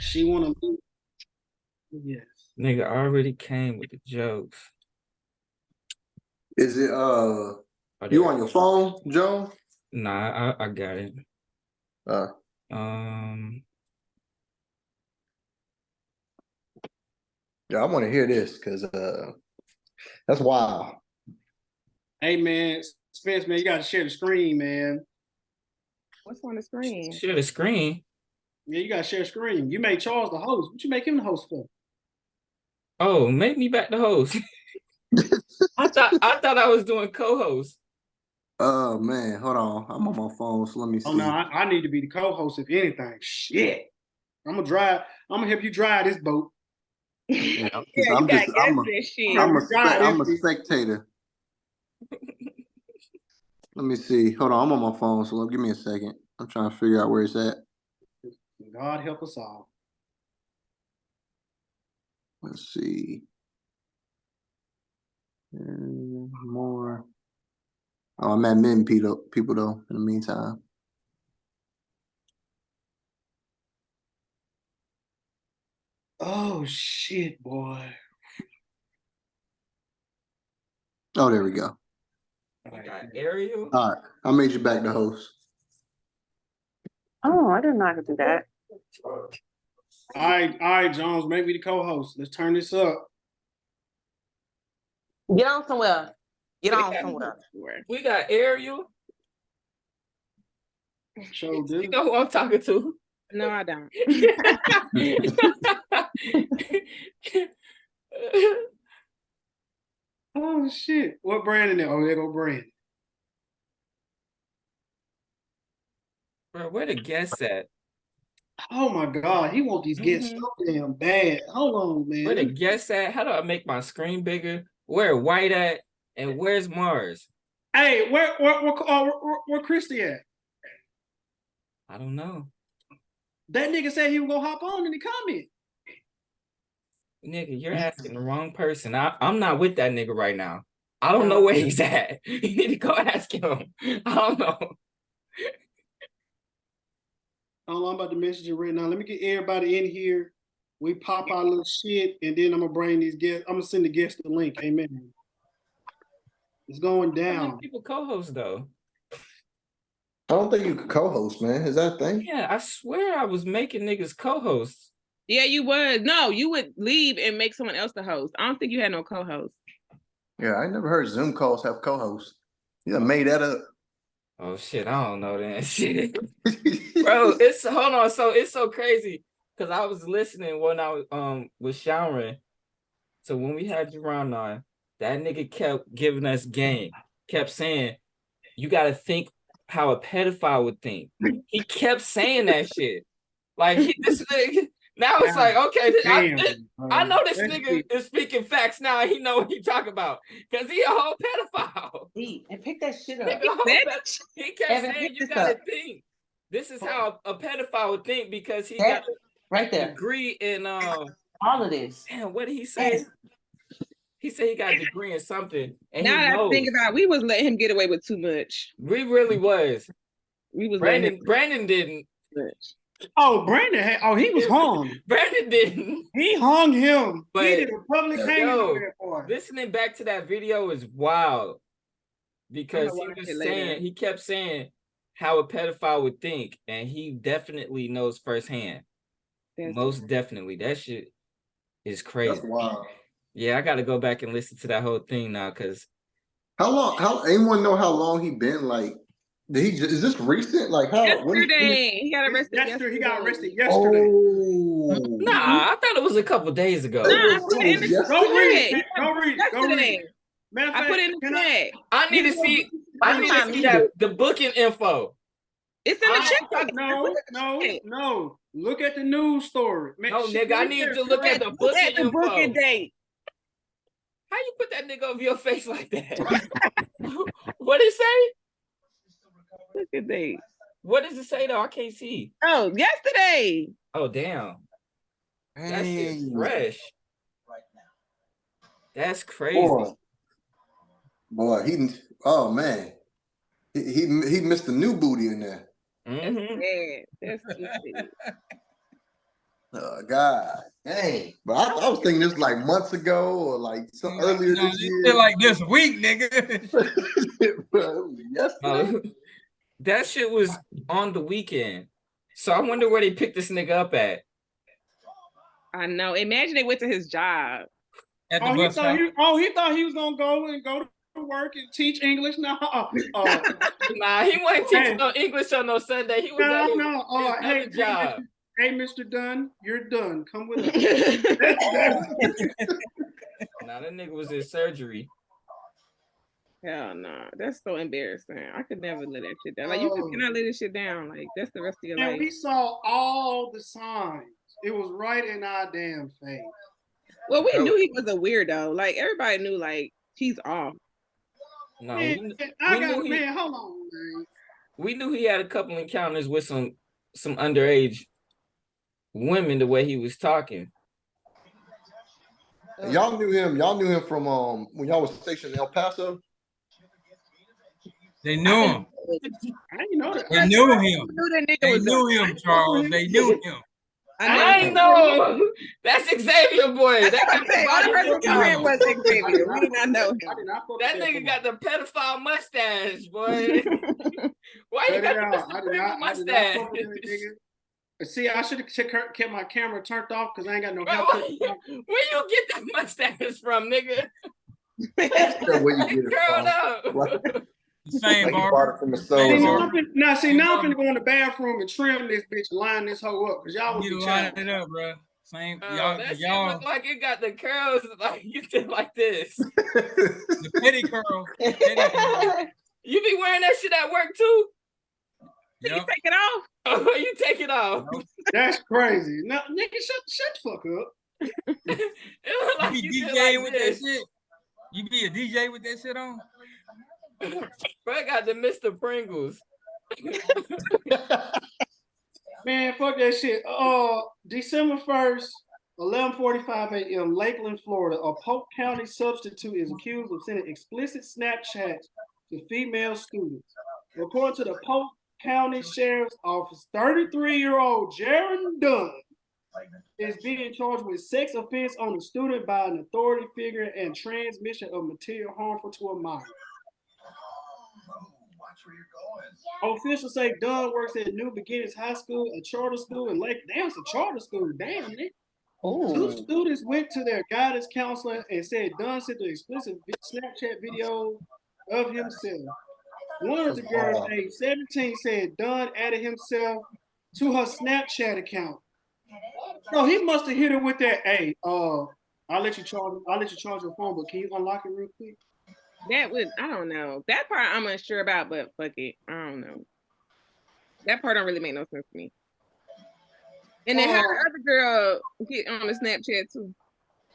She wanna lose. Yes. Nigga already came with the jokes. Is it you on your phone, Joe? Nah, I got it. Yeah, I want to hear this because that's wild. Hey man, Spence, man, you gotta share the screen, man. What's on the screen? Share the screen. Yeah, you gotta share the screen. You made Charles the host. What you make him the host for? Oh, make me back the host. I thought I was doing co-host. Oh man, hold on. I'm on my phone, so let me see. Oh no, I need to be the co-host if anything. Shit. I'm gonna help you drive this boat. Yeah, I'm a spectator. Let me see. Hold on, I'm on my phone, so give me a second. I'm trying to figure out where it's at. God help us all. Let's see. More. Oh, I'm at Mims people though. In the meantime. Oh shit, boy. Oh, there we go. I got Ariel. All right, I made you back the host. Oh, I didn't know I could do that. All right, Jones, make me the co-host. Let's turn this up. Get on somewhere. We got Ariel. Show this. You know who I'm talking to? No, I don't. Oh shit! What Brandon? Oh, there go Brandon. Bro, where the guests at? Oh my God, he want these guests so damn bad. Hold on, man. Where the guests at? How do I make my screen bigger? Where White at? And where's Marz? Hey, where Christy at? I don't know. That nigga said he was gonna hop on in the comment. Nigga, you're asking the wrong person. I'm not with that nigga right now. I don't know where he's at. You need to go ask him. I don't know. I'm about to message it right now. Let me get everybody in here. We pop our little shit, and then I'm gonna bring these guests. I'm gonna send the guests the link. Amen. It's going down. People co-host though. I don't think you could co-host, man. Is that a thing? Yeah, I swear I was making niggas co-hosts. Yeah, you would. No, you would leave and make someone else the host. I don't think you had no co-host. Yeah, I never heard Zoom calls have co-hosts. You done made that up. Oh shit, I don't know that shit. Bro, hold on. So it's so crazy because I was listening when I was showering. So when we had Jerron on, that nigga kept giving us game, kept saying, you gotta think how a pedophile would think. He kept saying that shit. Like this nigga. Now it's like, okay, I know this nigga is speaking facts now. He know what he talking about because he a whole pedophile. And pick that shit up. He kept saying you gotta think. This is how a pedophile would think because he got right there degree in all of this. Damn, what did he say? He said he got a degree in something. And now that I think about it, we was letting him get away with too much. We really was. We was Brandon didn't. Oh, Brandon he was hung. Brandon didn't. He hung him. But he did a public hanging. Listening back to that video is wild. Because he kept saying how a pedophile would think, and he definitely knows firsthand. Most definitely. That shit is crazy. That's wild. Yeah, I gotta go back and listen to that whole thing now, because anyone know how long he been like? Is this recent? Like how? Yesterday, he got arrested. He got arrested yesterday. Oh. Nah, I thought it was a couple days ago. Nah, I put it in the Go read. Yesterday. I put it in the chat. I need to see that the booking info. It's in the chat. No. Look at the news story. Man, no, nigga, I need to look at the booking info. Booking date. How you put that nigga over your face like that? What did it say? Look at that. What does it say though? I can't see. Oh, yesterday. Oh, damn. That shit's fresh. Right now. That's crazy. Boy, oh man. He missed the new booty in there. Mm-hmm. That's God dang. But I was thinking this like months ago or like earlier this year. Feel like this week, nigga. Bro, yesterday. That shit was on the weekend. So I wonder where they picked this nigga up at. I know. Imagine they went to his job. At the he bus stop. thought he was gonna go to work and teach English. No, Nah, he wasn't teaching no English on no Sunday. He was at his other job. Hey, Mr. Dunn, you're done. Come with us. Nah, that nigga was in surgery. Hell no, that's so embarrassing. I could never let that shit down. Like you just cannot let this shit down. Like that's the rest of your life. And we saw all the signs. It was right in our damn face. Well, we knew he was a weirdo. Like everybody knew, like he's off. No, Man, hold on, man. We knew he had a couple encounters with some underage women the way he was talking. Y'all knew him from when y'all was stationed in El Paso. They knew him. I didn't know that. They knew him. They knew him, Charles. They knew him. I know. That's Xavier, boy. All the person comment was Xavier. We did not know him. That nigga got the pedophile mustache, boy. Why you got the pedophile mustache? See, I should have kept my camera turned off because I ain't got no help. Where you get that mustache from, nigga? Where you get it Curled up. Same barber from the store. Now I'm finna go in the bathroom and trim this bitch, line this hoe up because y'all You be line it up, bro. Same. That shit look like it got the curls like you did like this. The petty curl. You be wearing that shit at work too? Yep. You take it off? Oh, you take it off. That's crazy. No, nigga, shut the fuck up. It look like you be you DJing like with this. that shit? You be a DJ with that shit on? Bro, I got the Mr. Pringles. Man, fuck that shit. December 1st, 11:45 a.m., Lakeland, Florida. A Polk County substitute is accused of sending explicit Snapchats to female students. According to the Polk County Sheriff's Office, 33-year-old Jaron Dunn is being charged with sex offense on a student by an authority figure and transmission of material harmful to a minor. Officials say Dunn works at New Beginnings High School, a charter school in Lake. Damn, it's a charter school. Damn, nigga. Two students went to their guidance counselor and said Dunn sent the explicit Snapchat video of himself. One of the girls, age 17, said Dunn added himself to her Snapchat account. No, he must have hit her with that. Hey, I'll let you charge your phone, but can you unlock it real quick? That would, I don't know. That part I'm unsure about, but fuck it. I don't know. That part don't really make no sense to me. And then how the other girl get on the Snapchat too?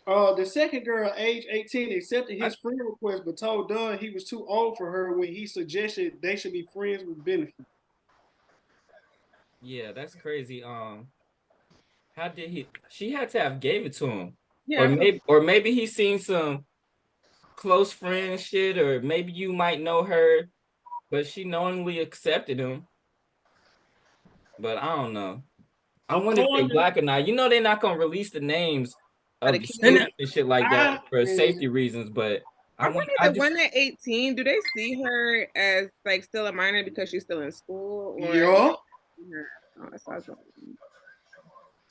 The second girl, age 18, accepted his friend request, but told Dunn he was too old for her when he suggested they should be friends with benefits. Yeah, that's crazy. How did he? She had to have gave it to him. Yeah. Or maybe he seen some close friend shit, or maybe you might know her, but she knowingly accepted him. But I don't know. I wonder if they black or not. You know they're not gonna release the names of the students and shit like that for safety reasons. But I wonder if the one at 18, do they see her as like still a minor because she's still in school? Or yeah.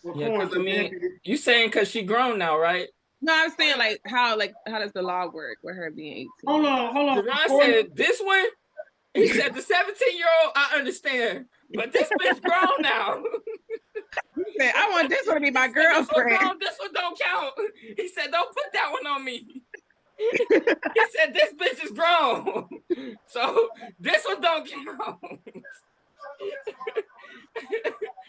Yeah, because I mean, you saying because she grown now, right? No, I'm saying like how does the law work with her being 18? Hold on. Deron said this one. He said the 17-year-old, I understand, but this bitch grown now. He said, I want this one to be my girlfriend. This one don't count. He said, don't put that one on me. He said, this bitch is grown. So this one don't count.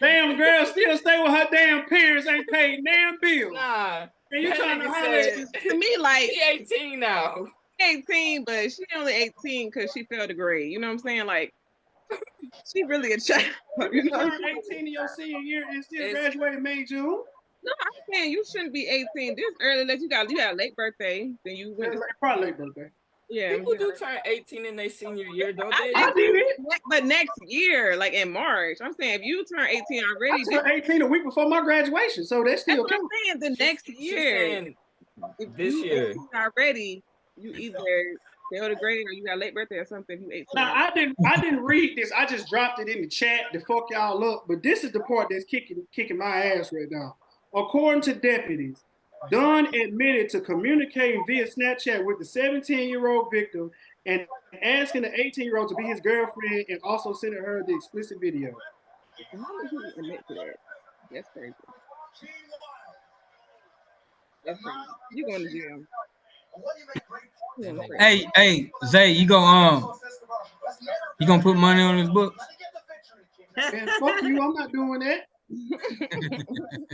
Damn girl still stay with her damn parents, ain't paid damn bills. Nah. And you trying to holler to me like she 18 now. 18, but she only 18 because she failed a grade. You know what I'm saying? Like, she really a child. You turned 18 in your senior year and still graduated May, June? No, I'm saying you shouldn't be 18 this early unless you had a late birthday. Then you went to probably late birthday. Yeah, People do turn 18 in their senior year, don't they? I did it. but next year, like in March, I'm saying if you turn 18 I already, turned 18 a week before my graduation, so that that's still what I'm counts. saying. The next She's year, saying if this you year. 18 already, you either failed a grade or you got late birthday or something. If you 18. Now I didn't read this. I just dropped it in the chat to fuck y'all up. But this is the part that's kicking my ass right now. According to deputies, Dunn admitted to communicating via Snapchat with the 17-year-old victim and asking the 18-year-old to be his girlfriend and also sending her the explicit video. How would you admit to that? That's crazy. That's crazy. You going to jail? Hey, Zay, you gonna put money on his books? Man, fuck you! I'm not doing that.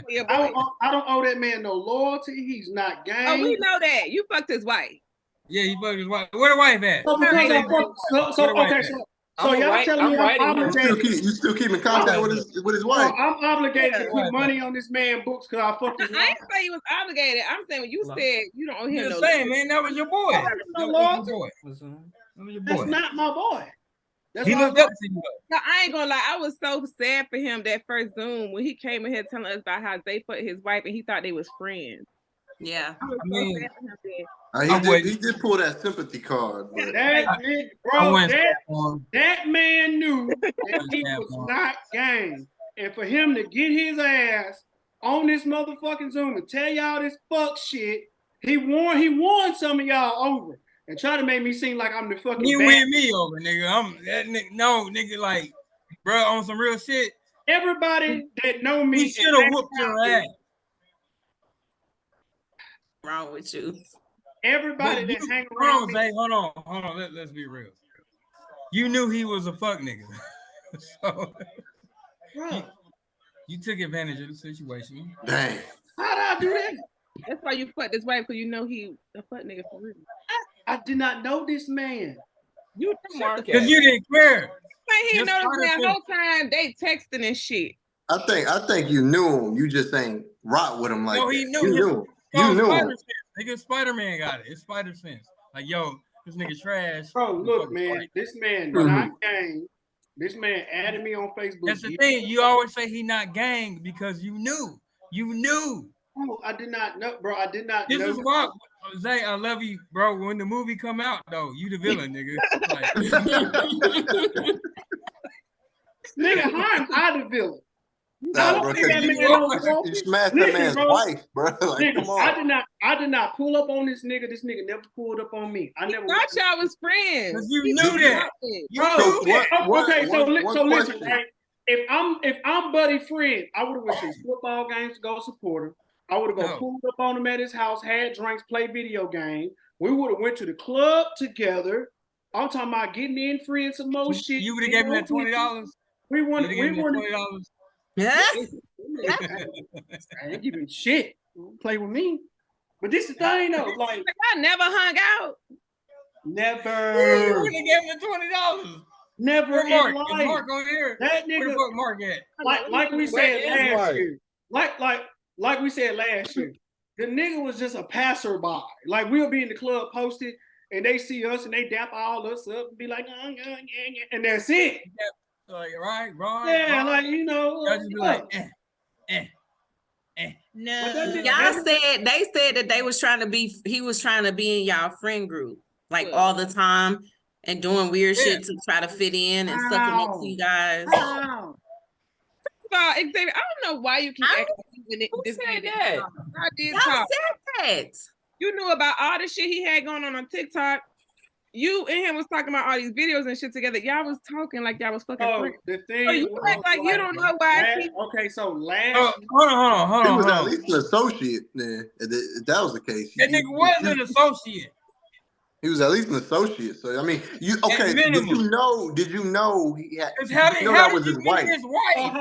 Yeah, I don't owe that man no loyalty. He's not gang. oh, we know that. You fucked his wife. Yeah, he fucked his wife. Where the wife at? So y'all telling me I'm obligated. You still keep in contact with his wife. So I'm obligated to put money on this man's books because I fucked his I wife. ain't say you was obligated. I'm saying when you said you don't owe him Just no. saying, man, that was your boy. No That loyalty. was your boy. That's not my boy. That's He why looked up to you. No, I ain't gonna lie. I was so sad for him that first Zoom when he came in here telling us about how they put his wife and he thought they was friends. Yeah. I was I mean, so sad for him then. He did pull that sympathy card. But that man knew that he was not gang. And for him to get his ass on this motherfucking Zoom and tell y'all this fuck shit, he won some of y'all over and try to make me seem like I'm the fucking You bad. win me over, nigga. I'm that nigga. No, nigga, like, bro, on some real shit. Everybody that know me, he should have whooped your ass. Wrong with you? Everybody that hang around me. Zay, hold on. Let's be real. You knew he was a fuck nigga, so you took advantage of the situation. Dang. How did I do that? That's why you fucked his wife, because you know he a fuck nigga for real. I did not know this man. You because you didn't care. He know this man the whole time they texting and shit. I think you knew him. You just ain't rock with him like no, that. he knew. You knew him. You knew him. Nigga, Spider-Man got it. It's Spider Sense. Like, yo, this nigga trash. Bro, look, man, this man not gang. This man added me on Facebook. That's the thing. You always say he not gang because you knew. You knew. Oh, I did not know, bro. I did not know. This is why, Zay, I love you, bro. When the movie come out, though, you the villain, nigga. Like, nigga, how am I the villain? Nah, bro, you smashed that man's wife, bro. Like, nigga, come on. I did not pull up on this nigga. This nigga never pulled up on me. I never thought y'all was friends. You knew that. So listen, right? If I'm buddy friend, I would have went to his football games to go support him. I would have pulled up on him at his house, had drinks, played video game. We would have went to the club together. I'm talking about getting in free and some more shit. You would have gave me that $20. We wanted $20. Yeah. I ain't giving shit. Don't play with me. But this is the thing though, like I never hung out. Never. You would have gave me $20. Never Where Mark? in life. Is Mark on here? That nigga. Where the fuck Mark at? Like we said last year. Like we said last year. The nigga was just a passerby. Like we'll be in the club posted, and they see us and they dap all us up and be like, and that's it. Like right. Yeah, like you know. Y'all just be like, No, y'all said they said that he was trying to be in y'all friend group like all the time and doing weird shit to try to fit in and sucking up to you guys. Wow. Xavier, I don't know why you keep acting this said that? I did Y'all talk. said that. You knew about all the shit he had going on TikTok. You and him was talking about all these videos and shit together. Y'all was talking like y'all was fucking friends. The thing so you act like you don't know why. Hold on. He was at least an associate, man. If that was the case. That nigga was an associate. He was at least an associate. So I mean, did you know he had? That was his wife. His wife?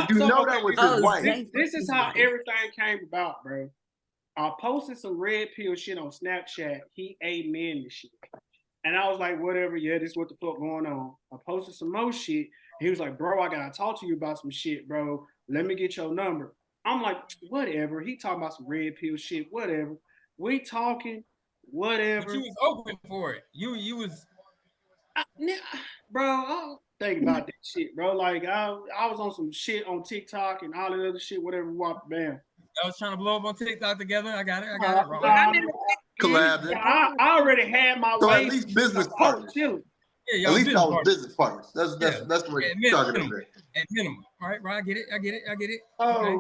Did you know that was his wife? This is how everything came about, bro. I posted some red pill shit on Snapchat. He amen the shit. And I was like, whatever, yeah, this is what the fuck going on. I posted some more shit. He was like, bro, I gotta talk to you about some shit, bro. Let me get your number. I'm like, whatever. He talking about some red pill shit, whatever. We talking. whatever. But you was open for it. You was. Bro, think about that shit, bro. Like I was on some shit on TikTok and all that other shit, whatever. Bam. I was trying to blow up on TikTok together. I got it. Collabed. I already had my So way. at least business partners. Yeah, at least y'all was business partners. That's what you're talking about. At minimum. Right. I get it. So okay.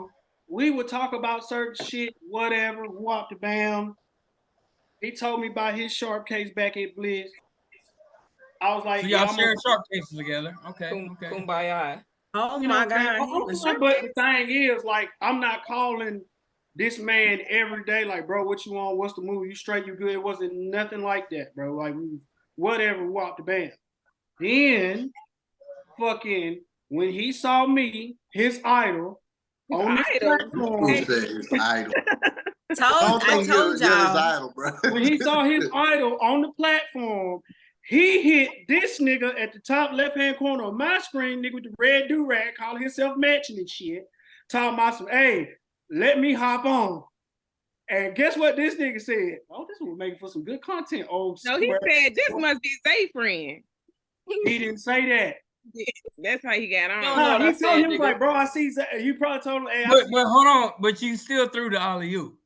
We would talk about certain shit, whatever. Whop the bam. He told me about his sharp case back at Bliss. I was like, so y'all sharing sharp cases together. Okay. Kumbaya. Oh my God. But the thing is, like, I'm not calling this man every day, like, bro, what you on? What's the move? You straight, you good? It wasn't nothing like that, bro. Like, whatever, whop the bam. Then, fucking, when he saw me, his idol, on this platform. Who said his idol? I told y'all. His idol, bro. When he saw his idol on the platform, he hit this nigga at the top left-hand corner of my screen, nigga with the red do-rag, calling himself matching and shit, talking about some, hey, let me hop on. And guess what this nigga said? Oh, this was making for some good content. Oh, no, he said this must be Zay friend. He didn't say that. That's how he got on. He told him, like, bro, I see Zay. You probably told him, hey, but hold on, but you still threw the alley-oop.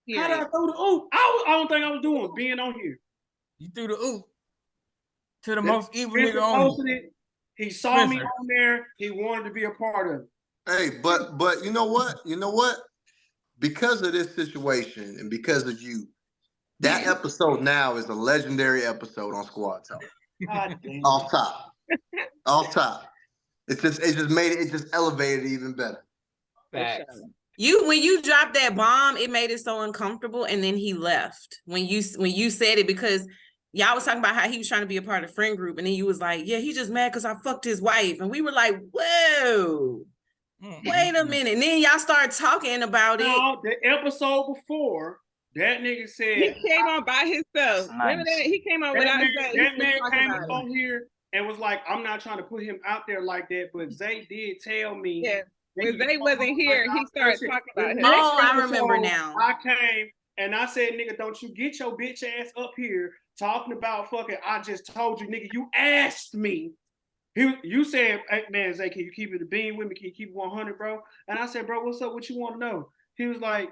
Yeah. How did I throw the oop? I don't think I was doing was being on here. You threw the oop to the most evil nigga on it. He saw me on there. He wanted to be a part of it. Hey, but you know what? Because of this situation and because of you, that episode now is a legendary episode on Squad Talk. Off top. It just elevated it even better. Facts. When you dropped that bomb, it made it so uncomfortable, and then he left. When you said it, because y'all was talking about how he was trying to be a part of the friend group, and then you was like, yeah, he just mad because I fucked his wife. And we were like, whoa, wait a minute. And then y'all started talking about it. The episode before, that nigga said he came on by himself. Nice. Remember that? He came on without Zay. That man came on here and was like, I'm not trying to put him out there like that, but Zay did tell me. Yeah. When Zay wasn't here, he started talking about him. Oh, I remember now. I came and I said, nigga, don't you get your bitch ass up here talking about fucking, I just told you, nigga, you asked me. You said, hey, man, Zay, can you keep it a bean with me? Can you keep it 100, bro? And I said, bro, what's up? What you want to know? He was like,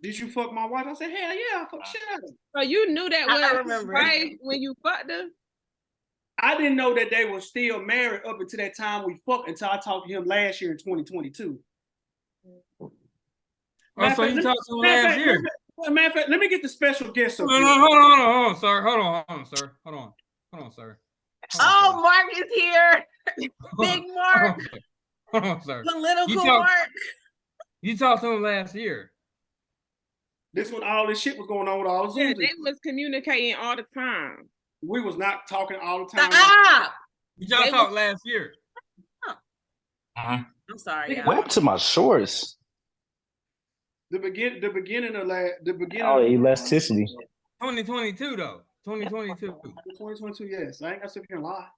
did you fuck my wife? I said, hell yeah, I fuck shit out of her. So you knew that was right when you fucked her? I didn't know that they were still married up until that time we fucked, until I talked to him last year in 2022. Oh, so you talked to him last year? Matter of fact, let me get the special guest. No, hold on, sir. Hold on, sir. Oh, Mark is here. Big Mark. Hold on, sir. Political Mark. You talked to him last year. This when all this shit was going on with all the Zooms. Yeah, they was communicating all the time. We was not talking all the time. Stop. Y'all talked last year. I'm sorry. What happened to my shorts? The beginning of Oh, elasticity. 2022 though. 2022. 2022, yes. I ain't got to sit here and lie.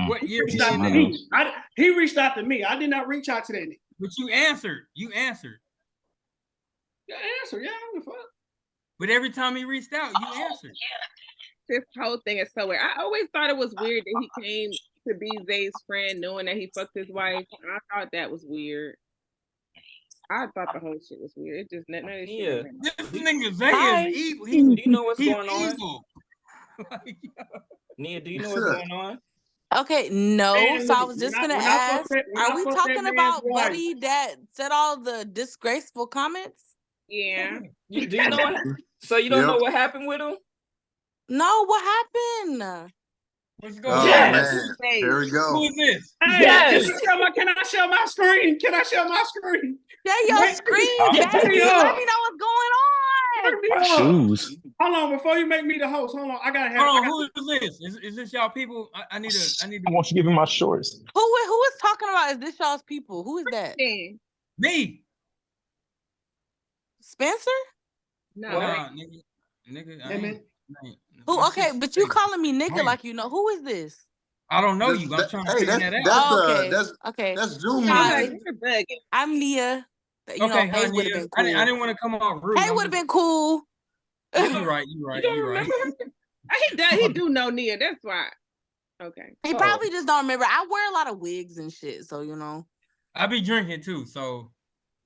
What year he reached out to me. I did not reach out to that nigga. But you answered. Yeah, I don't give a fuck. But every time he reached out, you answered. This whole thing is so weird. I always thought it was weird that he came to be Zay's friend knowing that he fucked his wife. I thought that was weird. I thought the whole shit was weird. It just none of this shit. This nigga Zay is evil. Do you know what's going on? Nia, do you know what's going on? Okay, no. So I was just gonna ask, are we talking about Buddy that said all the disgraceful comments? Yeah. Do you know what? So you don't know what happened with him? No, what happened? What's going on? Yes. Man. Here we go. Who is this? Hey, yes. Can I share my screen? Share your screen, baby. Let me know what's going on. My shoes. Hold on, before you make me the host, hold on. I gotta have. Hold on, who is this? Is this y'all people? I need to. I want you to give me my shorts. Who is talking about? Is this y'all's people? Who is that? Me. Spencer? No. Nigga. Who? Okay, but you calling me nigga like you know. Who is this? I don't know you. I'm trying to figure that out. Okay. That's Zoom. I'm Nia. You know, Hey would have been cool. I didn't want to come off rude. Hey would have been cool. You right. You don't remember her? He do know Nia. That's why. Okay. He probably just don't remember. I wear a lot of wigs and shit, so you know. I be drinking too, so.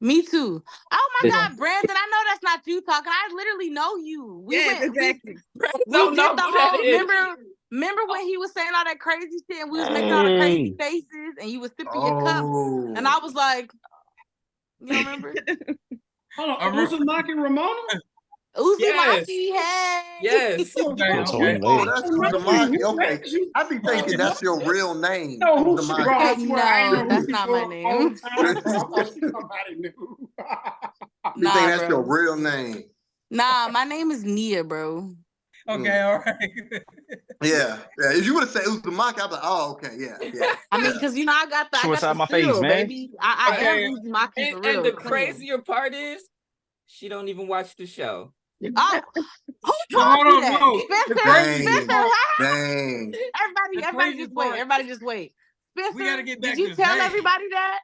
Me too. Oh my God, Brandon! I know that's not you talking. I literally know you. Exactly. We did the whole. Remember when he was saying all that crazy shit and we was making all the crazy faces and you was sipping your cup and I was like, you don't remember? Hold on, Uzumaki Ramona? Uzumaki, hey. Yes. Okay. Oh, that's Uzumaki. Okay. I be thinking that's your real name. No, that's not my name. Somebody knew. You think that's your real name? Nah, my name is Nia, bro. Okay, all right. Yeah. If you would have said Uzumaki, I'd be like, oh, okay, yeah. I mean, because you know I got the my seal, face, man. baby. I am Uzumaki for real. And the crazier part is, she don't even watch the show. Oh, who told you that? Dang. Everybody just wait. Spencer, We gotta get back did you to tell Zay. everybody that?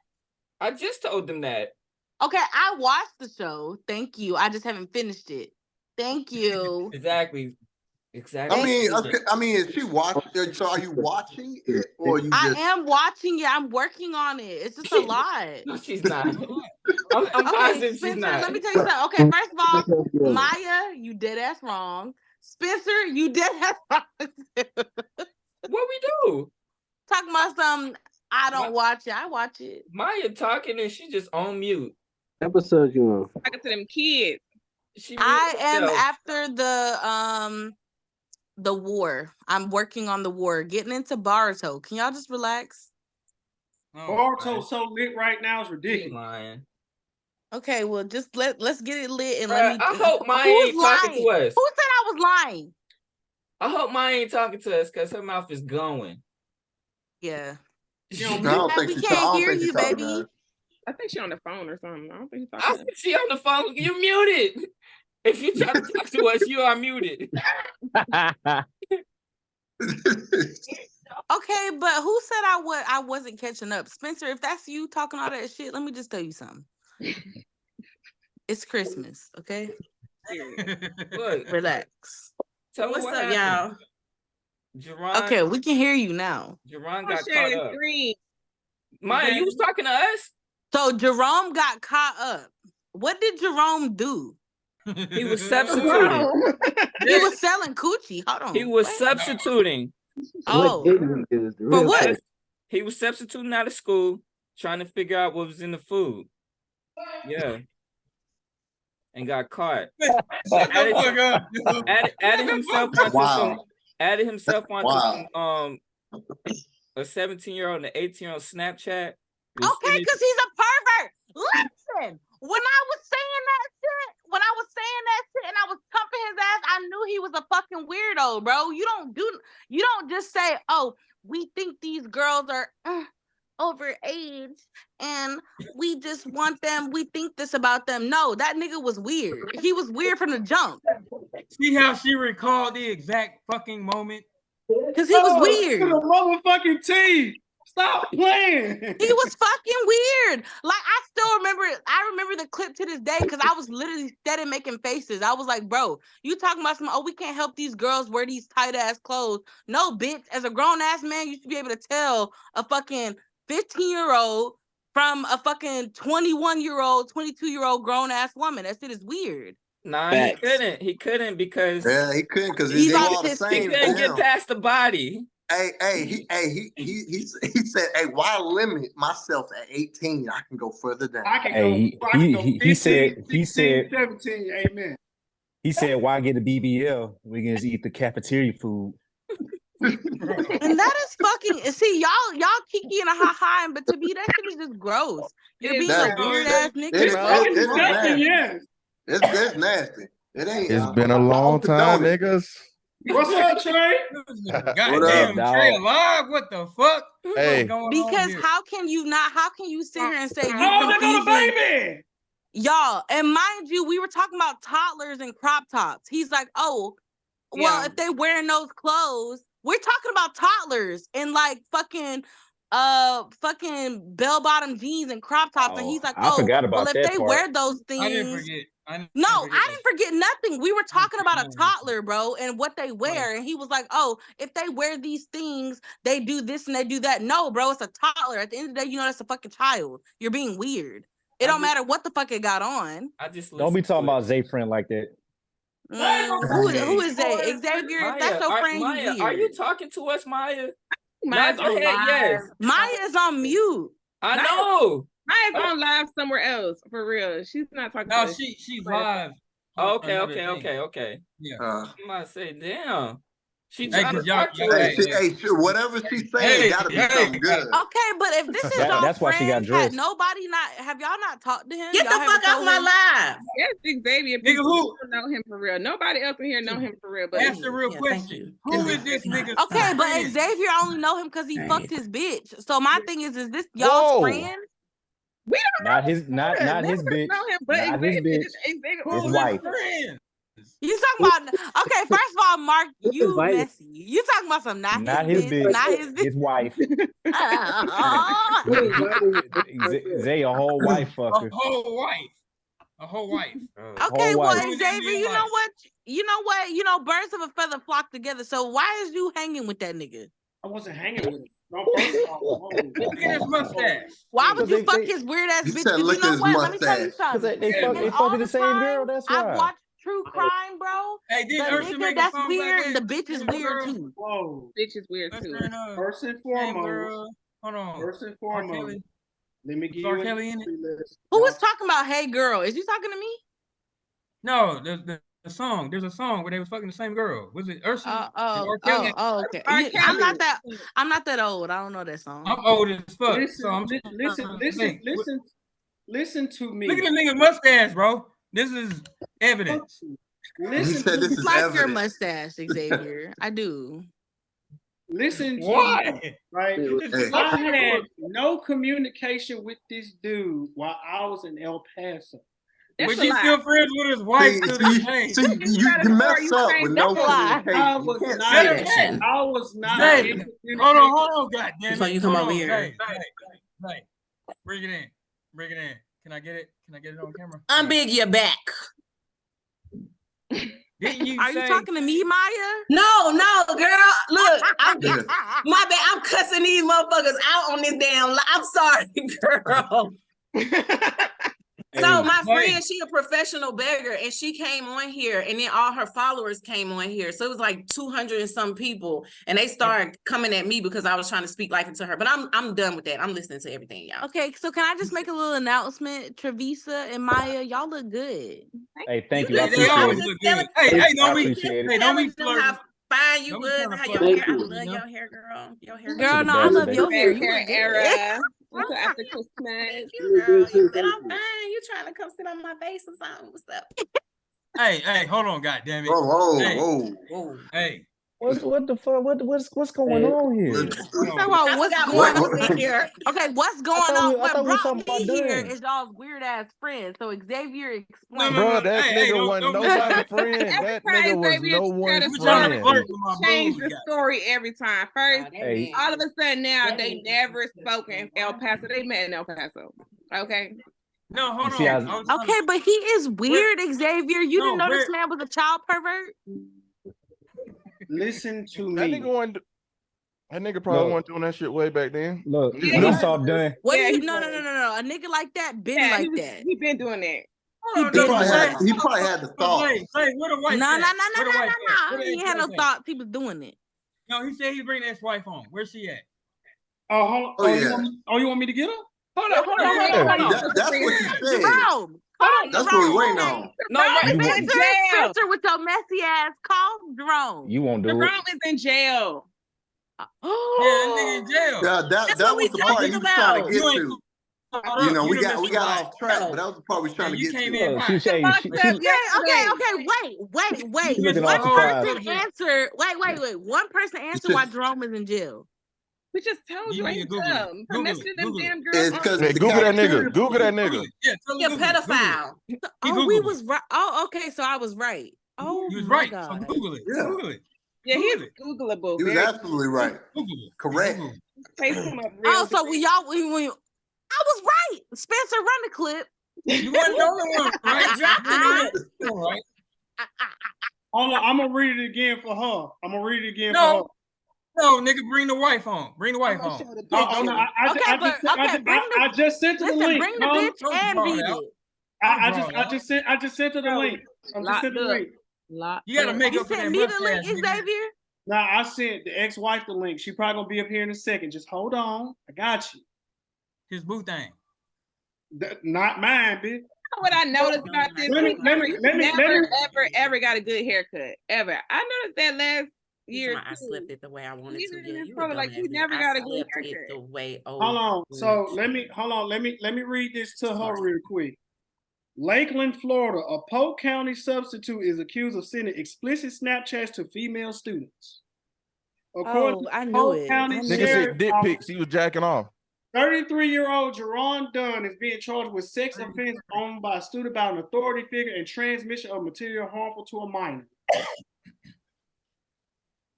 I just told them that. Okay, I watched the show. Thank you. I just haven't finished it. Thank you. Exactly. I mean, is she watching? So are you watching it, or you? I am watching it. I'm working on it. It's just a lot. No, she's not. I'm positive she's not. Let me tell you something. Okay, first of all, Maya, you dead ass wrong. Spencer, you dead ass wrong. What we do? Talking about some. I don't watch it. I watch it. Maya talking and she just on mute. Episode you on? Talking to them kids. I am after the war. I'm working on the war. Getting into Baruto. Can y'all just relax? Baruto's so lit right now, it's ridiculous. Lying. Okay, well, just let's get it lit and let me. I hope Maya ain't talking to us. Who said I was lying? I hope Maya ain't talking to us because her mouth is going. Yeah. I don't think we can't hear you, baby. I think she's on the phone or something. I don't think she's talking. I think she on the phone. You're muted. If you try to talk to us, you are muted. Okay, but who said I wasn't catching up? Spencer, if that's you talking all that shit, let me just tell you something. It's Christmas, okay? Look, relax. Tell What's what up, happened. y'all? Jerron, okay, we can hear you now. Jerron got caught up. Maya, Okay. you was talking to us? So Jerome got caught up. What did Jerome do? He was substituting. He was selling coochie. Hold on. He was substituting. Oh, for what? He was substituting out of school, trying to figure out what was in the food. Yeah. And got caught. Added himself onto some a 17-year-old and an 18-year-old Snapchat. Okay, because he's a pervert. Listen, when I was saying that shit and I was pumping his ass, I knew he was a fucking weirdo, bro. You don't just say, oh, we think these girls are overage and we just want them, we think this about them. No, that nigga was weird. He was weird from the jump. See how she recalled the exact fucking moment? Because he was weird. The motherfucking team. Stop playing. He was fucking weird. Like, I remember the clip to this day because I was literally steady making faces. I was like, bro, you talking about we can't help these girls wear these tight ass clothes. No, bitch. As a grown ass man, you should be able to tell a fucking 15-year-old from a fucking 21-year-old, 22-year-old grown ass woman. That shit is weird. Nah, he couldn't because he couldn't because he's all the same. He couldn't get past the body. He said, hey, why limit myself at 18? I can go further down. He said 17, amen. He said, why get a BBL? We can just eat the cafeteria food. And that is fucking, see, y'all kiki and a ha-ha, but to me, that shit is just gross. You're being a weird ass nigga, bro. It's nasty. It ain't. It's been a long time, niggas. What's up, Trey? Goddamn, Trey alive? What the fuck? Hey. Because how can you sit here and say you there go the baby? Y'all, and mind you, we were talking about toddlers and crop tops. He's like, oh, well, if they wearing those clothes, we're talking about toddlers and like fucking bell-bottom jeans and crop tops. And he's like, I forgot about well, if that they part. wear those I didn't things, forget. No, I didn't forget nothing. We were talking about a toddler, bro, and what they wear. And he was like, oh, if they wear these things, they do this and they do that. No, bro, it's a toddler. At the end of the day, you know that's a fucking child. You're being weird. It don't matter what the fuck it got on. I just Don't be talking about Zay friend like that. Who is that? Xavier, if that's your friend, Maya, you are you weird. talking to us, Maya? Maya's Nod your on head, live. yes. Maya's on mute. I know. Maya's on live somewhere else for real. She's not talking. No, to us. she's live. Okay. Yeah. I'm about to say, damn. She Hey, trying to 'cause y'all- talk to us. Hey, whatever she's saying, gotta be something good. Okay, but if this is y'all That's why she got friend, dressed. have y'all not talked to him? Get the Y'all fuck haven't out told my him? live. Yes, Xavier. Nigga, People who? know him for real. Nobody else in here know him for real. But Ask the real Yeah, thank question. you. Who is this nigga? Okay, but friend? Xavier only know him because he Right. fucked his bitch. So my thing is this y'all's Whoa. friend? we don't Not his, not None his of us bitch. know him, but Not his Xavier. bitch. Xavier. Who's his his wife. friend? You talking about? Okay, first of all, Mark, you messy. You talking about some not his bitch, not his bitch. His wife. Oh. Zay a whole wife fucker. A whole wife. Okay, Whole well, wife. Xavier, you know what? You know what? You know, birds of a feather flock together. So why is you hanging with that nigga? I wasn't hanging with him. No, first of all, Look at his mustache. Why would Because you fuck they- his weird ass You bitch? said 'Cause you look know at his what? Let me tell you mustache. something. They And fucking all the same girl. That's why. I've watched true crime, bro. Hey, The did Usher nigga make a that's song weird, like the that? bitch is Hey, weird girl. too. whoa. Bitch is weird Let's too. turn up. First and Hey, foremost, girl. Hold on. first and R. foremost, Kelly. let me give R. you an Kelly in it? entry list. Who Y'all- was talking about hey girl? Is you talking to me? No, the song. There's a song where they was fucking the same girl. Was it Usher? And R. Kelly? Okay. R. I'm not Kelly. that old. I don't know that song. I'm old as fuck. Listen, so I'm listen to me. Look at the nigga mustache, bro. This is evidence. He Listen said to this me. is Like your evidence. mustache, Xavier. I do. Listen to me, Why? right? Hey. I had no communication with this dude while I was in El Paso. That's But a you lie. still friends with his wife to this day. You mess up with no That's a lie. communication. I You was can't not. say Let him that. I was not. Zay, in hold on, goddamn Before it. you come Hold over on, here. Zay. Bring it in. Can I get it? Can I get it on camera? Unbig your back. Didn't you Are you talking to me, Maya? No, girl. Look, Yeah. my bad. I'm cussing these motherfuckers out on this damn. I'm sorry, girl. So my friend, she a professional beggar, and she came on here, and then all her followers came on here. So it was like 200 and some people, and they started coming at me because I was trying to speak life into her. But I'm done with that. I'm listening to everything, y'all. Okay, so can I just make a little announcement? Travisa and Maya, y'all look good. Hey, thank you. I They always appreciate it. look good. Hey, don't I be appreciate it. Hey, don't be Telling them flirting. how fine you Don't be was, trying to how flirt. your hair. I Thank you. love your hair, girl. Your hair. Girl, no, I best, love baby. your hair. You Hair look good. era. Until after Christmas. Thank you, girl. You said I'm fine. You trying to come sit on my face or something? What's up? Hey, hold on, goddamn it. Whoa. Hey. What the fuck? What's going on here? You talking about what's got going Marz on in here. Okay, what's going thought on? I What thought we were brought talking about me here Dunn. is y'all's weird ass friends. So Xavier explain. No, Bro, that hey, nigga don't- wasn't don't- nobody friend. Every That time nigga was Xavier no tell one the You trying to friend. flirt with my change boo. the story every time. First, Hey. all of a sudden now they never spoken in El Paso. They met in El Paso. Okay. No, hold See, on. Okay, but he is weird, Xavier. You didn't know this man was a child pervert? Listen to That me. nigga wasn't. That nigga probably wasn't doing that shit way back then. Look, Yeah, when he he saw Dunn, What Yeah, do you he no. was. A nigga like that been Yeah, like that. he been doing that. He been probably doing had, that. he probably had the thought. Say, where the wife No. at? Where the wife at? Where the He ain't had no ex-wife at? thoughts. He was doing it. No, he said he bring the ex-wife home. Where's she at? Oh, hold on. Oh, You yeah. want me to get him? Hold on. That's what you said. Jerome, That's what we waiting on. No, right. Spencer, in jail. Spencer with your messy ass. Call Jerome. you won't do it. Jerome is in jail. Yeah, that nigga in jail. Yeah, That's that what we was the part talking he was trying about. to get You ain't to. caught You up. know, we done got missed a off lot. track, but that was the part we was trying And to you get came to. in Look, hot. she say Locked she up Okay, yesterday. wait. She looking One all surprised. person answer. Wait. One person answer why Jerome is in jail. We just told You you need to ain't Google it. dumb. For Google messing it. them Google it. damn girls. It's because Hey, the Google that cafeteria nigga. Google that Google nigga. it. Yeah, tell You're him a Google it. Google it. pedophile. Oh, we Googled was right. Oh, okay. So I was right. Oh, He was my right. So God. Google it. Yeah. Google it. Yeah, Google he's it. Googleable. He was Very absolutely right. Google it. Correct. Google it. face him up real Oh, so when I was right. Spencer, run the clip. You weren't the only one, right? I dropped it. Right? Hold on, I'm gonna read it again for her. I'm gonna read it again for her. No, nigga, bring the wife on. Bring the wife on. I just sent her the link. Bring the bitch and beat it. I just sent her the link. I'm just sent the link. You gotta make up for that me the link, mustache, Xavier? Nah, I sent the ex-wife the link. She probably gonna be up here in a second. Just hold on. I got you. His boo thing. Not mine, bitch. What I noticed about this, Let me- ever got a good haircut ever. I noticed that last year. I slipped it the way I wanted to. Yeah, you probably like you never got a good haircut. haircut. The way Hold on. So let me read this to her real quick. Lakeland, Florida, a Polk County substitute is accused of sending explicit Snapchats to female students. According to I knew Polk it. County Nigga said Sheriff dick pics. He was jacking off. 33-year-old Jerron Dunn is being charged with sex offense owned by a student by an authority figure and transmission of material harmful to a minor.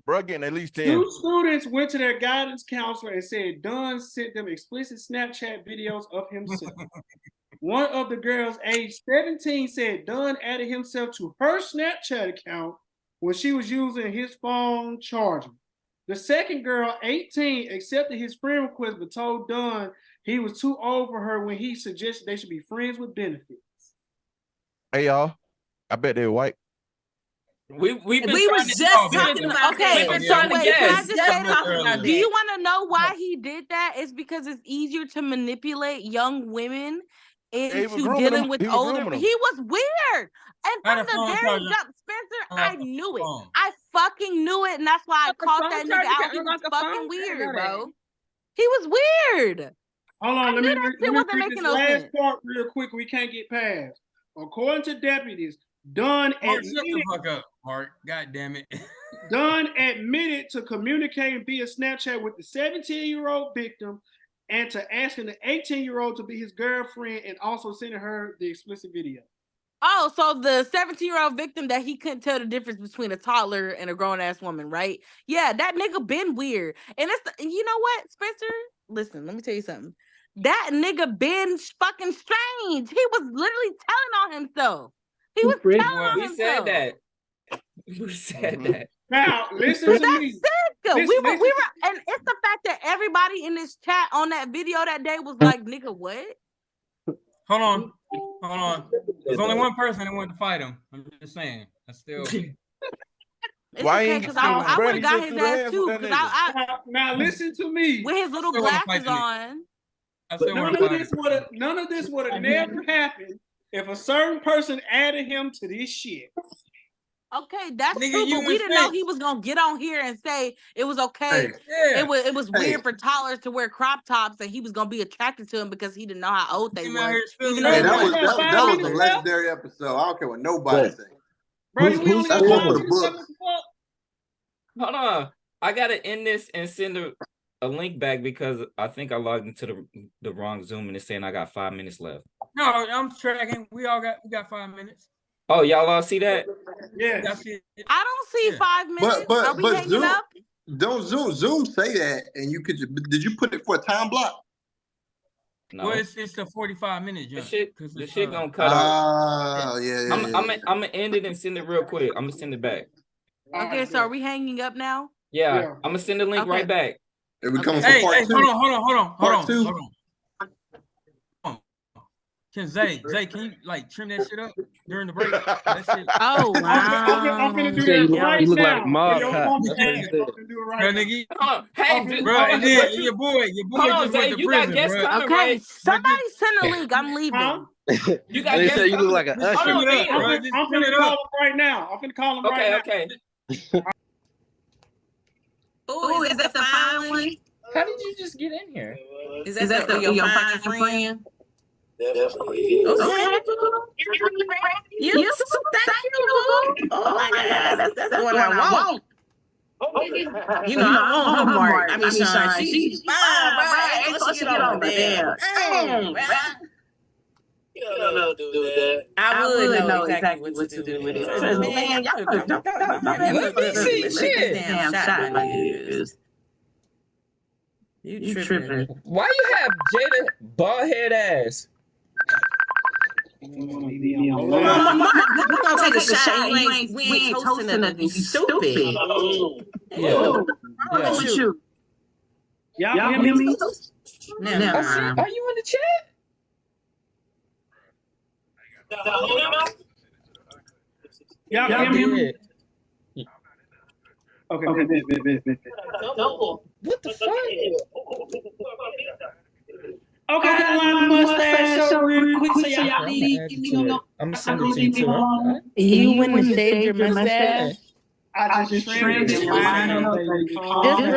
Bro, getting at least 10. 2 students went to their guidance counselor and said Dunn sent them explicit Snapchat videos of himself. One of the girls, aged 17, said Dunn added himself to her Snapchat account when she was using his phone charging. The second girl, 18, accepted his friend request but told Dunn he was too old for her when he suggested they should be friends with benefits. Hey, y'all. I bet they're white. We was just talking about Okay, that. so wait, can I just say Just do you want to know why he did that? It's because it's easier to manipulate young women into dealing with older. He was weird. And from the very jump, Spencer, I knew it. I fucking knew it, and that's why I called that nigga out. He was fucking weird, bro. He was weird. Hold on, let me read this last sense. part real quick. We can't get past. According to deputies, Dunn Mark, shut the fuck up, Mark. God damn it. Dunn admitted to communicating via Snapchat with the 17-year-old victim and to asking the 18-year-old to be his girlfriend and also sending her the explicit video. Oh, so the 17-year-old victim that he couldn't tell the difference between a toddler and a grown-ass woman, right? Yeah, that nigga been weird. And you know what, Spencer? Listen, let me tell you something. That nigga been fucking strange. He was literally telling on himself. He was telling on himself. Said that. Who said that? Now, listen to me. We were, and it's the fact that everybody in this chat on that video that day was like, nigga, what? Hold on. There's only one person that wanted to fight him. I'm just saying. That's still. Why okay, because I would have got his ass too. Now listen to me. With his little glasses on. None of this would have never happened if a certain person added him to this shit. Okay, that's true, but we didn't know he was gonna get on here and say it was okay. It was weird for toddlers to wear crop tops, and he was gonna be attracted to him because he didn't know how old they were. That was a legendary episode. I don't care what nobody say. Hold That's one for the books. on, I gotta end this and send a link back because I think I logged into the wrong Zoom and it's saying I got 5 minutes left. No, I'm tracking. We got 5 minutes. Oh, y'all all see that? Yeah. I don't see 5 minutes. Are we hanging Zoom, up? Don't Zoom say that, and you could. Did you put it for a time block? No. Well, it's the 45-minute jump. The shit gonna cut out. I'm gonna end it and send it real quick. I'm gonna send it back. Okay, so are we hanging up now? Yeah. I'm gonna send the link right back. It becomes Hey, part two. Hold on. Part two. Can Zay, can you like trim that shit up during the break? That shit. Oh wow! I'm gonna do that right you look now. like Marz. I'm gonna do it right now. Hey, bro, and then your boy just Zay, went to prison, bro. Okay, somebody send a link. I'm leaving. You got They say you look like an usher. I'm gonna call him right now. I'm gonna call him right now. Okay. Oh, is that the fine one? How did you just get in here? Is that your fine friend? Definitely. Okay. You so thank you. Oh my God, that's what I want. You know, I want her Mark. I mean, Sean, she's fine, right? Let's get over there. You don't know what to do with that. I would know exactly what to do with it. Man, y'all don't shit. Damn shot like this. You tripping. Why you have Jada bald head ass? We're gonna take a shot. And we ain't toasting nothing. You stupid. Yeah. What's wrong with you? Y'all hear me? Never mind. Are you in the chat? Y'all hear me? Okay. What the fuck? Okay, I line the mustache show real quick so y'all need. I'm gonna send it to you too. You went to shave your mustache? I just trimmed it. Just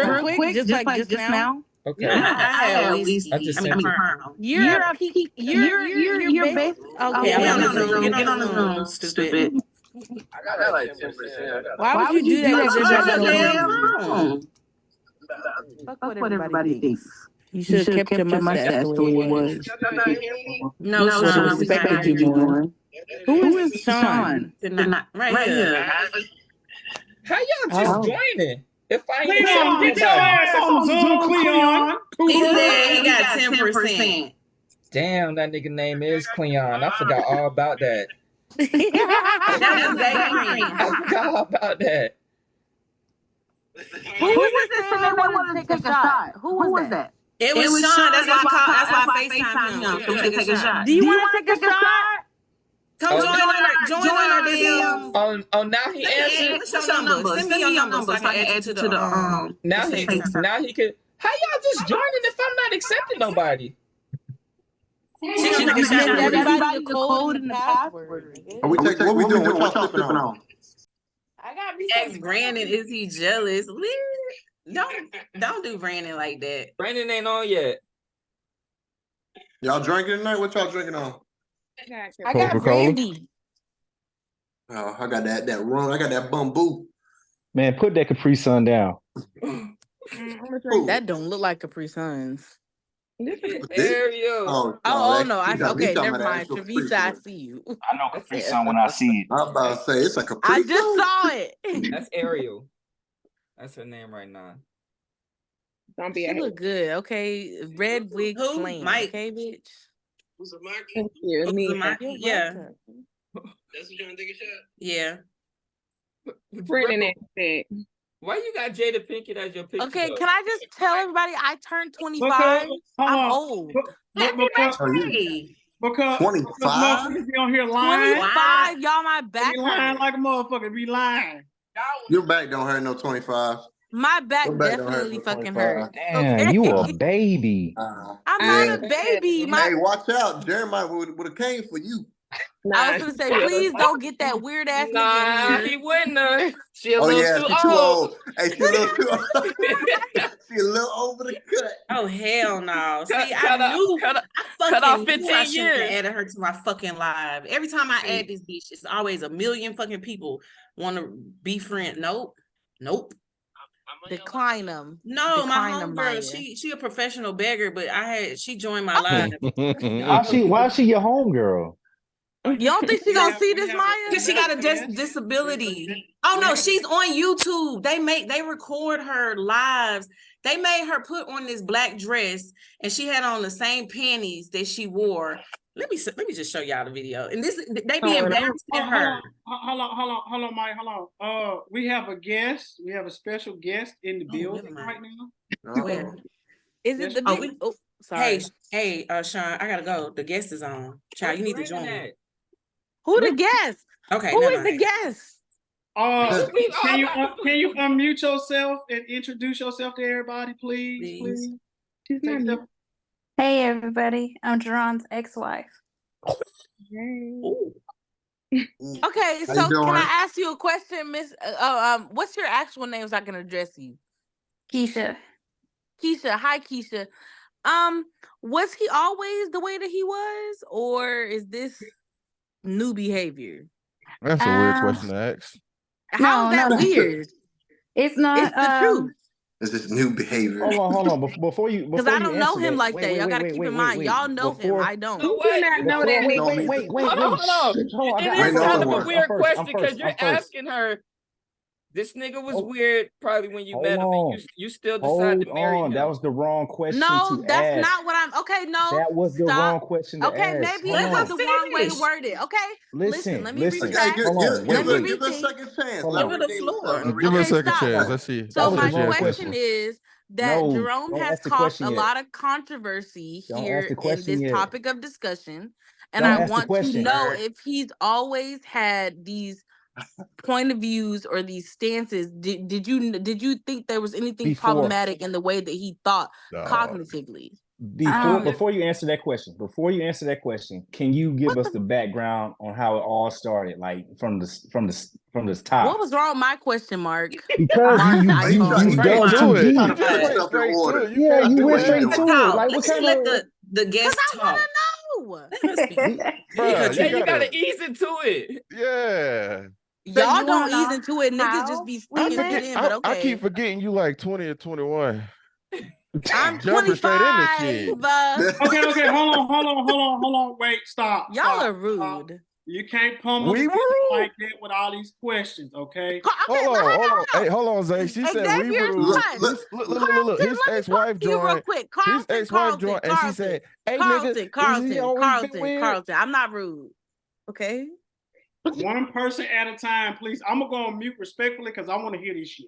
real quick, just like just now. Okay. I at least. I just sent it. You're best. Okay, Get on the room, stupid. I got like 10%. Why would you do that? Fuck what everybody thinks. You should have kept your mustache the way it was. No, Should have respected you more. Who is Sean? Right here. How y'all just joining? If I ain't Cleon, get your ass on Zoom, Cleon. He said he got 10%. Damn, that nigga name is Cleon. I forgot all about that. That was Zachary. I forgot all about that. Who was this that wanted to take a shot? Who was that? It was Sean. That's why I FaceTime him. So we can take a shot. Do you want to take a shot? Come join our DM. Oh, now he answered. What's your number? Send me your number so I can add you to the Now he can. How y'all just joining if I'm not accepting nobody? She gonna take a shot. Everybody the code and the password. Are we taking? What we doing? What y'all sipping on? I got me. Ask Brandon, is he jealous? Don't do Brandon like that. Brandon ain't on yet. Y'all drinking tonight? What y'all drinking on? I got brandy. Oh, I got that rum. I got that bamboo. Man, put that Capri Sun down. That don't look like Capri Suns. Ariel. Oh no! Okay, never mind. Travisa, I see you. I know Capri Sun when I see it. I'm about to say it's like a. I just saw it. That's Ariel. That's her name right now. Don't be. She look good. Okay, red wig flame. Mike. Okay, bitch. Who's a Mark? Yeah, me. Yeah. That's what you're trying to take a shot? Yeah. Brandon said. Why you got Jada Pinkett as your picture? Okay, can I just tell everybody I turned 25? I'm old. Because 25. Be on here lying. 25, y'all, my back. Be lying like a motherfucker. Be lying. Your back don't hurt no 25. My back Your back don't definitely hurt no fucking 25. hurt. Damn, you a baby. I'm not a baby. Hey, watch out. Jeremiah would have came for you. I was gonna say, please don't get that weird ass nigga in here. He wouldn't have. She a Oh little yeah, too she too old. old. Hey, she a little too old. She a little over the cut. Oh hell no! See, Cut I off knew 15 I shouldn't have years. added her to my fucking live. Every time I add this bitch, it's always a million fucking people want to be friend. Nope. Decline them. No, my Decline them, homegirl, Maya. she a professional beggar, but she joined my live. Why is she your homegirl? You don't think she gonna see this, Maya? Because she got a disability. Oh no, she's on YouTube. They record her lives. They made her put on this black dress, and she had on the same panties that she wore. Let me just show y'all the video. And they be embarrassing her. Hold on, Mike. Hold on. We have a guest. We have a special guest in the building right now. Where? Is it the big? Sorry. Hey, Sean, I gotta go. The guest is on. Child, you need to join. Who the guest? Okay, who is the guest? Can you unmute yourself and introduce yourself to everybody, please? Hey everybody, I'm Jerron's ex-wife. Okay, so can I ask you a question, Miss? What's your actual name so I can address you? Keisha. Hi, Keisha. Was he always the way that he was, or is this new behavior? That's a weird question to ask. How is that weird? It's not. It's the truth. This is new behavior. Hold on. Before you, because I don't know him like that. Y'all gotta keep in mind. Y'all know him. I don't. Hold on. It is kind of a weird question because you're asking her, This nigga was Hold- weird probably when you hold met him, and on. you still decided to Hold marry on. him. That was the wrong question No, to that's ask. not what I'm. Okay, no. That was the Stop. wrong question to Okay, ask. maybe Hold it Let was her on. the wrong way finish. worded. Okay, Listen, let me listen. Okay, retract. Hold on. Let me give her a rethink. second chance. Hold Let on. her Give her the redeem floor. herself. Give her a Okay, second stop. chance. Let's see. So That was my the wrong question question. is that No, Jerome don't has ask the caused question a yet. lot of controversy Don't ask here the in question this yet. topic of discussion, and Don't I ask the want to question. know if he's always had these point of views or these stances. Did you think there was anything Before. problematic in the way that he thought No. cognitively? Before you answer that question, can you give us the background on how it all started, like from the top? What was wrong with my question, Mark? Because Mark, you I you told you you. Straight dug to too it. deep. Trying to put You went yourself in straight to order. it. You Yeah, can't you do went that. straight Let her to it. talk. Like what Let's kind let of the guest I want talk. to know. Let her speak. Bruh, Yeah, you you gotta. gotta ease into it. Yeah. So Y'all you don't wanna ease know into it. Niggas just how be we I sticking shit met? forget. in, but I keep okay. forgetting you like 20 or 21. I'm Jumping straight into 25. shit. Okay, hold on. Wait, stop. Y'all stop, are stop. rude. You can't pummel We the were bitch rude. like that with all these questions, okay? Okay, Hold on. Hey, hold on, Zay. She said we Xavier, rude. hush. Look. His Carlton, let me talk ex-wife to you real joined. quick. His ex-wife joined, and she said, "Hey, nigga, is he always been weird?" Carlton. I'm not rude. Okay. One person at a time, please. I'm gonna go on mute respectfully because I want to hear this shit.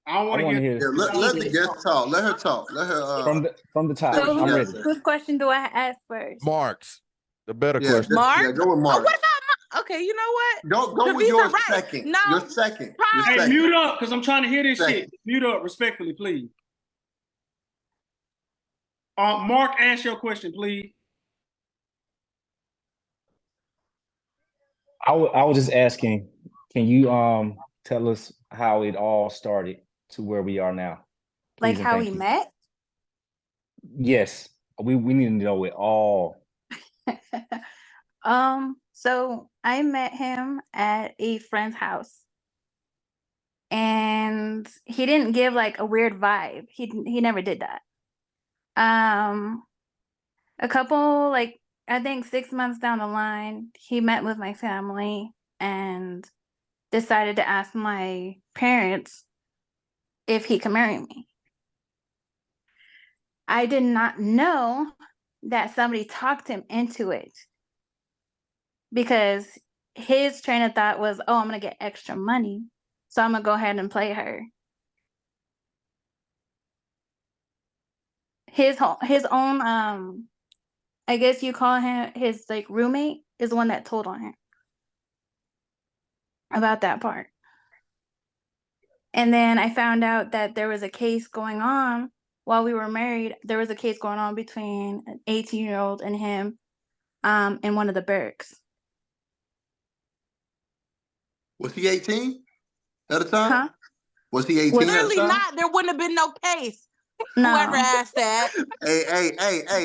I I want to want to hear. hear let the guest talk. Let her talk. Let her from the top. say what So she I'm got ready. to say. whose question do I ask first? Marks, the better Yeah, question. Mark? go with Mark. What about okay, you know what? Go with Kavisa, yours right. second. No. Your second. Your Hey, second. mute up because I'm trying to hear this Second. shit. Mute up respectfully, please. Mark, ask your question, please. I was just asking, can you tell us how it all started to where we are now? Like Please and how thank we you. met? Yes, we need to know it all. So I met him at a friend's house. And he didn't give like a weird vibe. He never did that. A couple, like I think 6 months down the line, he met with my family and decided to ask my parents if he could marry me. I did not know that somebody talked him into it because his train of thought was, oh, I'm gonna get extra money, so I'm gonna go ahead and play her. His own I guess you call him his like roommate is the one that told on him about that part. And then I found out that there was a case going on while we were married. There was a case going on between an 18-year-old and him in one of the barracks. Was he 18 at the time? Huh? Was he 18 at the Clearly time? not. There wouldn't have been no case. No. Whoever asked that. Hey,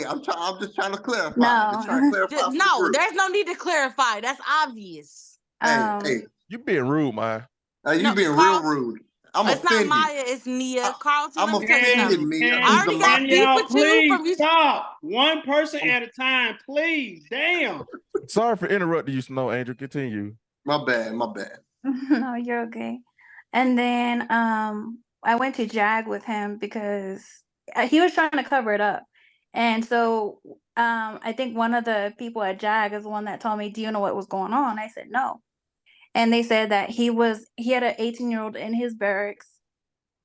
I'm just trying to clarify. No. I'm just trying to clarify for the No, group. there's no need to clarify. That's obvious. Hey, You being rude, man. you No, being Carl, real rude. I'm it's not offended. Maya, it's Nia. Carlton, I'm let me tell you offended, something. Mia. I already got beef y'all with you please from you. stop. One person at a time, please. Damn. Sorry for interrupting you, Snow Angel. Continue. My bad. No, you're okay. And then I went to JAG with him because he was trying to cover it up. And so I think one of the people at JAG is the one that told me, do you know what was going on? I said, no. And they said that he had an 18-year-old in his barracks.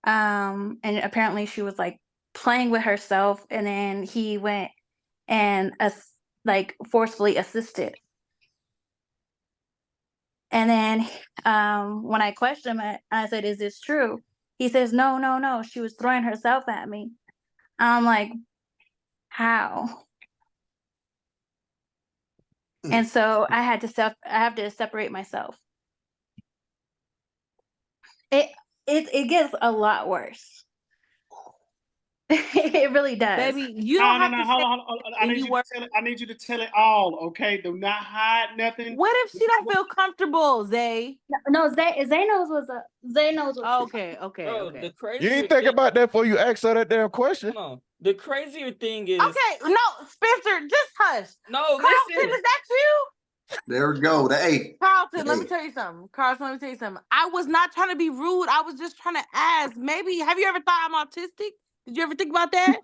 And apparently she was like playing with herself. And then he went and like forcefully assisted. And then when I questioned him, I said, is this true? He says, no. She was throwing herself at me. I'm like, how? And so I have to separate myself. It gets a lot worse. It really does. Baby, you don't have to hold on. I need you to tell it all, okay? Do not hide nothing. What if she don't feel comfortable, Zay? No, Zay knows what's up. Zay knows what's okay. Bro, Okay. the You crazier ain't think thing, about that before you asked her that damn question. hold on. The crazier thing is Okay, no, Spencer, just hush. no, Carlton, listen. is that you? There we go. Carlton, let me tell you something. Carlton, let me tell you something. I was not trying to be rude. I was just trying to ask. Maybe, have you ever thought I'm autistic? Did you ever think about that?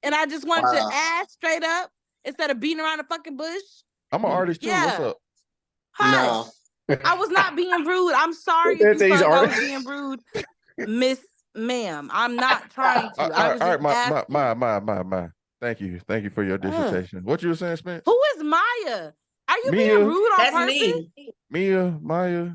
And I just wanted to ask straight up instead of beating around the fucking bush. I'm an artist too. What's up? Hush. No. I was not being rude. I'm sorry if you thought I was being rude, Miss Ma'am. I'm not trying to. I was all just right, my. Thank you for your dissertation. What you were saying, Spence? Who is Maya? Are you being rude on purpose? Me. Mia, Maya.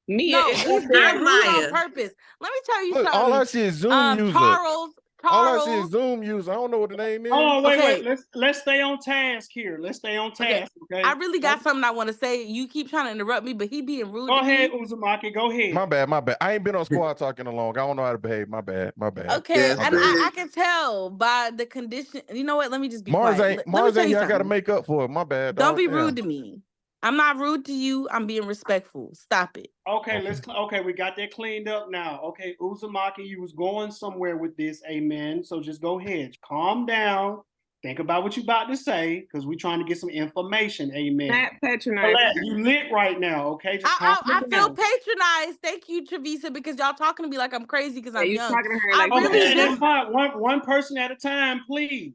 Mia no, is he's being rude on purpose. Let me tell you something. All I see is Zoom user. Charles. All I see is Zoom user. I don't know what the name is. Oh, wait. Let's stay on task here. Let's stay on task. Okay. I really got something I want to say. You keep trying to interrupt me, but he being rude. Go ahead, Uzumaki. Go ahead. My bad. I ain't been on Squad Talking long. I don't know how to behave. My bad. Okay, and I can tell by the condition. You know what? Let me just be quiet. Marz ain't I got to make up for it. My bad. Don't be rude to me. I'm not rude to you. I'm being respectful. Stop it. Okay, we got that cleaned up now. Okay, Uzumaki, you was going somewhere with this, amen. So just go ahead. Calm down. Think about what you about to say, because we're trying to get some information, amen. Not patronizing. You lit right now, okay? Just I feel patronized. Thank you, Travisa, because y'all talking to me like I'm crazy because I'm young. Talking to her like that's fine. One person at a time, please.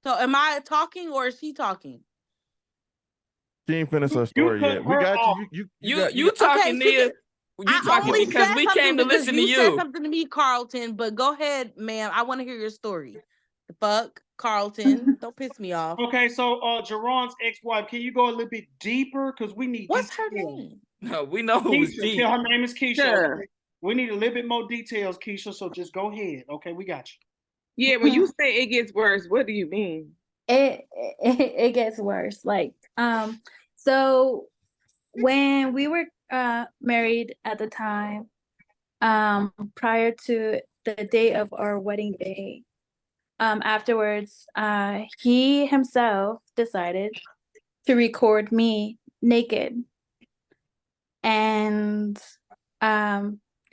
So am I talking or is she talking? She ain't finished her story yet. We got you. You talking, Nia. You talking because we came to listen to you. You said something to me, Carlton, but go ahead, ma'am. I want to hear your story. The fuck, Carlton? Don't piss me off. Okay, so Jerron's ex-wife, can you go a little bit deeper? Because we need. What's her name? No, we know who's deep. Her name is Keisha. Sure. Okay? We need a little bit more details, Keisha. So just go ahead. Okay, we got you. Yeah, when you say it gets worse, what do you mean? It gets worse. Like, so when we were married at the time, prior to the day of our wedding day, afterwards, he himself decided to record me naked, and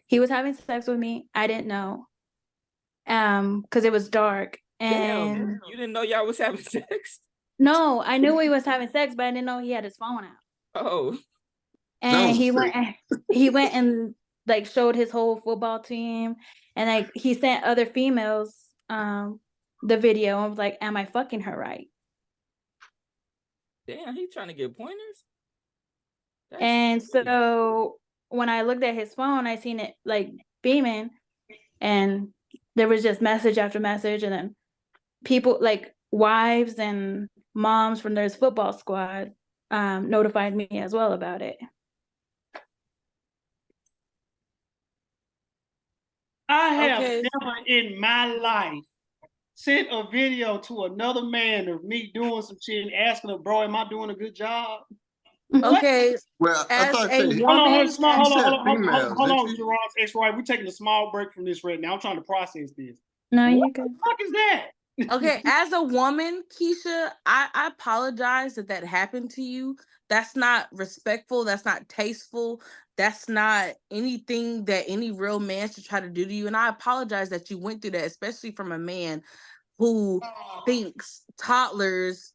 he was having sex with me. I didn't know, because it was dark. And damn, you didn't know y'all was having sex? No, I knew he was having sex, but I didn't know he had his phone out. Oh. And he went and like showed his whole football team, and like he sent other females the video and was like, "Am I fucking her right?" Damn, he trying to get pointers. And so when I looked at his phone, I seen it like beaming, and there was just message after message, and then people like wives and moms from their football squad notified me as well about it. I have never in my life sent a video to another man of me doing some shit and asking him, bro, am I doing a good job? Okay. Well, I thought hold on, Jerron's ex-wife. We're taking a small break from this right now. I'm trying to process this. No, you're good. What the fuck is that? Okay, as a woman, Keisha, I apologize that happened to you. That's not respectful. That's not tasteful. That's not anything that any real man should try to do to you. And I apologize that you went through that, especially from a man who thinks toddlers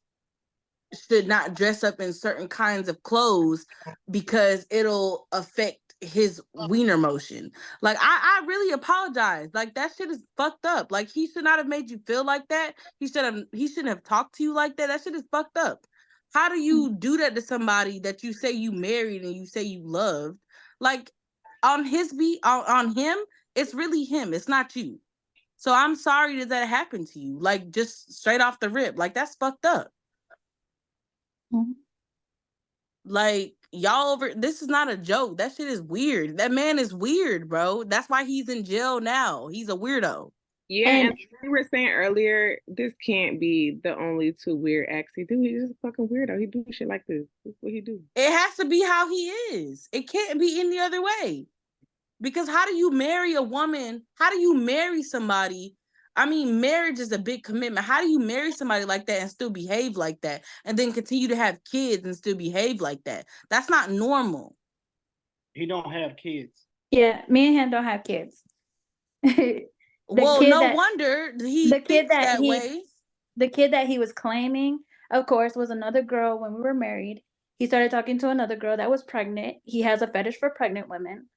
should not dress up in certain kinds of clothes because it'll affect his wiener motion. Like, I really apologize. Like, that shit is fucked up. Like, he should not have made you feel like that. He shouldn't have talked to you like that. That shit is fucked up. How do you do that to somebody that you say you married and you say you loved? Like, on his on him, it's really him. It's not you. So I'm sorry that happened to you. Like, just straight off the rip. Like, that's fucked up. Mm-hmm. Like, y'all this is not a joke. That shit is weird. That man is weird, bro. That's why he's in jail now. He's a weirdo. Yeah, and we were saying earlier, this can't be the only two weird acts he do. He's just a fucking weirdo. He do shit like this. That's what he do. It has to be how he is. It can't be any other way. Because how do you marry a woman? How do you marry somebody? I mean, marriage is a big commitment. How do you marry somebody like that and still behave like that? And then continue to have kids and still behave like that? That's not normal. He don't have kids. Yeah, me and him don't have kids. Well, no wonder he thinks that way. The kid that he was claiming, of course, was another girl when we were married. He started talking to another girl that was pregnant. He has a fetish for pregnant women.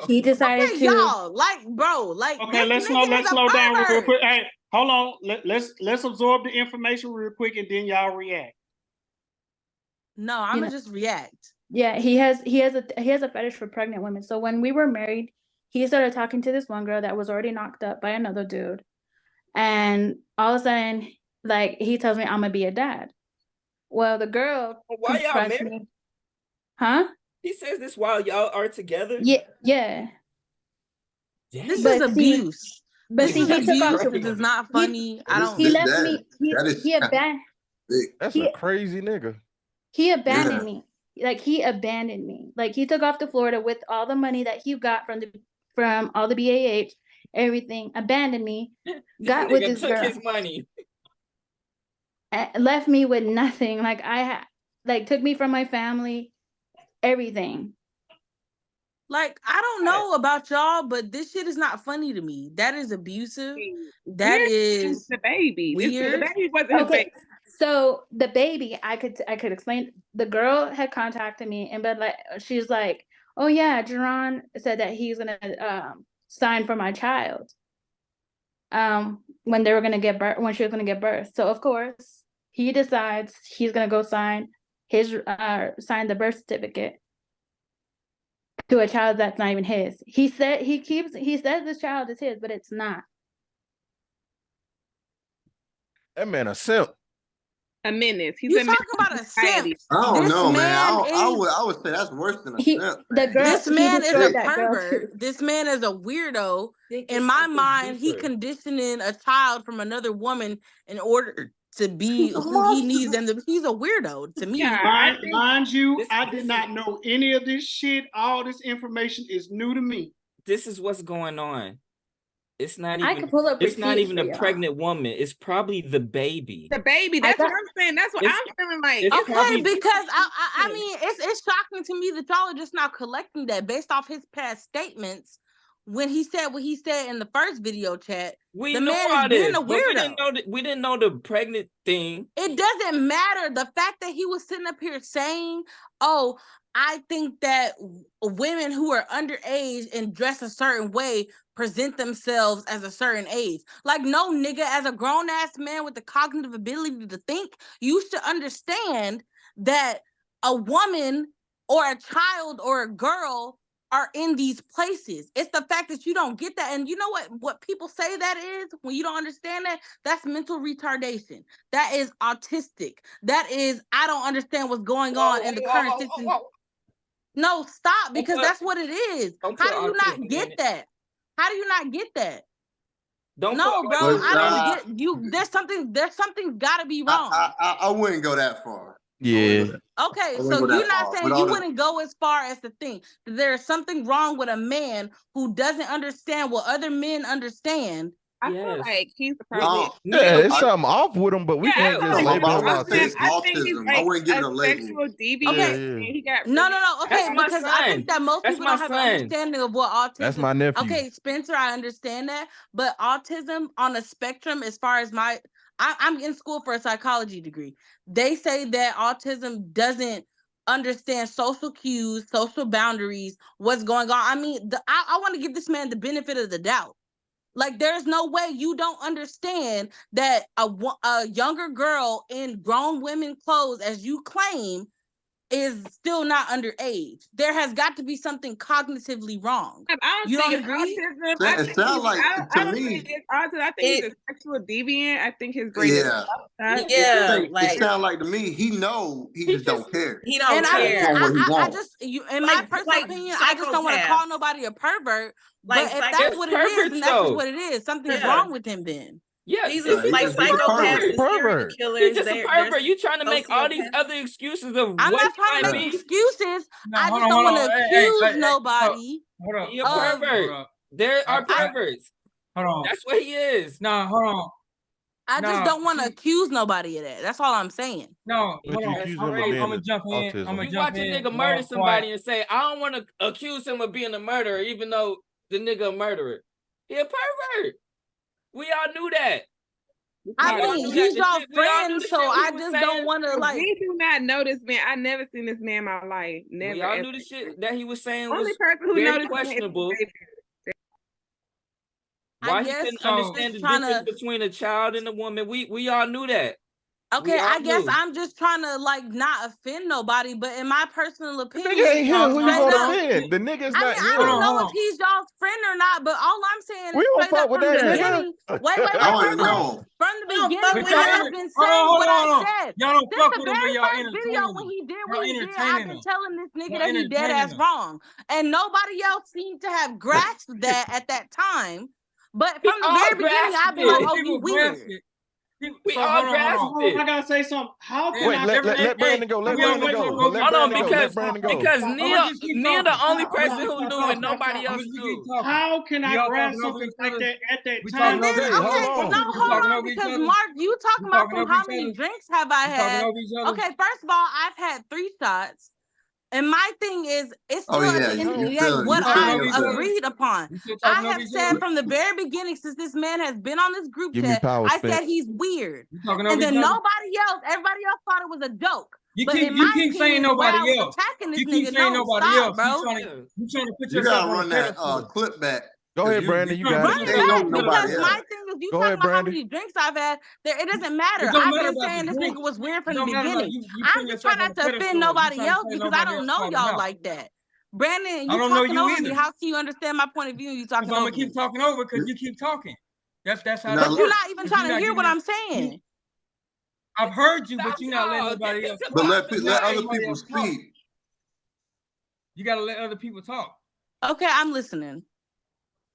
He decided Okay, to. y'all, like, bro, like, Okay, this let's nigga is a slow down real pervert. quick. Hey, hold on. Let's absorb the information real quick, and then y'all react. No, I'm gonna just react. Yeah, he has a fetish for pregnant women. So when we were married, he started talking to this one girl that was already knocked up by another dude, and all of a sudden, like, he tells me I'm gonna be a dad. Well, the girl Why y'all confronts married? me. Huh? He says this while y'all are together. Yeah. This But is abuse. But This see, is he took abuse. off. This is not funny. I don't. He left me. He abandoned. That's a crazy nigga. He abandoned me. Like, he abandoned me. Like, he took off to Florida with all the money that he got from all the BAH, everything. Abandoned me. Got with this took girl. his money. Left me with nothing. Like, took me from my family, everything. Like, I don't know about y'all, but this shit is not funny to me. That is abusive. That is the baby. weird. The baby wasn't his baby. So the baby, I could explain. The girl had contacted me and been like, she's like, oh yeah, Jerron said that he's gonna sign for my child. When they were gonna get birth, when she was gonna get birth. So of course he decides he's gonna go sign the birth certificate to a child that's not even his. He says this child is his, but it's not. That man a simp. A menace. He's You talking about a simp? I don't know, man. I is- would say that's worse than a simp. This man is a that girl pervert. This man is a weirdo. In it's my something mind, he deeper. conditioning a child from another woman in order to be who he needs them to. He's a weirdo to me. Mind you, I did not know any of this shit. All this information is new to me. This is what's going on. It's not I even. could pull up It's not receipts even for a y'all. pregnant woman. It's probably the baby. The baby. That's what I'm saying. That's what I'm feeling like. it's Okay, probably- because I mean, it's shocking to me that y'all are just not collecting that based off his past statements. When he said what he said in the first video chat, We the knew man all is being this, a but weirdo. we didn't know the pregnant thing. It doesn't matter. The fact that he was sitting up here saying, oh, I think that women who are underage and dress a certain way present themselves as a certain age. Like, no, nigga, as a grown-ass man with the cognitive ability to think, you should understand that a woman or a child or a girl are in these places. It's the fact that you don't get that. And you know what people say that is when you don't understand that? That's mental retardation. That is autistic. That is, I don't understand what's going on in the current situation. No, stop, because that's what it is. How do you not get that? How do you not get that? No, bro, I don't get you. There's something gotta be wrong. I wouldn't go that far. Yeah. Okay, so you're not saying you wouldn't go as far as to think that there's something wrong with a man who doesn't understand what other men understand. I feel like he's the problem. Yeah, it's something off with him, but we can't just label him autistic. I think he's like I wouldn't give it a label. sexual deviant. Okay. And he got No. Okay, That's my because son. I think that most That's people my don't have an son. understanding of what autism. That's my nephew. Okay, Spencer, I understand that, but autism on a spectrum, as far as I'm in school for a psychology degree. They say that autism doesn't understand social cues, social boundaries, what's going on. I mean, I want to give this man the benefit of the doubt. Like, there's no way you don't understand that a younger girl in grown women clothes, as you claim, is still not underage. There has got to be something cognitively wrong. You don't agree? It sounds like to me. It's autism. I think he's a sexual deviant. I think his brain is It sounds like to me he just don't care. He don't care. I just in my personal opinion, I just don't want to call nobody a pervert. But if that's what it is, then that's just what it is. Something's wrong with him then. Yeah, he's like psychopaths, serial killers. He's just a pervert. You trying to make all these other excuses of I'm what not trying to make excuses. I just don't want to accuse nobody. You're a pervert. There are perverts. Hold on. That's what he is. No, hold on. I just don't want to accuse nobody of that. That's all I'm saying. No, hold on. I'm gonna jump in. I'm gonna you watch a nigga murder somebody and say, I don't want to accuse him of being a murderer, even though the nigga a murderer. He a pervert. We all knew that. I mean, he's y'all friend, so I just don't want to like. We do not know this man. I never seen this man in my life. Never. We all knew the shit that he was saying Only was person who very noticed questionable. Why he couldn't understand the difference between a child and a woman? We all knew that. Okay, I guess I'm just trying to like not offend nobody, but in my personal opinion, nigga ain't here. Who you gonna offend? The nigga's not here. I don't know if he's y'all's friend or not, but all I'm saying we is don't fuck with that beginning. nigga. Wait. From the beginning, I have been saying what I said. Y'all don't fuck with him, but Since the y'all very first video when he did what he did, I've been telling this nigga Y'all that he dead ass wrong, and nobody else seemed to have grasped that at that time. But from the very beginning, I've been like, "Oh, you weird." We all grasped it. I gotta say something. How can Wait, I let Brandon go. Let Brandon go. Let Brandon go. Because Neil the only person who knew and nobody else knew. How can I grasp something like that at that time? Hold on, because Mark, you talking about how many drinks have I had? Okay, first of all, I've had 3 shots. And my thing is, it's still at the end of the day what I agreed upon. I have said from the very beginning, since this man has been on this group chat, I said he's weird. And then everybody else thought it was a joke. You keep saying nobody else. You keep saying nobody else. You trying to put yourself on run that clip back. Go ahead, Brandon. You got it. Because my thing is, you talking about how many drinks I've had. It doesn't matter. I've been saying this nigga was weird from the beginning. I'm just trying not to offend nobody else because I don't know y'all like that. Brandon, you talking over me. How can you understand my point of view? You talking over me? I'm gonna keep talking over because you keep talking. That's how. But you're not even trying to hear what I'm saying. I've heard you, but you're not letting nobody else. But let other people speak. You gotta let other people talk. Okay, I'm listening.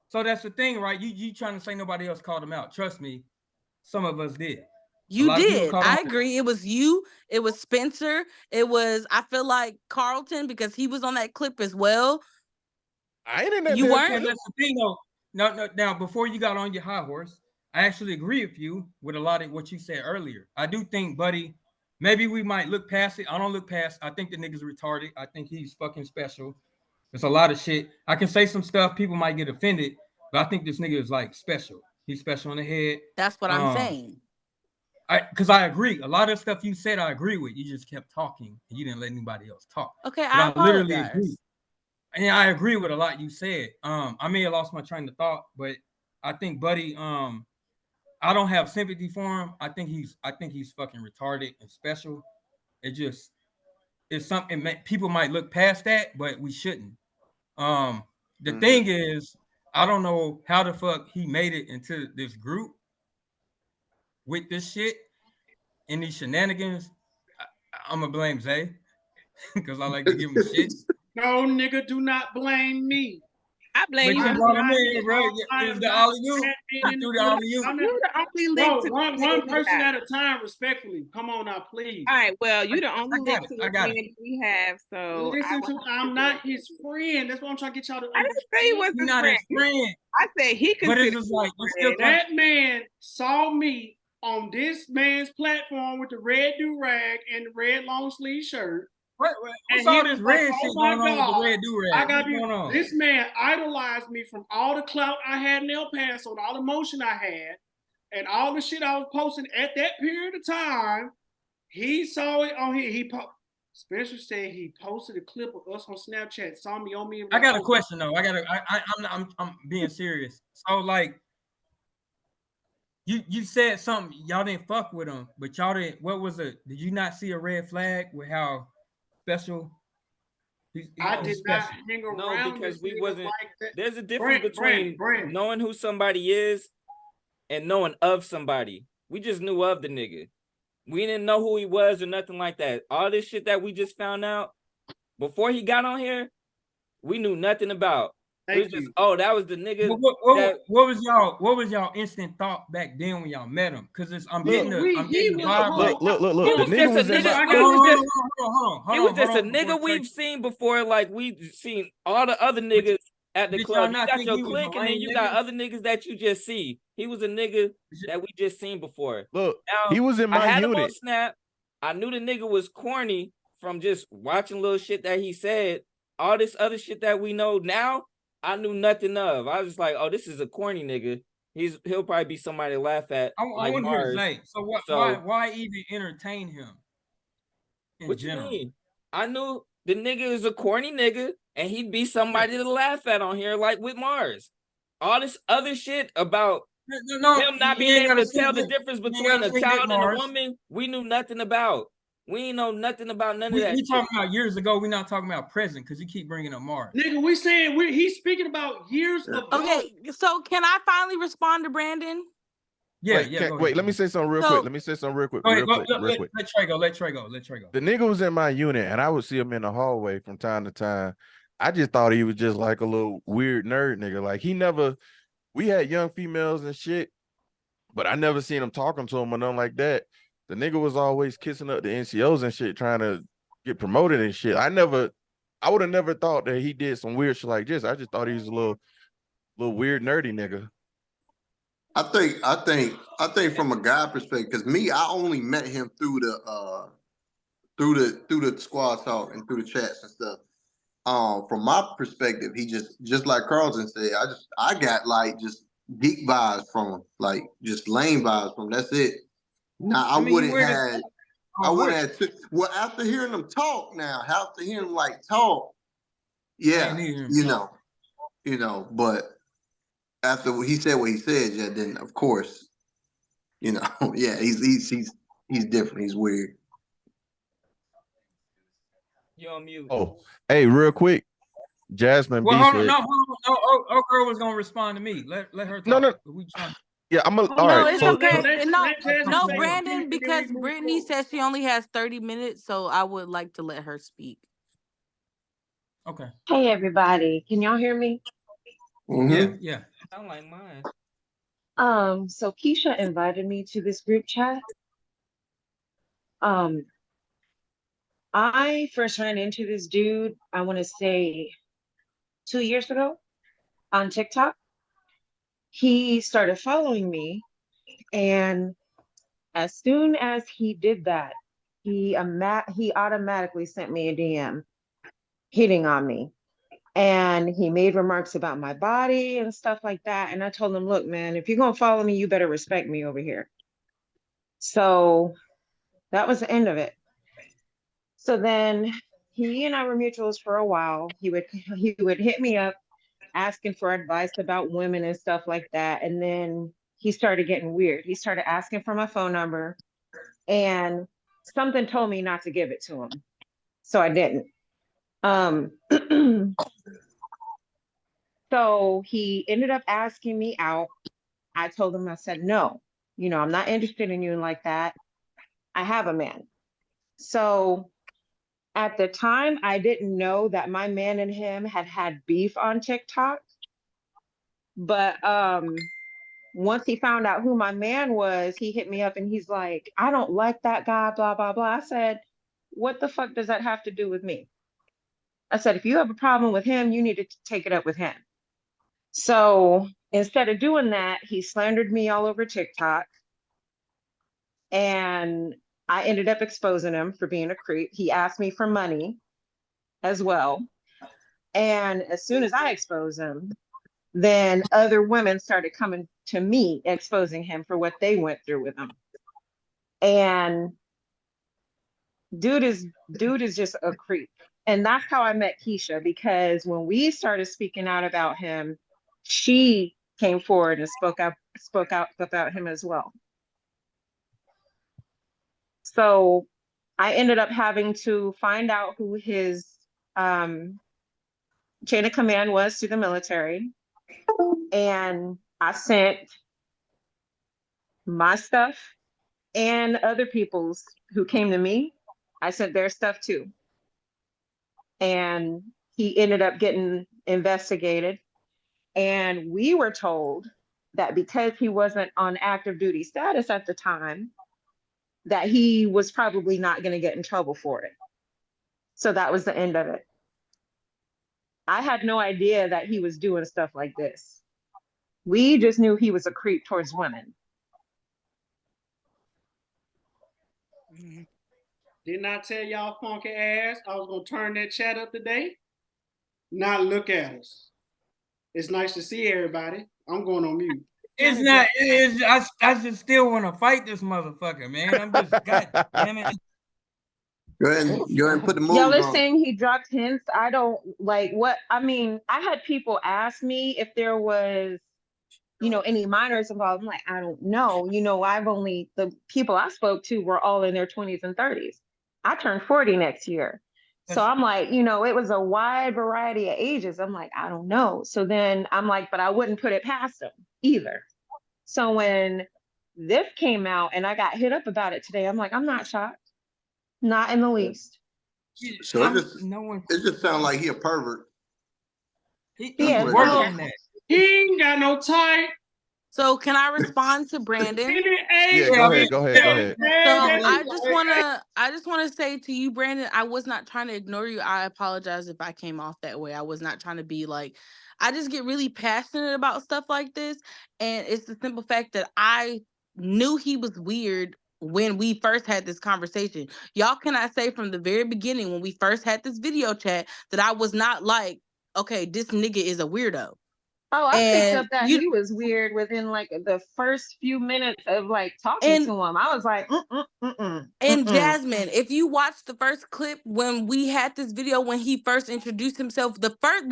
So that's the thing, right? You trying to say nobody else called him out. Trust me, some of us did. You did. I agree. It was you. It was Spencer. It was, I feel like, Carlton, because he was on that clip as well. I ain't in that. You weren't? That's the thing, though. No. Now, before you got on your high horse, I actually agree with you with a lot of what you said earlier. I do think, buddy, maybe we might look past it. I don't look past. I think the nigga's retarded. I think he's fucking special. There's a lot of shit. I can say some stuff. People might get offended, but I think this nigga is like special. He's special in the head. That's what I'm saying. Because I agree. A lot of stuff you said, I agree with. You just kept talking and you didn't let anybody else talk. Okay, I literally agree. And I agree with a lot you said. I may have lost my train of thought, but I think, buddy, I don't have sympathy for him. I think he's fucking retarded and special. It's something people might look past that, but we shouldn't. The thing is, I don't know how the fuck he made it into this group with this shit and these shenanigans. I'm gonna blame Zay because I like to give him shit. No, nigga, do not blame me. I blame you. Is the alley-oop? Do the alley-oop. You're the only link to one person at a time, respectfully. Come on now, please. All right, well, you're the only link to the friend we have, so listen to I'm not his friend. That's what I'm trying to get y'all to I didn't say he was his friend. I said he considered that man saw me on this man's platform with the red do-rag and the red long sleeve shirt. What's all this red shit going on with the red do-rag? This man idolized me from all the clout I had in El Paso, and all the motion I had, and all the shit I was posting at that period of time. He saw it on here. Spencer said he posted a clip of us on Snapchat. Saw me on me. I got a question though. I'm being serious. So like, you said something. Y'all didn't fuck with him, but y'all didn't. What was it? Did you not see a red flag with how special? I did not hang around. No, because we wasn't. Like there's a difference between knowing who somebody is and knowing of somebody. We just knew of the nigga. We didn't know who he was or nothing like that. All this shit that we just found out before he got on here, we knew nothing about. It was just, that was the nigga. What was y'all instant thought back then when y'all met him? Because I'm getting the vibe. Look. It was just a nigga we've seen before. Like we've seen all the other niggas at the club. You got your clique, and then you got other niggas that you just see. He was a nigga that we just seen before. Look, now, he was in my I had unit. Him on Snap. I knew the nigga was corny from just watching little shit that he said. All this other shit that we know now, I knew nothing of. I was just like, oh, this is a corny nigga. he'll probably be somebody to laugh at. I like want to hear Marz. Zay. So what? So, why even entertain him? What you mean? I knew the nigga is a corny nigga, and he'd be somebody to laugh at on here, like with Marz. All this other shit about him not being able to tell the difference between a child and a woman, we knew nothing about. We ain't know nothing about none of that. We talking about years ago. We're not talking about present because you keep bringing up Marz. Nigga, we saying he's speaking about years ago. Okay, so can I finally respond to Brandon? Yeah, wait, let me say something real quick. Let me say something real quick. Real quick. Let Trey go. Let Trey go. The nigga was in my unit, and I would see him in the hallway from time to time. I just thought he was just like a little weird nerd nigga. Like we had young females and shit, but I never seen him talking to him or nothing like that. The nigga was always kissing up the NCOs and shit, trying to get promoted and shit. I would have never thought that he did some weird shit like this. I just thought he was a little weird nerdy nigga. I think from a guy perspective, because I only met him through the squad talk and through the chats and stuff. From my perspective, he just like Carlton said, I got like just geek vibes from him, like just lame vibes from him. That's it. Now I wouldn't have well, after hearing him talk after hearing him like talk, yeah, but after he said what he said, yeah, then of course, yeah, he's different. He's weird. You on mute. Oh, hey, real quick, Jasmine. Well, hold on, no, girl was gonna respond to me. Let her talk. No. Yeah, I'm all no, right. it's okay. No, Brandon, because Brittany says she only has 30 minutes, so I would like to let her speak. Okay. Hey, everybody. Can y'all hear me? Mm-hmm. Yeah. Sound like mine. So Keisha invited me to this group chat. I first ran into this dude, I want to say 2 years ago on TikTok. He started following me, and as soon as he did that, he automatically sent me a DM hitting on me. And he made remarks about my body and stuff like that. And I told him, look, man, if you're going to follow me, you better respect me over here. So that was the end of it. So then he and I were mutuals for a while. He would hit me up asking for advice about women and stuff like that. And then he started getting weird. He started asking for my phone number, and something told me not to give it to him. So I didn't. So he ended up asking me out. I told him, I said, no, I'm not interested in you like that. I have a man. So at the time, I didn't know that my man and him had beef on TikTok. But once he found out who my man was, he hit me up and he's like, I don't like that guy, blah, blah, blah. I said, what the fuck does that have to do with me? I said, if you have a problem with him, you need to take it up with him. So instead of doing that, he slandered me all over TikTok. And I ended up exposing him for being a creep. He asked me for money as well. And as soon as I exposed him, then other women started coming to me, exposing him for what they went through with him. And dude is just a creep. And that's how I met Keisha, because when we started speaking out about him, she came forward and spoke out about him as well. So I ended up having to find out who his chain of command was to the military. And I sent my stuff and other people's who came to me. I sent their stuff too. And he ended up getting investigated. And we were told that because he wasn't on active duty status at the time, that he was probably not going to get in trouble for it. So that was the end of it. I had no idea that he was doing stuff like this. We just knew he was a creep towards women. Didn't I tell y'all funky ass I was going to turn that chat up today? Now look at us. It's nice to see everybody. I'm going on mute. It's not. It is. I just still want to fight this motherfucker, man. I'm just, god damn it. Go ahead and put the moves Y'all are on. saying he dropped hints. I don't like what I mean. I had people ask me if there was, any minors involved. I'm like, I don't know. The people I spoke to were all in their 20s and 30s. I turned 40 next year. So I'm like, it was a wide variety of ages. I'm like, I don't know. So then I'm like, but I wouldn't put it past them either. So when this came out and I got hit up about it today, I'm like, I'm not shocked. Not in the least. So it just sounds like he a pervert. He's Yeah, worse well, than that. He ain't got no type. So can I respond to Brandon? Yeah, go ahead. So I just wanna say to you, Brandon, I was not trying to ignore you. I apologize if I came off that way. I was not trying to be like, I just get really passionate about stuff like this. And it's the simple fact that I knew he was weird when we first had this conversation. Y'all cannot say from the very beginning when we first had this video chat that I was not like, okay, this nigga is a weirdo. Oh, I picked up that you- he was weird within like the first few minutes of like talking to him. I was like, And Jasmine, if you watch the first clip when we had this video when he first introduced himself, the first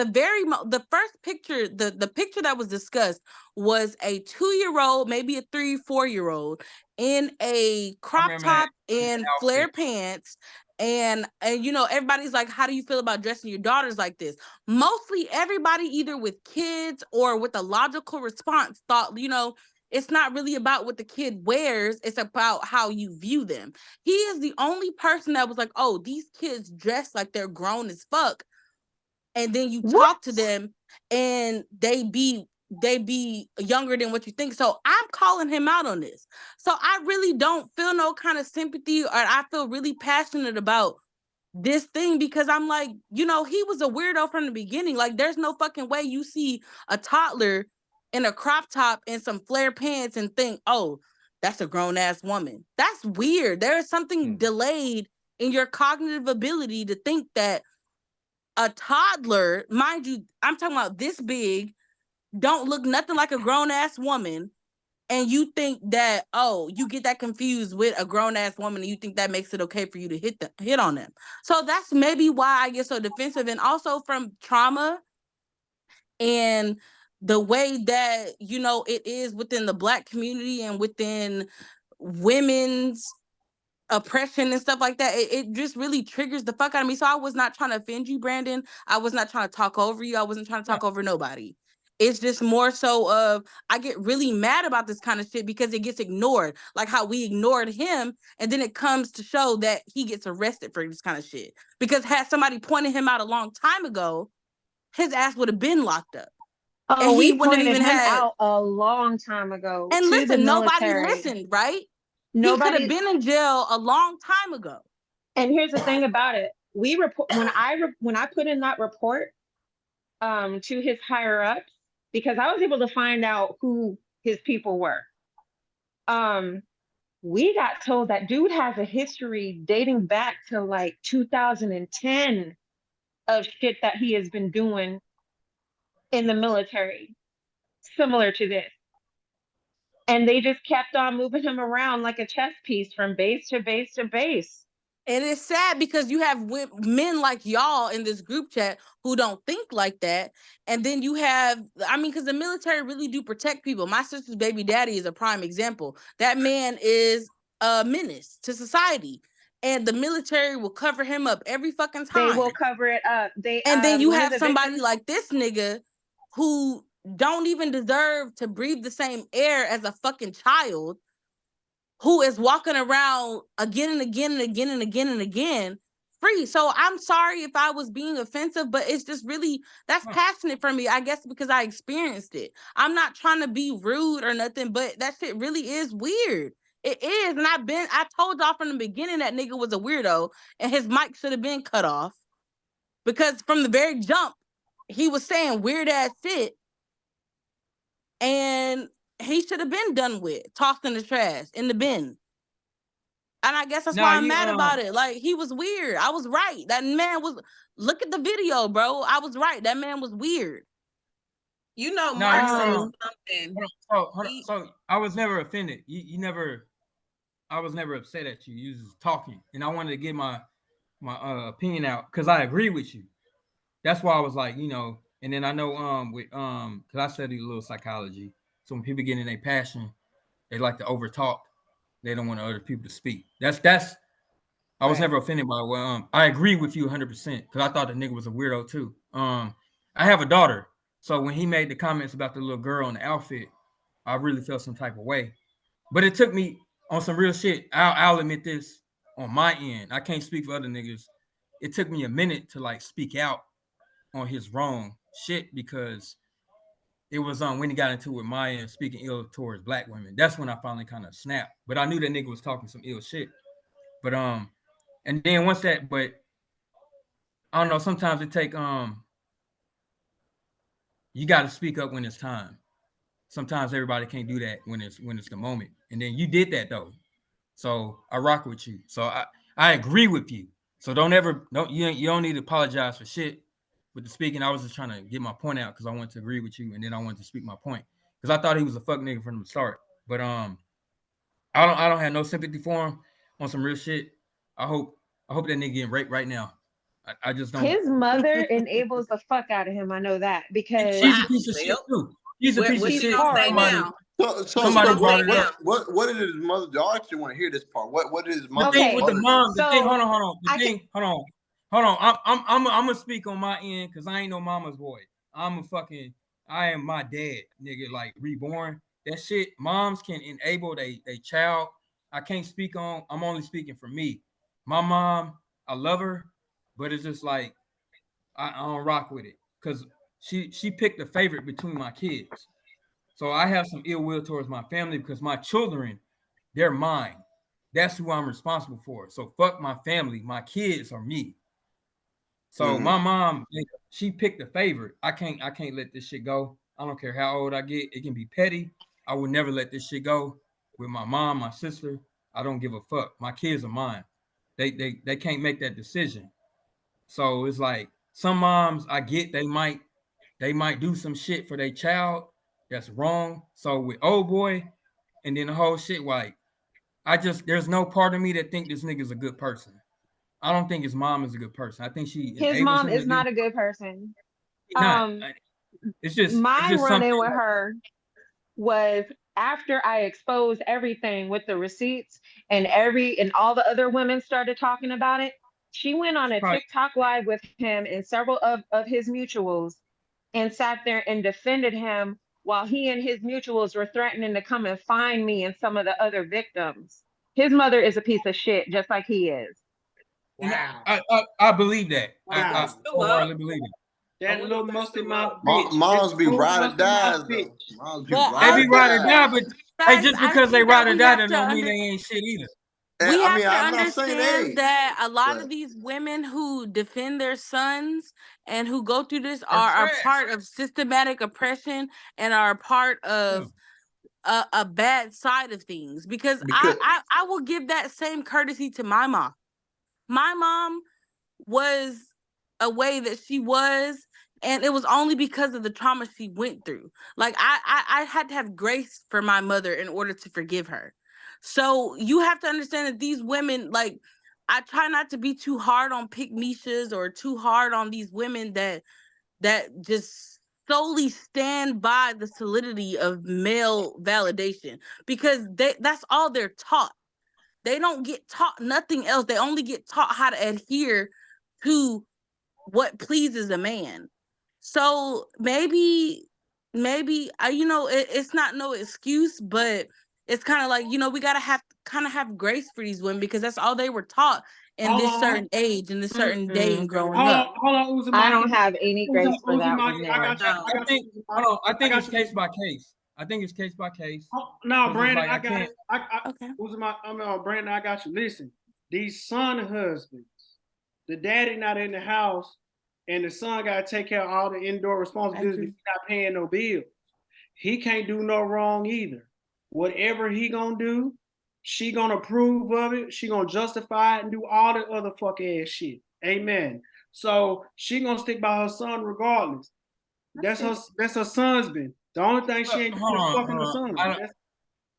picture, the picture that was discussed was a 2-year-old, maybe a 3-4-year-old in a crop top and flare pants. And everybody's like, how do you feel about dressing your daughters like this? Mostly everybody either with kids or with a logical response thought, it's not really about what the kid wears. It's about how you view them. He is the only person that was like, oh, these kids dress like they're grown as fuck. And then you talk to them and they be younger than what you think. So I'm calling him out on this. So I really don't feel no kind of sympathy, or I feel really passionate about this thing because I'm like, he was a weirdo from the beginning. Like, there's no fucking way you see a toddler in a crop top and some flare pants and think, oh, that's a grown ass woman. That's weird. There is something delayed in your cognitive ability to think that a toddler, mind you, I'm talking about this big, don't look nothing like a grown ass woman. And you think that, oh, you get that confused with a grown-ass woman and you think that makes it okay for you to hit on them. So that's maybe why I get so defensive. And also from trauma and the way that, it is within the Black community and within women's oppression and stuff like that, it just really triggers the fuck out of me. So I was not trying to offend you, Brandon. I was not trying to talk over you. I wasn't trying to talk over nobody. It's just more so of, I get really mad about this kind of shit because it gets ignored, like how we ignored him, and then it comes to show that he gets arrested for this kind of shit. Because had somebody pointed him out a long time ago, his ass would have been locked up. Oh, and we pointed him out a long time ago. And listen, nobody listened, right? He could have been in jail a long time ago. And here's the thing about it: we report when I put in that report to his higher ups, because I was able to find out who his people were. We got told that dude has a history dating back to like 2010 of shit that he has been doing in the military, similar to this. And they just kept on moving him around like a chess piece from base to base to base. And it's sad because you have men like y'all in this group chat who don't think like that. And then you have, because the military really do protect people. My sister's baby daddy is a prime example. That man is a menace to society. And the military will cover him up every fucking time. They will cover it up. And then you have somebody like this nigga who don't even deserve to breathe the same air as a fucking child, who is walking around again and again and again and again and again free. So I'm sorry if I was being offensive, but it's just really, that's passionate for me, I guess, because I experienced it. I'm not trying to be rude or nothing, but that shit really is weird. It is. And I told y'all from the beginning that nigga was a weirdo and his mic should have been cut off, because from the very jump, he was saying weird ass shit. And he should have been done with, tossed in the trash, in the bin. And I guess that's why I'm mad about it. Like, he was weird. I was right. That man was, look at the video, bro. I was right. That man was weird. You know, No, Mark you said something. hold on. So I was never offended. You never. I was never upset at you. You was just talking, and I wanted to get my opinion out because I agree with you. That's why I was like, and then I know with because I studied a little psychology. So when people get in their passion, they like to over talk. They don't want other people to speak. That's. I was never offended by it. I agree with you 100% because I thought the nigga was a weirdo too. I have a daughter, so when he made the comments about the little girl in the outfit, I really felt some type of way. But it took me on some real shit. I'll admit this on my end. I can't speak for other niggas. It took me a minute to like speak out on his wrong shit because it was when he got into it with Maya and speaking ill towards black women. That's when I finally kind of snapped. But I knew that nigga was talking some ill shit. But and then once that, but I don't know. Sometimes it take you got to speak up when it's time. Sometimes everybody can't do that when it's the moment. And then you did that though. So I rock with you. So I agree with you. So you don't need to apologize for shit with the speaking. I was just trying to get my point out because I wanted to agree with you and then I wanted to speak my point. Because I thought he was a fuck nigga from the start. But I don't have no sympathy for him on some real shit. I hope that nigga getting raped right now. I just don't. His mother enables the fuck out of him. I know that because She's a piece of shit too. She's a piece of What she shit. gonna say now? Somebody brought it up. What did his mother do? I actually want to hear this part. What did his mother? The thing with the mom. The thing. Hold on. I'm gonna speak on my end because I ain't no mama's boy. I am my dad, nigga. Like reborn. That shit. Moms can enable they child. I can't speak on. I'm only speaking for me. My mom, I love her, but it's just like I don't rock with it because she picked a favorite between my kids. So I have some ill will towards my family because my children, they're mine. That's who I'm responsible for. So fuck my family. My kids are me. So my mom, she picked a favorite. I can't let this shit go. I don't care how old I get. It can be petty. I would never let this shit go. With my mom, my sister, I don't give a fuck. My kids are mine. They can't make that decision. So it's like some moms I get they might do some shit for their child that's wrong. So with old boy and then the whole shit, like there's no part of me that think this nigga's a good person. I don't think his mom is a good person. I think she his enables mom him is to not do. a good person. Not. It's just My something. run-in with her was after I exposed everything with the receipts and all the other women started talking about it. She went on a TikTok live with him and several of his mutuals and sat there and defended him while he and his mutuals were threatening to come and find me and some of the other victims. His mother is a piece of shit, just like he is. Wow. I believe that. I wholeheartedly believe it. That little musty mouth bitch. Moms be ride or die though. Moms be They be ride or die, but hey, just because they ride or die, that don't mean they ain't shit either. We have to I'm not saying understand that a lot but of these women who defend their sons and who go through this are a part of systematic oppression and are a part of a bad side of things. Because I will give that same courtesy to my mom. My mom was a way that she was, and it was only because of the trauma she went through. Like I had to have grace for my mother in order to forgive her. So you have to understand that these women, like, I try not to be too hard on Pygmishas or too hard on these women that just solely stand by the solidity of male validation, because that's all they're taught. They don't get taught nothing else. They only get taught how to adhere to what pleases a man. So maybe it's not no excuse, but it's kind of like, we gotta have grace for these women because that's all they were taught in this certain age, in this certain day and growing up. Hold on, Uzumaki. I don't have any grace for that one. I think it's case by case. I think it's case by case. No, Brandon, like, I got it. Okay. Brandon, I got you. Listen, these son husbands, the daddy not in the house, and the son got to take care of all the indoor responsibilities. He's not paying no bills. He can't do no wrong either. Whatever he gonna do, she gonna approve of it. She gonna justify it and do all the other fuck ass shit. Amen. So she gonna stick by her son regardless. That's her husband. The only thing she ain't doing is fucking the son.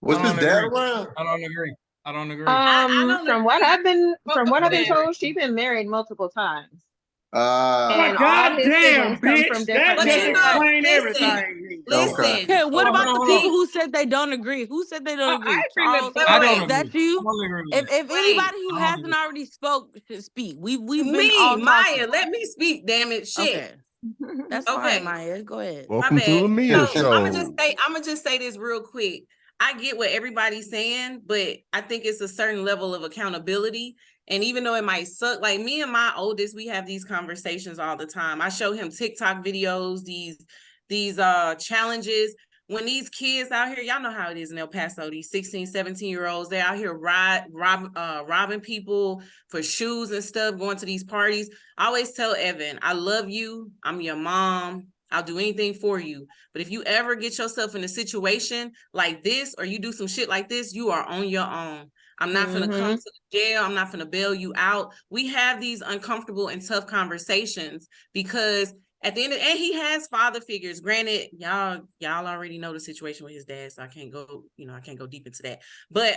Was his dad agree. around? I don't agree. I don't agree. From what I've been Okay. told, she's been married multiple times. God And all his damn, siblings come from bitch. That different But you doesn't know, marriages. explain listen, everything. listen. Okay, what about the Hold people on. who said they don't agree? Who said they don't agree? I agree with Charles, both. I don't Wait. agree. that's you. I don't agree with If that. if anybody who I don't hasn't agree. already spoke should speak. We've been Me, all Maya, talking. let me speak, damn it. Shit. Okay, that's Okay. fine, Maya. Go ahead. My Welcome to bad. the Mia So I'm Show. gonna just say this real quick. I get what everybody's saying, but I think it's a certain level of accountability. And even though it might suck, like me and my oldest, we have these conversations all the time. I show him TikTok videos, these challenges. When these kids out here, y'all know how it is in El Paso, these 16, 17-year-olds, they're out here robbing people for shoes and stuff, going to these parties. I always tell Evan, I love you. I'm your mom. I'll do anything for you. But if you ever get yourself in a situation like this, or you do some shit like this, you are on your own. I'm not gonna come to the jail. I'm not gonna bail you out. We have these uncomfortable and tough conversations because at the end of, and he has father figures. Granted, y'all already know the situation with his dad, so I can't go deep into that. But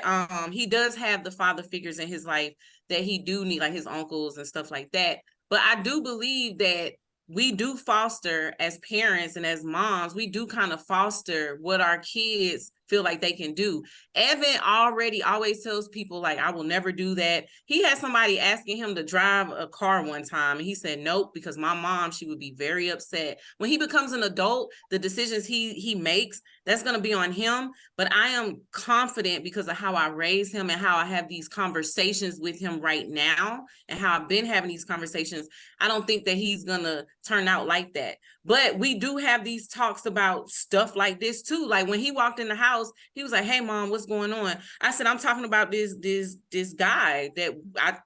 he does have the father figures in his life that he do need, like his uncles and stuff like that. But I do believe that we do foster as parents and as moms, we do kind of foster what our kids feel like they can do. Evan already always tells people like, I will never do that. He had somebody asking him to drive a car one time and he said, nope, because my mom, she would be very upset. When he becomes an adult, the decisions he makes, that's going to be on him. But I am confident because of how I raised him and how I have these conversations with him right now and how I've been having these conversations. I don't think that he's going to turn out like that. But we do have these talks about stuff like this too. Like when he walked in the house, he was like, hey mom, what's going on? I said, I'm talking about this guy that I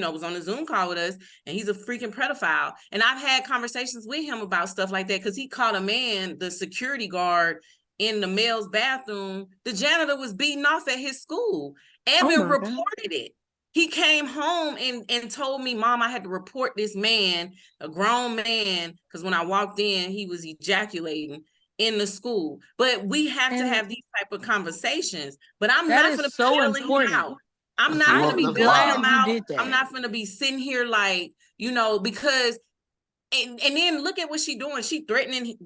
was on the Zoom call with us, and he's a freaking pedophile. And I've had conversations with him about stuff like that because he caught a man, the security guard, in the male's bathroom. The janitor was beating off at his school. Evan reported it. He came home and told me, Mom, I had to report this man, a grown man, because when I walked in, he was ejaculating in the school. But we have to have these type of conversations. But I'm not going to so bail him out. I'm not going to be bailing him out. I'm not going to be sitting here like, because and then look at what she's doing. She threatening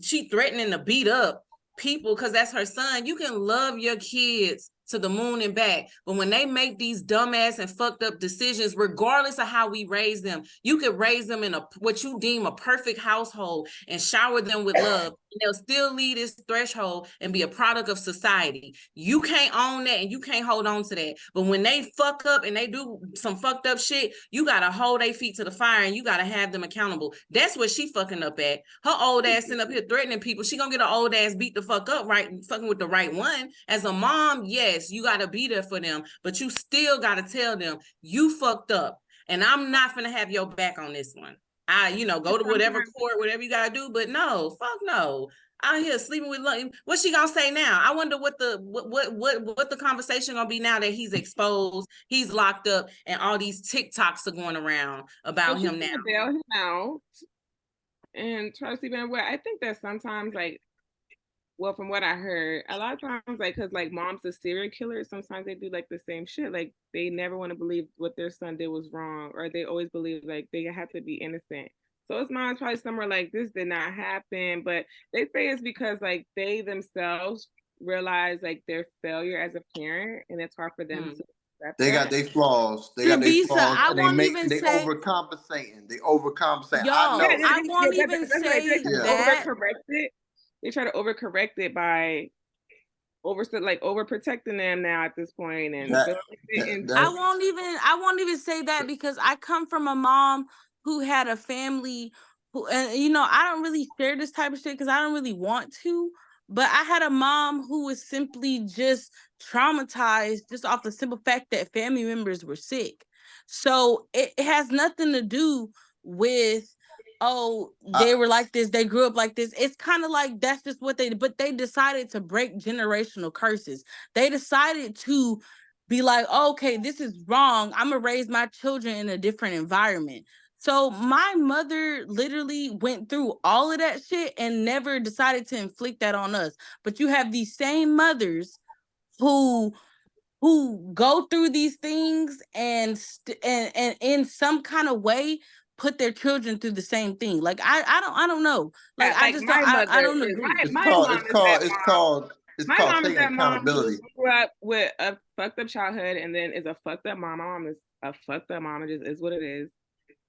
to beat up people because that's her son. You can love your kids to the moon and back, but when they make these dumbass and fucked up decisions, regardless of how we raise them, you could raise them in what you deem a perfect household and shower them with love, and they'll still leave this threshold and be a product of society. You can't own that and you can't hold on to that. But when they fuck up and they do some fucked up shit, you gotta hold their feet to the fire and you gotta have them accountable. That's what she fucking up at. Her old ass sitting up here threatening people. She gonna get her old ass beat the fuck up, right? Fucking with the right one. As a mom, yes, you gotta be there for them, but you still gotta tell them you fucked up, and I'm not gonna have your back on this one. Go to whatever court, whatever you gotta do, but no, fuck no. Out here sleeping with what's she gonna say now? I wonder what the conversation gonna be now that he's exposed, he's locked up, and all these TikToks are going around about him now. Bail him out and try to sleep in. Well, I think that sometimes well, from what I heard, a lot of times, because mom's a serial killer, sometimes they do the same shit. Like they never want to believe what their son did was wrong, or they always believe they have to be innocent. So it's mom's probably somewhere like this did not happen, but they say it's because they themselves realize their failure as a parent, and it's hard for them to accept They got their flaws. They got their flaws, and they overcompensating. They overcompensate. I know. I won't even say that. Overcorrect it. They try to overcorrect it by overprotecting them now at this point, and I won't even say that because I come from a mom who had a family who, and I don't really share this type of shit because I don't really want to, but I had a mom who was simply just traumatized just off the simple fact that family members were sick. So it has nothing to do with they were like this, they grew up like this. It's kind of like that's just what but they decided to break generational curses. They decided to be like, okay, this is wrong. I'm gonna raise my children in a different environment. So my mother literally went through all of that shit and never decided to inflict that on us. But you have these same mothers who go through these things and in some kind of way put their children through the same thing. Like I don't know. Like Yeah, I like just my don't mother I don't is agree. It's my called mom it's is that called it's mom. called it's My called mom is taking that mom who accountability. grew up with a fucked up childhood and then is a fucked up mom. My mom is a fucked up mom. It just is what it is.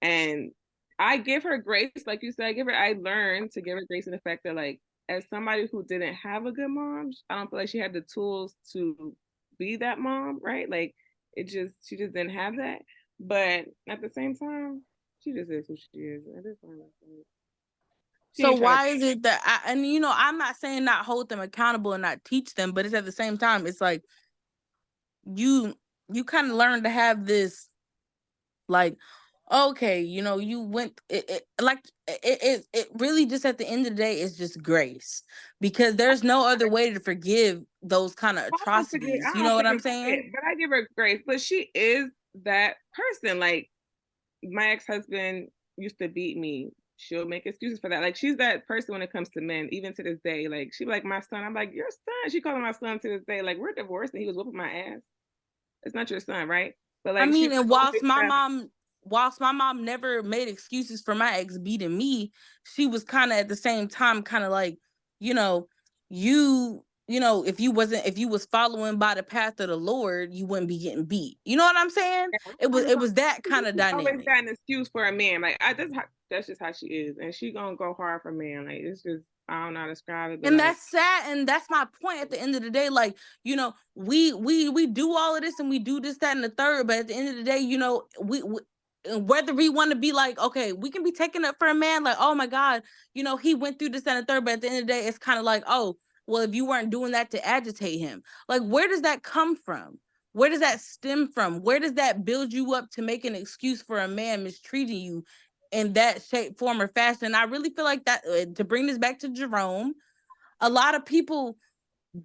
And I give her grace, like you said, I learned to give her grace in the fact that, like, as somebody who didn't have a good mom, I don't feel like she had the tools to be that mom, right? Like, she just didn't have that. But at the same time, she just is who she is. At this point, So why is it that and you know, I'm not saying not hold them accountable and not teach them, but it's at the same time, it's like you kind of learn to have this, like, okay, you know, you went it really just at the end of the day is just grace, because there's no other way to forgive those kind of atrocities. You know what I'm saying? But I give her grace. But she is that person. Like, my ex-husband used to beat me. She'll make excuses for that. Like, she's that person when it comes to men, even to this day. Like, she'd be like, my son. I'm like, your son. She called him my son to this day. Like, we're divorced and he was whooping my ass. It's not your son, right? But like, I mean, and whilst my mom never made excuses for my ex beating me, she was kind of at the same time kind of like, you know, if you was following by the path of the Lord, you wouldn't be getting beat. You know what I'm saying? It was that kind of dynamic. Always got an excuse for a man. Like, that's just how she is, and she gonna go hard for man. Like, it's just, I don't know how to describe it. But and like, that's sad, and that's my point. At the end of the day, like, you know, we do all of this and we do this, that, and the third, but at the end of the day, you know, we whether we want to be like, okay, we can be taking up for a man, like, oh my God, you know, he went through this, that, and the third, but at the end of the day, it's kind of like, oh, well, if you weren't doing that to agitate him, like, where does that come from? Where does that stem from? Where does that build you up to make an excuse for a man mistreating you in that shape, form, or fashion? And I really feel like that, to bring this back to Jerome, a lot of people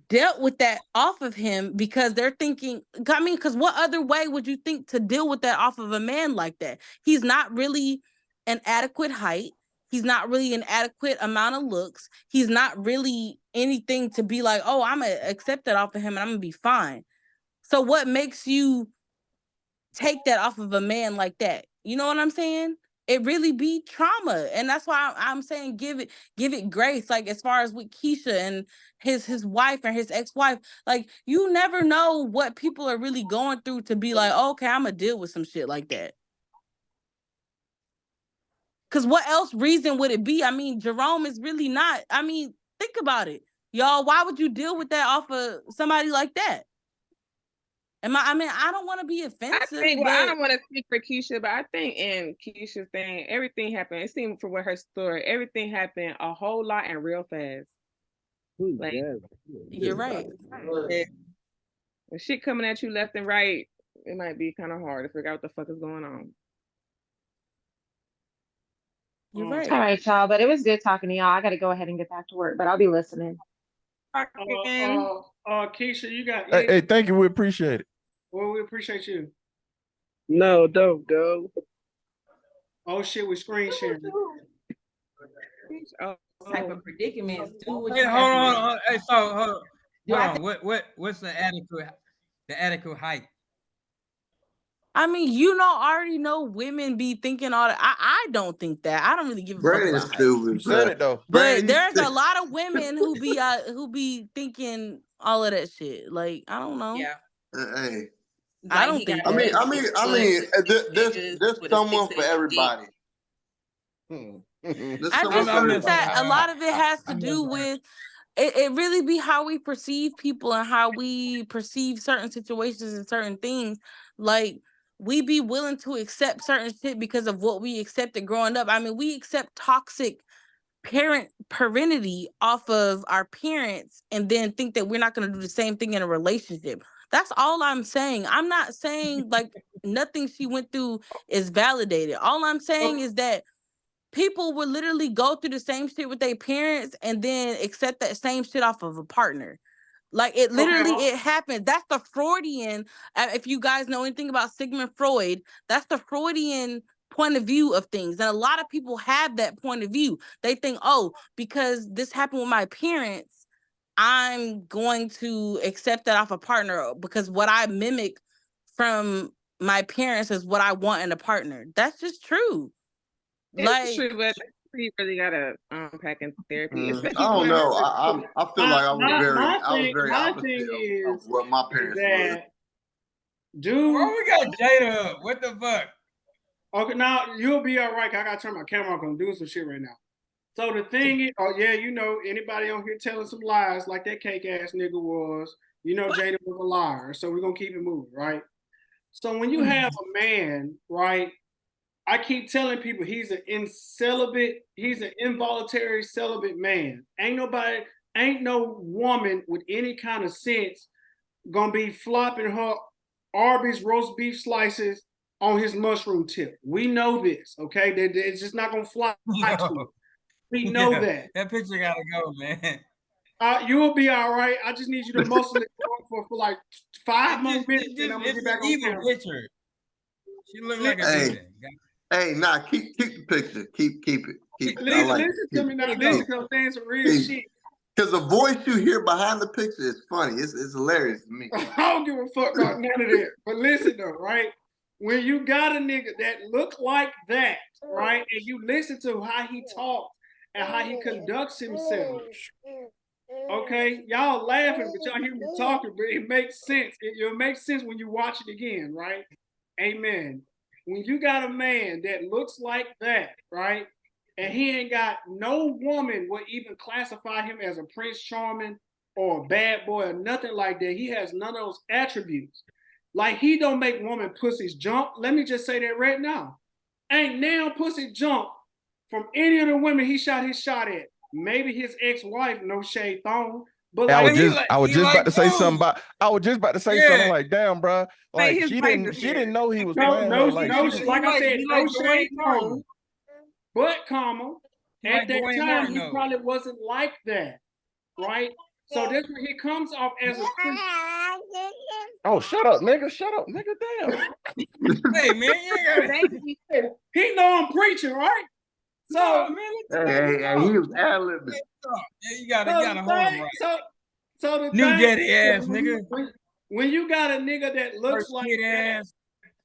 dealt with that off of him because they're thinking, I mean, because what other way would you think to deal with that off of a man like that? He's not really an adequate height. He's not really an adequate amount of looks. He's not really anything to be like, oh, I'm going to accept that off of him and I'm going to be fine. So what makes you take that off of a man like that? You know what I'm saying? It really be trauma. And that's why I'm saying give it grace. Like, as far as with Keisha and his wife and his ex-wife, like, you never know what people are really going through to be like, okay, I'm gonna deal with some shit like that. Because what else reason would it be? I mean, Jerome is really not, I mean, think about it. Y'all, why would you deal with that off of somebody like that? I mean, I don't want to be offensive. I don't want to speak for Keisha, but I think in Keisha's thing, everything happened. It seemed from what her story, everything happened a whole lot and real fast. Like, you're right. When shit coming at you left and right, it might be kind of hard to figure out what the fuck is going on. You're right. All right, y'all. But it was good talking to y'all. I got to go ahead and get back to work, but I'll be listening. Keisha, you got. Hey, thank you. We appreciate it. Well, we appreciate you. No, don't go. Oh shit, we screen sharing. Type of predicaments. Do what Hey, you hold have to on. do. Hey, so hold Do I on. What's the adequate height? I mean, you know, I already know women be thinking all that. I don't think that. I don't really give a fuck Brandon is about height. stupid. You said it though. But there's a lot of women who be thinking all of that shit. Like, I don't know. Yeah. Hey. I don't think. I mean, there's someone for everybody. I just think that a lot of it has to do with it really be how we perceive people and how we perceive certain situations and certain things. Like, we be willing to accept certain shit because of what we accepted growing up. I mean, we accept toxic parentage off of our parents and then think that we're not going to do the same thing in a relationship. That's all I'm saying. I'm not saying like nothing she went through is validated. All I'm saying is that people will literally go through the same shit with their parents and then accept that same shit off of a partner. Like, it literally, it happens. That's the Freudian, if you guys know anything about Sigmund Freud, that's the Freudian point of view of things. And a lot of people have that point of view. They think, oh, because this happened with my parents, I'm going to accept that off a partner because what I mimic from my parents is what I want in a partner. That's just true. It's true, but you really gotta unpack in therapy. I don't know. I feel like I was very my opposite thing of is what my parents were. Dude, bro, we got Jada up. What the fuck? Okay, now you'll be all right. I gotta turn my camera off. I'm doing some shit right now. So the thing is, oh yeah, you know, anybody on here telling some lies like that cake ass nigga was, you know, Jada was a liar. So we're gonna keep it moving, right? So when you have a man, right, I keep telling people he's an involuntary celibate man. Ain't no woman with any kind of sense gonna be flopping her Arby's roast beef slices on his mushroom tip. We know this, okay? It's just not gonna fly to it. We know that. That picture gotta go, man. You will be all right. I just need you to muscle it for like 5 more minutes, and I'm gonna get back on camera. Picture. She look like a demon. Hey, nah, keep the picture. Keep it. Listen to me now. Listen, because I'm saying some real shit. Because the voice you hear behind the picture is funny. It's hilarious to me. I don't give a fuck about none of that. But listen though, right? When you got a nigga that look like that, right, and you listen to how he talks and how he conducts himself, okay, y'all laughing, but y'all hear me talking, but it makes sense. It'll make sense when you watch it again, right? Amen. When you got a man that looks like that, right, and he ain't got no woman would even classify him as a Prince Charming or a bad boy or nothing like that. He has none of those attributes. Like, he don't make woman pussies jump. Let me just say that right now. Ain't now pussy jump from any of the women he shot his shot at. Maybe his ex-wife, no shade thong. But I like, was just about to say something like, damn, bro. Like, she didn't know he was playing her. Like I said, no shade thong. But, at that time, he probably wasn't like that, right? So that's where he comes off as a Christian. Oh, shut up, nigga. Damn. Hey, man, you ain't he know I'm preaching, right? So, hey, he was ad-libbing. You gotta hold him right. So the New thing, daddy ass nigga. When you got a nigga that looks like that,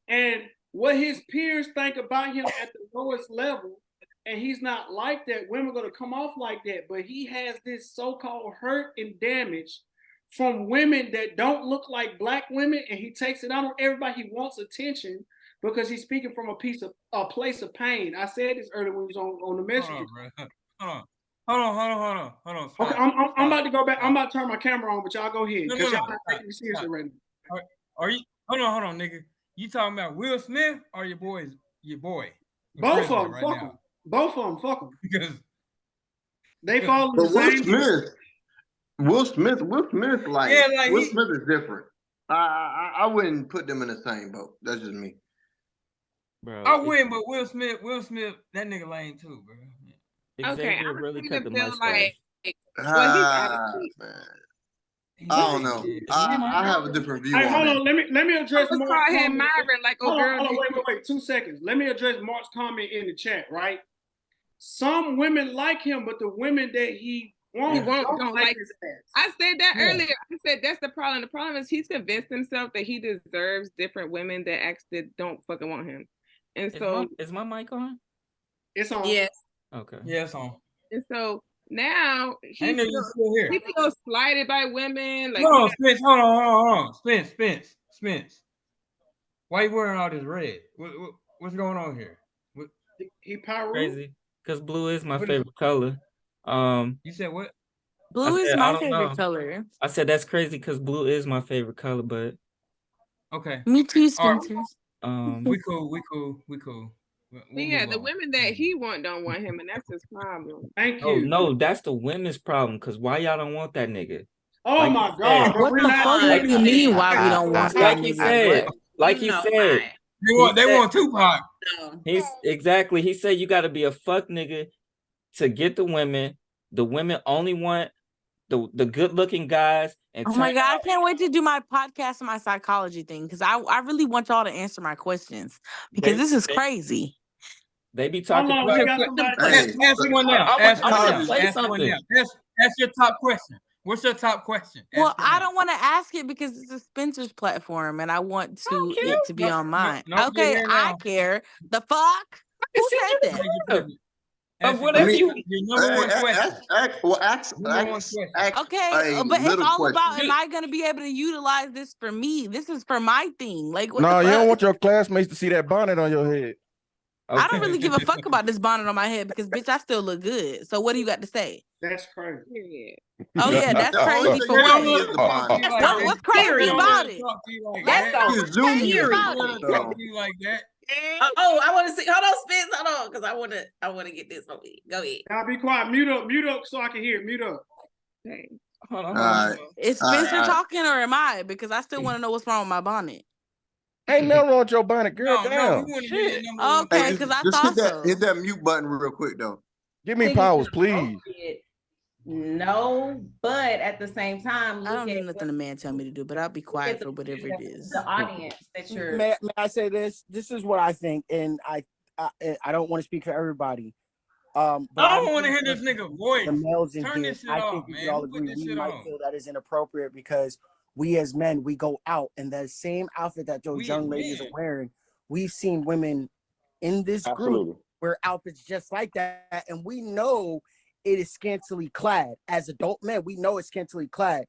and what his peers think about him at the lowest level, and he's not like that, women are gonna come off like that. But he has this so-called hurt and damage from women that don't look like black women, and he takes it out on everybody. He wants attention because he's speaking from a place of pain. I said this earlier when he was on the message. Hold on. Stop. Okay, I'm about to go back. I'm about to turn my camera on, but y'all go ahead because y'all not taking me seriously right now. Are you? Hold on, nigga. You talking about Will Smith or your boy? Both of them, right fuck now? them. Both of them, fuck them. Because they fall in the same. Will Smith, Will Smith is different. I wouldn't put them in the same boat. That's just me. Bro, I wouldn't, but Will Smith, that nigga lame too, bro. Okay, Xavier really cut the mustache. like, Man. I don't know. I have a different view on hold that. on. Let me address Marz. Call him Myron like a girl. Hold on, wait, 2 seconds. Let me address Mark's comment in the chat, right? Some women like him, but the women that he won't don't like his ass. I said that earlier. I said that's the problem. The problem is he's convinced himself that he deserves different women that actually don't fucking want him. And so is my mic on? It's on. Yes. Okay. Yeah, it's on. And so now he he feels slighted by women. Like, hold on, Spence. Why you wearing all this red? What's going on here? He power crazy because blue is my favorite color. You said what? Blue is my favorite color. I said that's crazy because blue is my favorite color, but okay. Me too, Spencer. We cool. Yeah, the women that he don't want him, and that's his problem. Thank you. Oh no, that's the women's problem. Cause why y'all don't want that nigga? Oh my God! What the fuck do you mean? Why we don't want that nigga? Like he said, they want Tupac. He said you got to be a fuck nigga to get the women. The women only want the good looking guys. And oh my God, I can't wait to do my podcast and my psychology thing because I really want y'all to answer my questions because this is crazy. They be Hold talking. on, we got somebody. Ask one now. Ask one now. Say Ask one something. now. That's your top question. What's your top question? Well, Ask it I now. don't want to ask it because it's a Spencer's platform, and I want it to be on mine. No, Okay, you're here I now. care. The fuck? Who said that? Ask whatever your number one question. Number one question. Okay, but it's all about, am I gonna be able to utilize this for me? This is for my thing. Like, what No, the you don't fuck? want your classmates to see that bonnet on your head. I don't really give a fuck about this bonnet on my head because, bitch, I still look good. So what do you got to say? That's crazy. Oh yeah, that's crazy for what? What's crazy about it? That's crazy about Talk to you like that. Oh, I want to see. Hold on, Spence. Hold on, because I want to get this on me. Go ahead. Now be quiet. Mute up so I can hear. Mute up. Hold on. Is Spencer talking or am I? Because I still want to know what's wrong with my bonnet. Ain't nothing wrong with your bonnet, girl. No, Damn. we want to Shit. Okay, because I thought so. Hit that mute button real quick though. Give me powers, please. No, but at the same time, I don't need nothing a man tell me to do, but I'll be quiet for whatever it is. the audience that you're. May I say this? This is what I think, and I don't want to speak for everybody. But I don't want to hear this nigga voice. The males in Turn here, this shit I off, think we man. could all Who put agree this we shit might on? feel that is inappropriate because we as men, we go out and that same outfit that those young ladies are wearing, we've seen women in this group wear outfits just like that, and we know it is scantily clad. As adult men, we know it's scantily clad.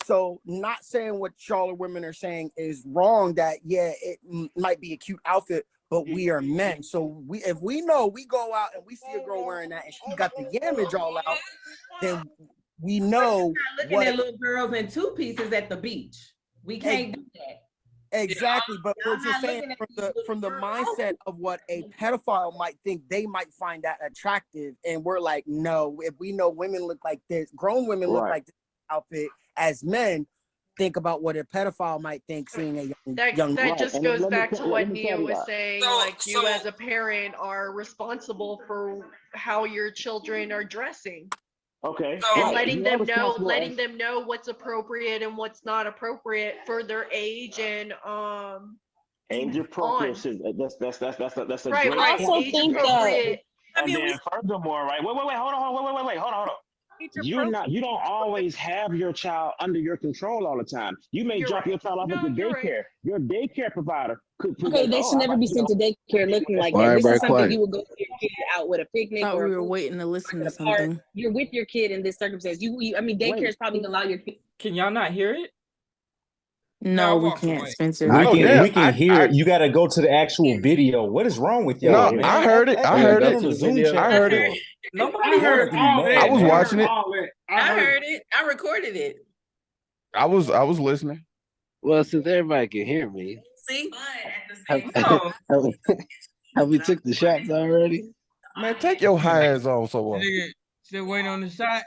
So not saying what y'all women are saying is wrong, that it might be a cute outfit, but we are men. So if we know we go out and we see a girl wearing that and she got the yamage all out, then we know looking at little girls in two pieces at the beach. We can't do that. Exactly, but we're just saying from the mindset of what a pedophile might think, they might find that attractive, and we're like, no. If we know women look like this, grown women look like this outfit, as men, think about what a pedophile might think seeing a young that just and goes let me back to tell- what let me Nia tell you was that. saying. You as a parent are responsible for how your children are dressing. Okay. And letting them know what's appropriate and what's not appropriate for their age and age appropriate. That's a right, great right. point. Age appropriate. And then furthermore, right? Wait, hold on. You don't always have your child under your control all the time. You may drop your child off at the daycare. Your daycare provider could. Okay, they should never be sent to daycare looking like that. This is something you would go with your kid out with a picnic. Thought or we were waiting to listen to something. You're with your kid in this circumstance. I mean, daycare is probably gonna allow your kid. Can y'all not hear it? No, we can't, Spencer. We can hear it. You got to go to the actual video. What is wrong with y'all, man? I heard it. I heard it. I heard it. Nobody heard all that. I was watching it. I heard it. I recorded it. I was listening. Well, since everybody can hear me, See? have we took the shots already? Man, take your high ass off somewhere. Nigga, still waiting on the shot.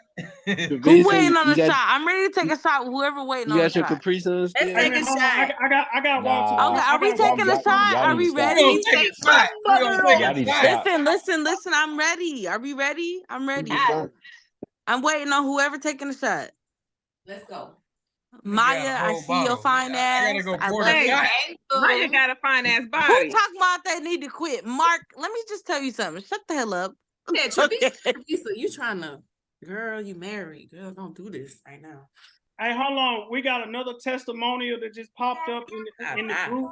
Who waiting on the shot? I'm ready to take a shot. Whoever waiting on the shot. You got your Capri Sun still? Let's take a shot. I got one. Okay, are we taking a shot? Are we ready? Listen. I'm ready. Are we ready? I'm ready. I'm waiting on whoever taking the shot. Let's go. Maya, I see your fine ass. I love it. Maya got a fine ass body. Who talking about they need to quit? Mark, let me just tell you something. Shut the hell up. Yeah, Teresa, you trying to, girl, you married. Girl, don't do this right now. Hey, hold on. We got another testimonial that just popped up in the group.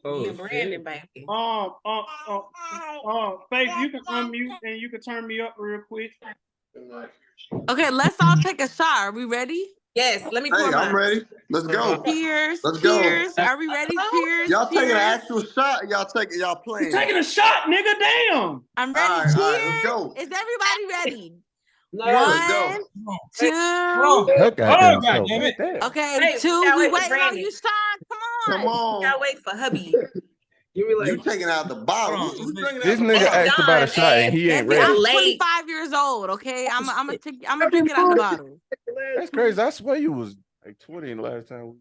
Me and Brandon, baby. Faith, you can unmute and you can turn me up real quick. Okay, let's all take a shot. Are we ready? Yes, let me pour Hey, mine. I'm ready. Let's go. Cheers. Let's cheers. go. Are we ready? Cheers. Y'all taking an cheers. actual shot? Y'all playing? You taking a shot, nigga? Damn. I'm ready. All right, cheers. let's go. Is everybody ready? Let's go. 2. Okay, Hey, 2. gotta We wait for waiting on Brandon. you, Sean. Come on. Gotta wait for hubby. You taking out the bottle. This nigga asked about a shot and he ain't Baby, I'm ready. 25 years old. Okay, I'm gonna drink it out the bottle. That's crazy. I swear you was like 20 the last time.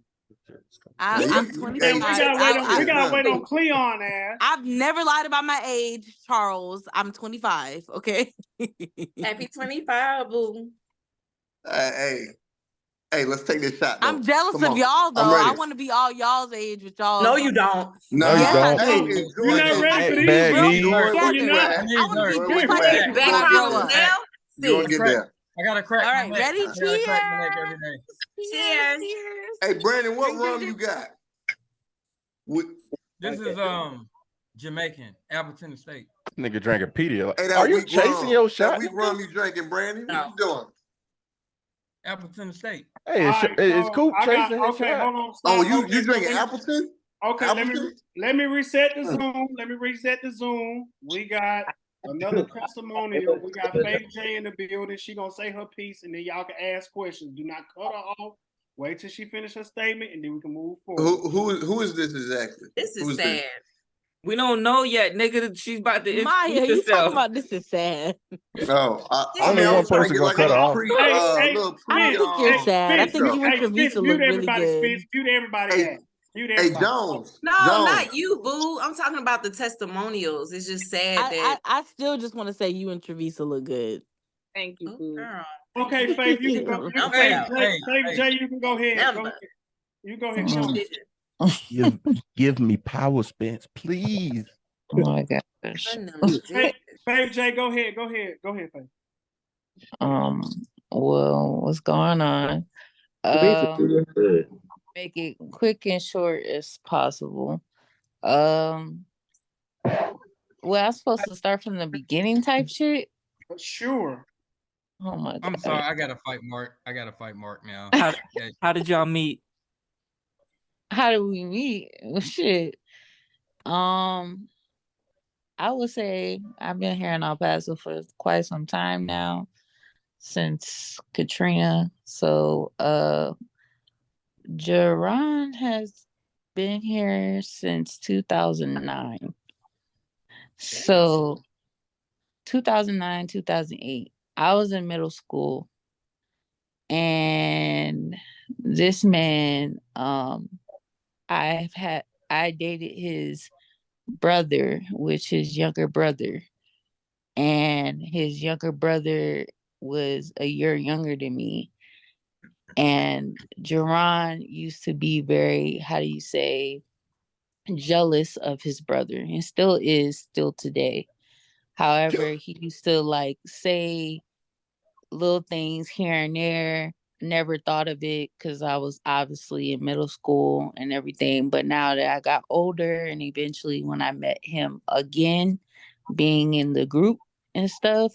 I'm 25. We gotta wait on Cleon ass. I've never lied about my age, Charles. I'm 25. Okay. Happy 25, boo. Hey, Hey, let's take this shot. Though. I'm jealous Come of on. y'all though. I'm ready. I want to be all y'all's age with y'all. No, you don't. No, yes, I hey, do. enjoy You're not it. ready for these. Bad Real knees. quick, Enjoy you're it not. where I want to be Enjoy just where like you you at. when Back I You're grow gonna up. get there. now. You're gonna get there. I gotta crack All my right, neck. ready? I gotta crack my neck every Cheers. day. Cheers. Hey, Brandon, what Drink, rum drink, you got? This is Jamaican, Appleton Estate. Nigga drinking Pedialyte. Hey, that Are you weak chasing rum. your That shot? weak nigga? rum you drinking, Brandon? What you doing? Appleton Estate. Hey, All right, it's so Coop I got chasing his okay. shot. Hold on, Oh, stop. you Okay, so drinking Appleton? okay, Appleton? let me reset the Zoom. Let me reset the Zoom. We got another testimonial. We got Faith J in the building. She gonna say her piece, and then y'all can ask questions. Do not cut her off. Wait till she finish her statement, and then we can move forward. Who is this exactly? This is Who's sad. this? We don't know yet, nigga. She's about to Maya, introduce you talking herself. about this is sad. Oh, I Only mean, I one was trying to person get gonna like a cut her little off. pre, Hey, little I pre. don't think you're sad. I think you and Spence, Travisa look mute really everybody. good. Spence, mute everybody. Hey, Mute hey, everybody. Jones. No, Jones. not you, boo. I'm talking about the testimonials. It's just sad that. I still just want to say you and Travisa look good. Thank you, boo. Girl. Okay, Faith, you can go. Number Faith, out. Faith J, you can go ahead. Go Number. ahead. You go ahead. Come on. Give me power, Spence, please. Oh my gosh. Faith J, go ahead. Go ahead. Go ahead, Faith. Well, what's going on? Make it quick and short as possible. Well, I'm supposed to start from the beginning type shit. Sure. Oh my god. I'm sorry, I gotta fight Mark now. How did y'all meet? How did we meet? Well, shit. I would say I've been here in El Paso for quite some time now, since Katrina. So Jerron has been here since 2009. So 2009, 2008. I was in middle school, and this man, I dated his brother, which his younger brother, and his younger brother was a year younger than me. And Jerron used to be very, how do you say, jealous of his brother, and still is still today. However, he used to like say little things here and there. Never thought of it because I was obviously in middle school and everything. But now that I got older, and eventually when I met him again, being in the group and stuff,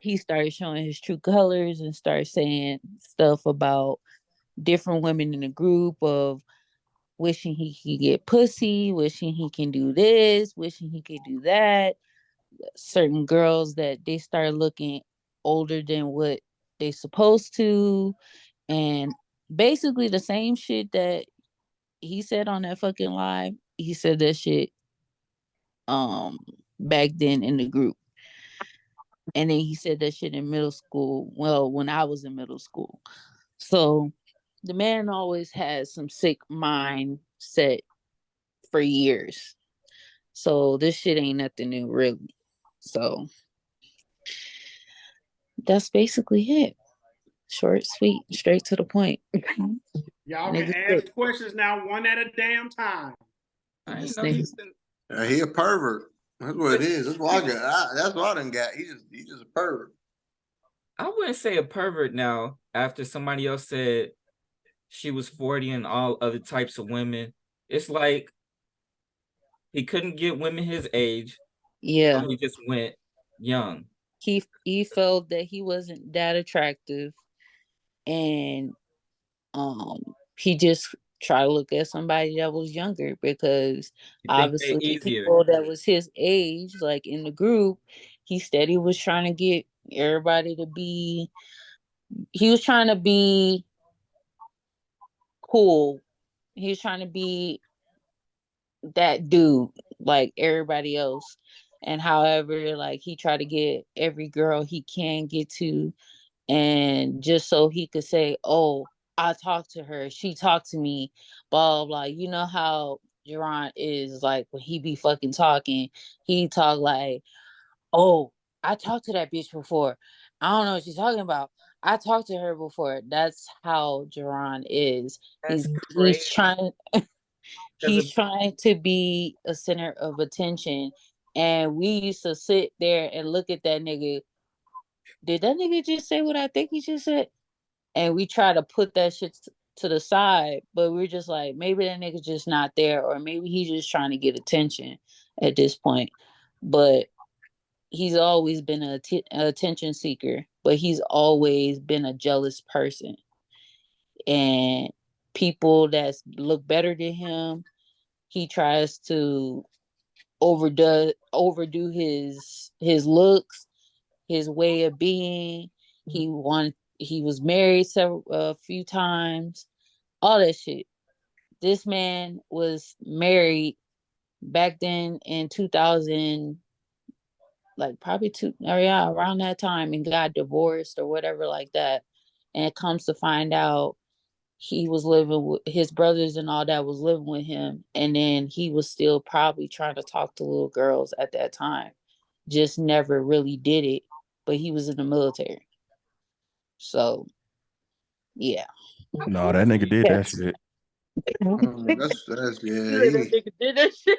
he started showing his true colors and started saying stuff about different women in the group, of wishing he could get pussy, wishing he can do this, wishing he could do that. Certain girls that they start looking older than what they supposed to, and basically the same shit that he said on that fucking live, he said that shit back then in the group. And then he said that shit in middle school. Well, when I was in middle school. So the man always has some sick mindset for years. So this shit ain't nothing new, really. So that's basically it. Short, sweet, straight to the point. Y'all can ask questions now, one at a damn time. I ain't know he's He a pervert. That's what it is. That's what I got. That's what I done got. He just a pervert. I wouldn't say a pervert now. After somebody else said she was 40 and all other types of women, it's like he couldn't get women his age. Yeah. So he just went young. He felt that he wasn't that attractive, and he just tried to look at somebody that was younger, because obviously people that was his age, like in the group, he steady was trying to get everybody to be, he was trying to be cool. He was trying to be that dude like everybody else. And however, like, he tried to get every girl he can get to, and just so he could say, oh, I talked to her, she talked to me, blah blah. You know how Jerron is, like, when he be fucking talking, he talk like, oh, I talked to that bitch before, I don't know what she's talking about, I talked to her before. That's how Jerron is. That's He's crazy. trying he's trying to be a center of attention. And we used to sit there and look at that nigga. Did that nigga just say what I think he just said? And we try to put that shit to the side, but we're just like, maybe that nigga's just not there, or maybe he's just trying to get attention at this point. But he's always been an attention seeker, but he's always been a jealous person. And people that look better than him, he tries to overdo his looks, his way of being. He was married a few times, all that shit. This man was married back then in 2000, like probably around that time, and got divorced or whatever like that. And it comes to find out he was living with his brothers and all that was living with him, and then he was still probably trying to talk to little girls at that time. Just never really did it, but he was in the military. So, yeah. No, that nigga did that shit. That's yeah. That nigga did that shit.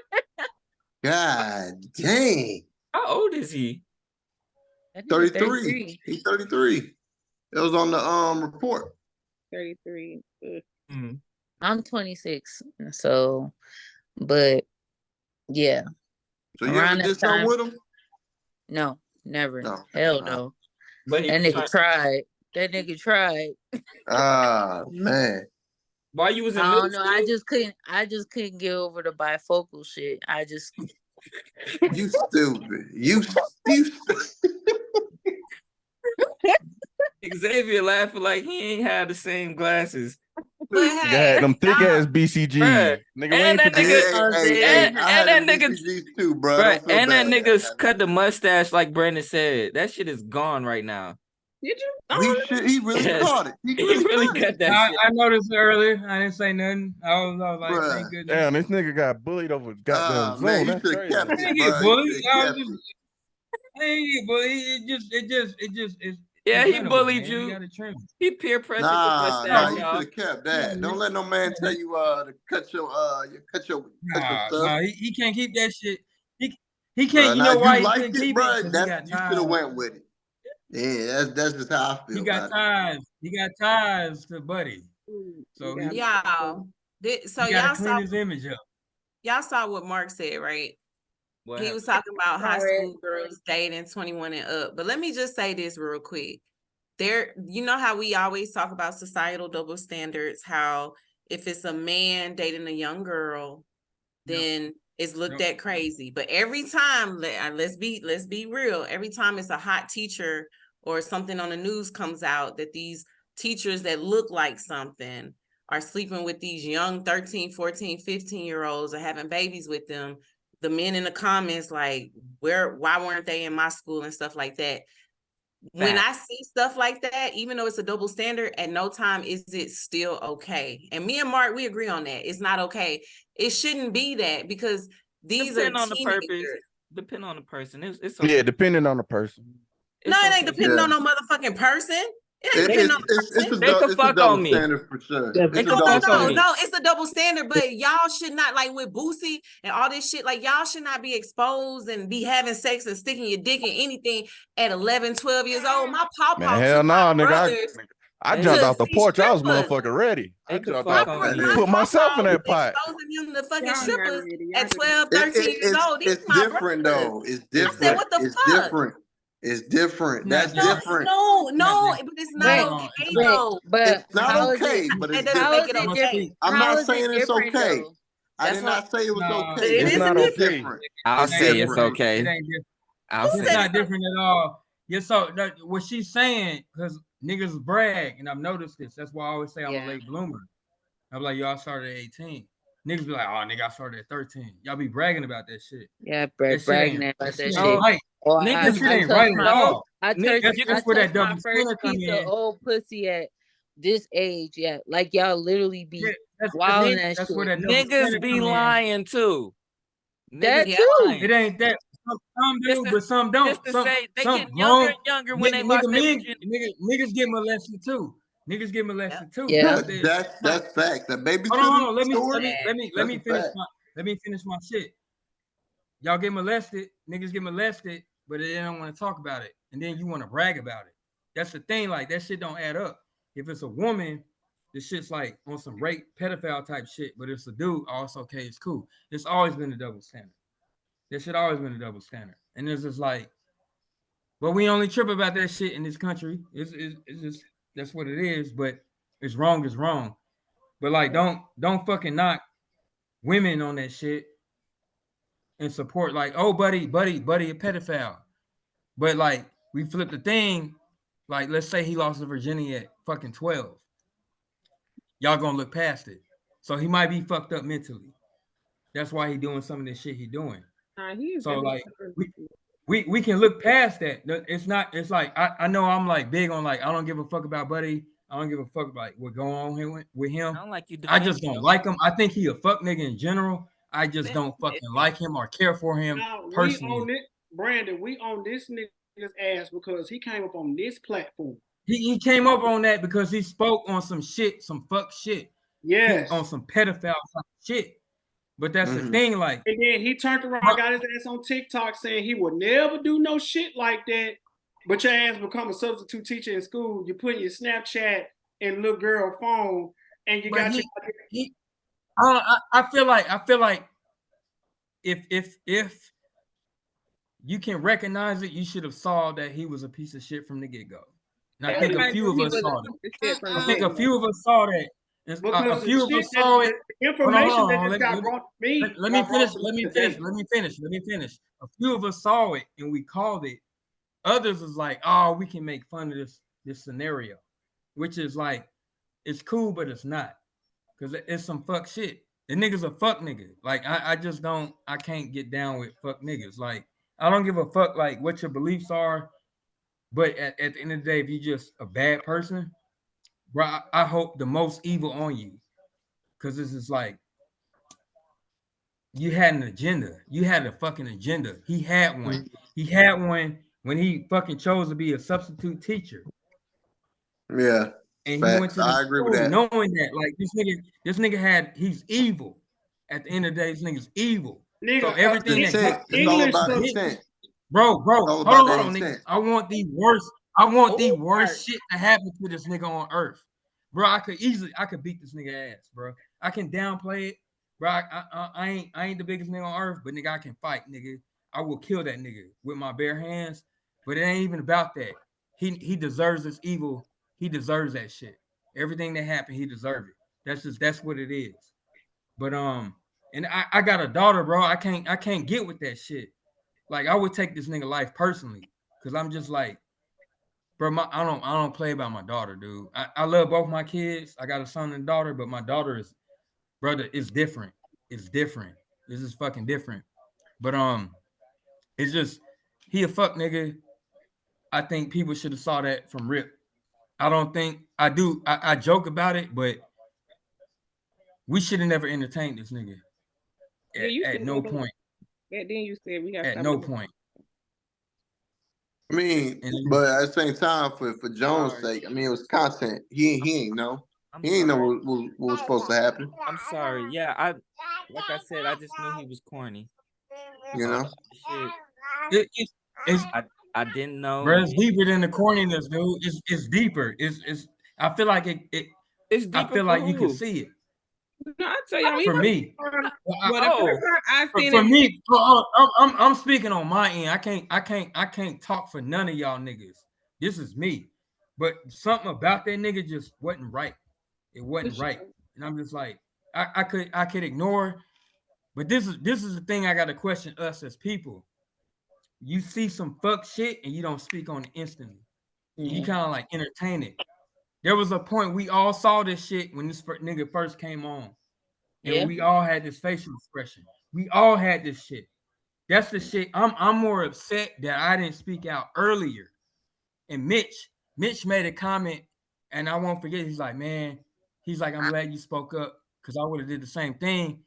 God dang. How old is he? 33. He's 33. It was on the report. 33. I'm 26, so, but yeah. So you ever did something with him? No, never. No. Hell no. But that nigga tried. That nigga tried. Ah, man. Why you was in I middle don't know. school? I just couldn't get over the bifocal shit. I just You stupid. You Xavier laughing like he ain't had the same glasses. Nigga had them thick ass BCGs. Bruh. Nigga, we And ain't that nigga, I had that them nigga, BCGs too, bro. bruh, Don't feel and that bad. nigga cut the mustache like Brandon said. That shit is gone right now. Did you? He really Yes. caught it. He He really really caught it. cut that shit. I noticed earlier. I didn't say nothing. I was like, Bruh. thank goodness. Damn, this nigga got bullied over goddamn Zoom. Man, you That's should have crazy. kept I it, didn't get bro. bullied. I ain't get bullied. It's Yeah, he preventable, bullied man. you. You gotta trim. He peer pressured the Nah, mustache, you y'all. should have kept that. Don't let no man tell you to cut your stuff. Nah, he can't keep that shit. He can't. Bruh, You know now why you he like couldn't it, keep bro? it? Because he got You should ties. have went with it. Yeah, that's just how I feel. He got about ties. He got ties to Buddy. So he Y'all, so gotta y'all clean saw his image up. y'all saw what Mark said, right? What He happened? was talking about high Correct. school girls dating 21 and up. But let me just say this real quick. You know how we always talk about societal double standards, how if it's a man dating a young girl, then it's looked at crazy. But every time, let's be real, every time it's a hot teacher or something on the news comes out that these teachers that look like something are sleeping with these young 13, 14, 15-year-olds or having babies with them, the men in the comments like, why weren't they in my school and stuff like that. When I see stuff like that, even though it's a double standard, at no time is it still okay. And me and Mark, we agree on that. It's not okay. It shouldn't be that because these Depend are on the purpose. teenagers. Depend on the person. It's okay. Yeah, depending on the person. No, it ain't depending on no motherfucking person. It ain't depending on the person. They can fuck on me. standard for sure. They can fuck on me. No, it's a double standard, but y'all should not, like with Boosie and all this shit, like y'all should not be exposed and be having sex and sticking your dick in anything at 11, 12 years old. My pawpaw Man, hell took no, my nigga. brothers I jumped to off the see porch. I was strippers. motherfucking ready. I jumped fuck off on and me. put myself in that pot. Exposing them to fucking Y'all strippers not ready. at 12, 13 years old. These It's my different brothers. though. It's I different. said, what the It's fuck? different. It's different. Not That's different. different. No, but it's not okay though. But It's not how is okay, it? but That it's doesn't How make is it it okay. different? I'm How not is saying it it's different okay. though? I did not say it was No, okay. it It's isn't not different. different. I'll It's say it's different. okay. It ain't different. I'll Who say It's said not it? different at all. Yeah, so what she's saying, because niggas brag, and I've noticed this. That's why I always say I'm a late bloomer. I'm like, y'all started at 18. Niggas be like, oh, nigga, I started at 13. Y'all be bragging about that shit. Yeah, That shit bragging ain't, about that shit shit. ain't right. Or That shit ain't right at all. I That's touched where that my double first standard come piece in. of old pussy at this age. Yeah, like y'all literally be That's wilding that that's shit. where that double Niggas standard be come in. lying too. That Niggas too. lying. It ain't that. Some do, but some don't. Just to Some say they some get younger grown and younger when they lost their virginity. niggas get molested too. Niggas get molested too. Yeah. That's facts. That Hold on. babysitting story. Let me That's a finish my shit. Y'all get molested, niggas get molested, but they don't want to talk about it, and then you want to brag about it. That's the thing. Like that shit don't add up. If it's a woman, this shit's like on some rape, pedophile type shit. But if it's a dude, oh, it's okay, it's cool. It's always been a double standard. That shit always been a double standard, and it's just like, but we only trip about that shit in this country. It's just that's what it is. But it's wrong is wrong. But like, don't fucking knock women on that shit and support like, oh, buddy, a pedophile. But like, we flip the thing. Like, let's say he lost his virginity at fucking 12. Y'all gonna look past it. So he might be fucked up mentally. That's why he doing some of this shit he doing. So like, we can look past that. It's not. It's like I know I'm like big on like I don't give a fuck about Buddy. I don't give a fuck about what going on here with him. I don't like you. I just don't like him. I think he a fuck nigga in general. I just don't fucking like him or care for him personally. We own it, Brandon. We own this nigga's ass because he came up on this platform. He came up on that because he spoke on some shit, some fuck shit. Yes. On some pedophile type shit. But that's the thing, like. And then he turned around, got his ass on TikTok saying he would never do no shit like that. But your ass become a substitute teacher in school. You put your Snapchat and little girl phone, and you got I feel like if you can recognize it, you should have saw that he was a piece of shit from the get-go. And I think a few of us saw that. I think a few of us saw that. A few of us saw it. Information that just got brought to me. Let me finish. A few of us saw it and we called it. Others was like, oh, we can make fun of this scenario, which is like, it's cool, but it's not. Because it's some fuck shit. The nigga's a fuck nigga. Like, I just don't, I can't get down with fuck niggas. Like, I don't give a fuck like what your beliefs are. But at the end of the day, if you're just a bad person, bro, I hope the most evil on you. Because this is like, you had an agenda. You had a fucking agenda. He had one. He had one when he fucking chose to be a substitute teacher. Yeah. And he went to the I agree with school that. knowing that, like, this nigga he's evil. At the end of the day, this nigga's evil. Nigga, so everything it's all about intent. Bro, all hold about on, nigga. intent. I want the worst shit to happen to this nigga on earth. Bro, I could beat this nigga ass, bro. I can downplay it. Bro, I ain't the biggest nigga on earth, but nigga, I can fight, nigga. I will kill that nigga with my bare hands. But it ain't even about that. He deserves this evil. He deserves that shit. Everything that happened, he deserved it. That's what it is. But and I got a daughter, bro. I can't get with that shit. Like, I would take this nigga life personally, cause I'm just like, bro, I don't play about my daughter, dude. I love both my kids. I got a son and a daughter, but my daughter is different. It's different. This is fucking different. But it's just, he a fuck nigga. I think people should have saw that from rip. I don't think I joke about it, but we should have never entertained this nigga at no point. Yeah, then you said we got at no point. I mean, but at the same time, for Jones' sake, I mean, it was content. He ain't know. He ain't know what was supposed to happen. I'm sorry. Yeah, like I said, I just knew he was corny. You know, I didn't know. Bro, it's deeper than the corniness, dude. It's deeper. It's. I feel like it's deeper. I feel like you can see it. No, I tell you, for me. For me, I'm speaking on my end. I can't talk for none of y'all niggas. This is me. But something about that nigga just wasn't right. It wasn't right. And I'm just like, I could ignore. But this is the thing I gotta question us as people. You see some fuck shit and you don't speak on it instantly. Mm-hmm. You kind of like entertain it. There was a point we all saw this shit when this nigga first came on. And we all had this facial expression. We all had this shit. That's the shit. I'm more upset that I didn't speak out earlier. And Mitch made a comment, and I won't forget. He's like, I'm glad you spoke up, because I would have did the same thing.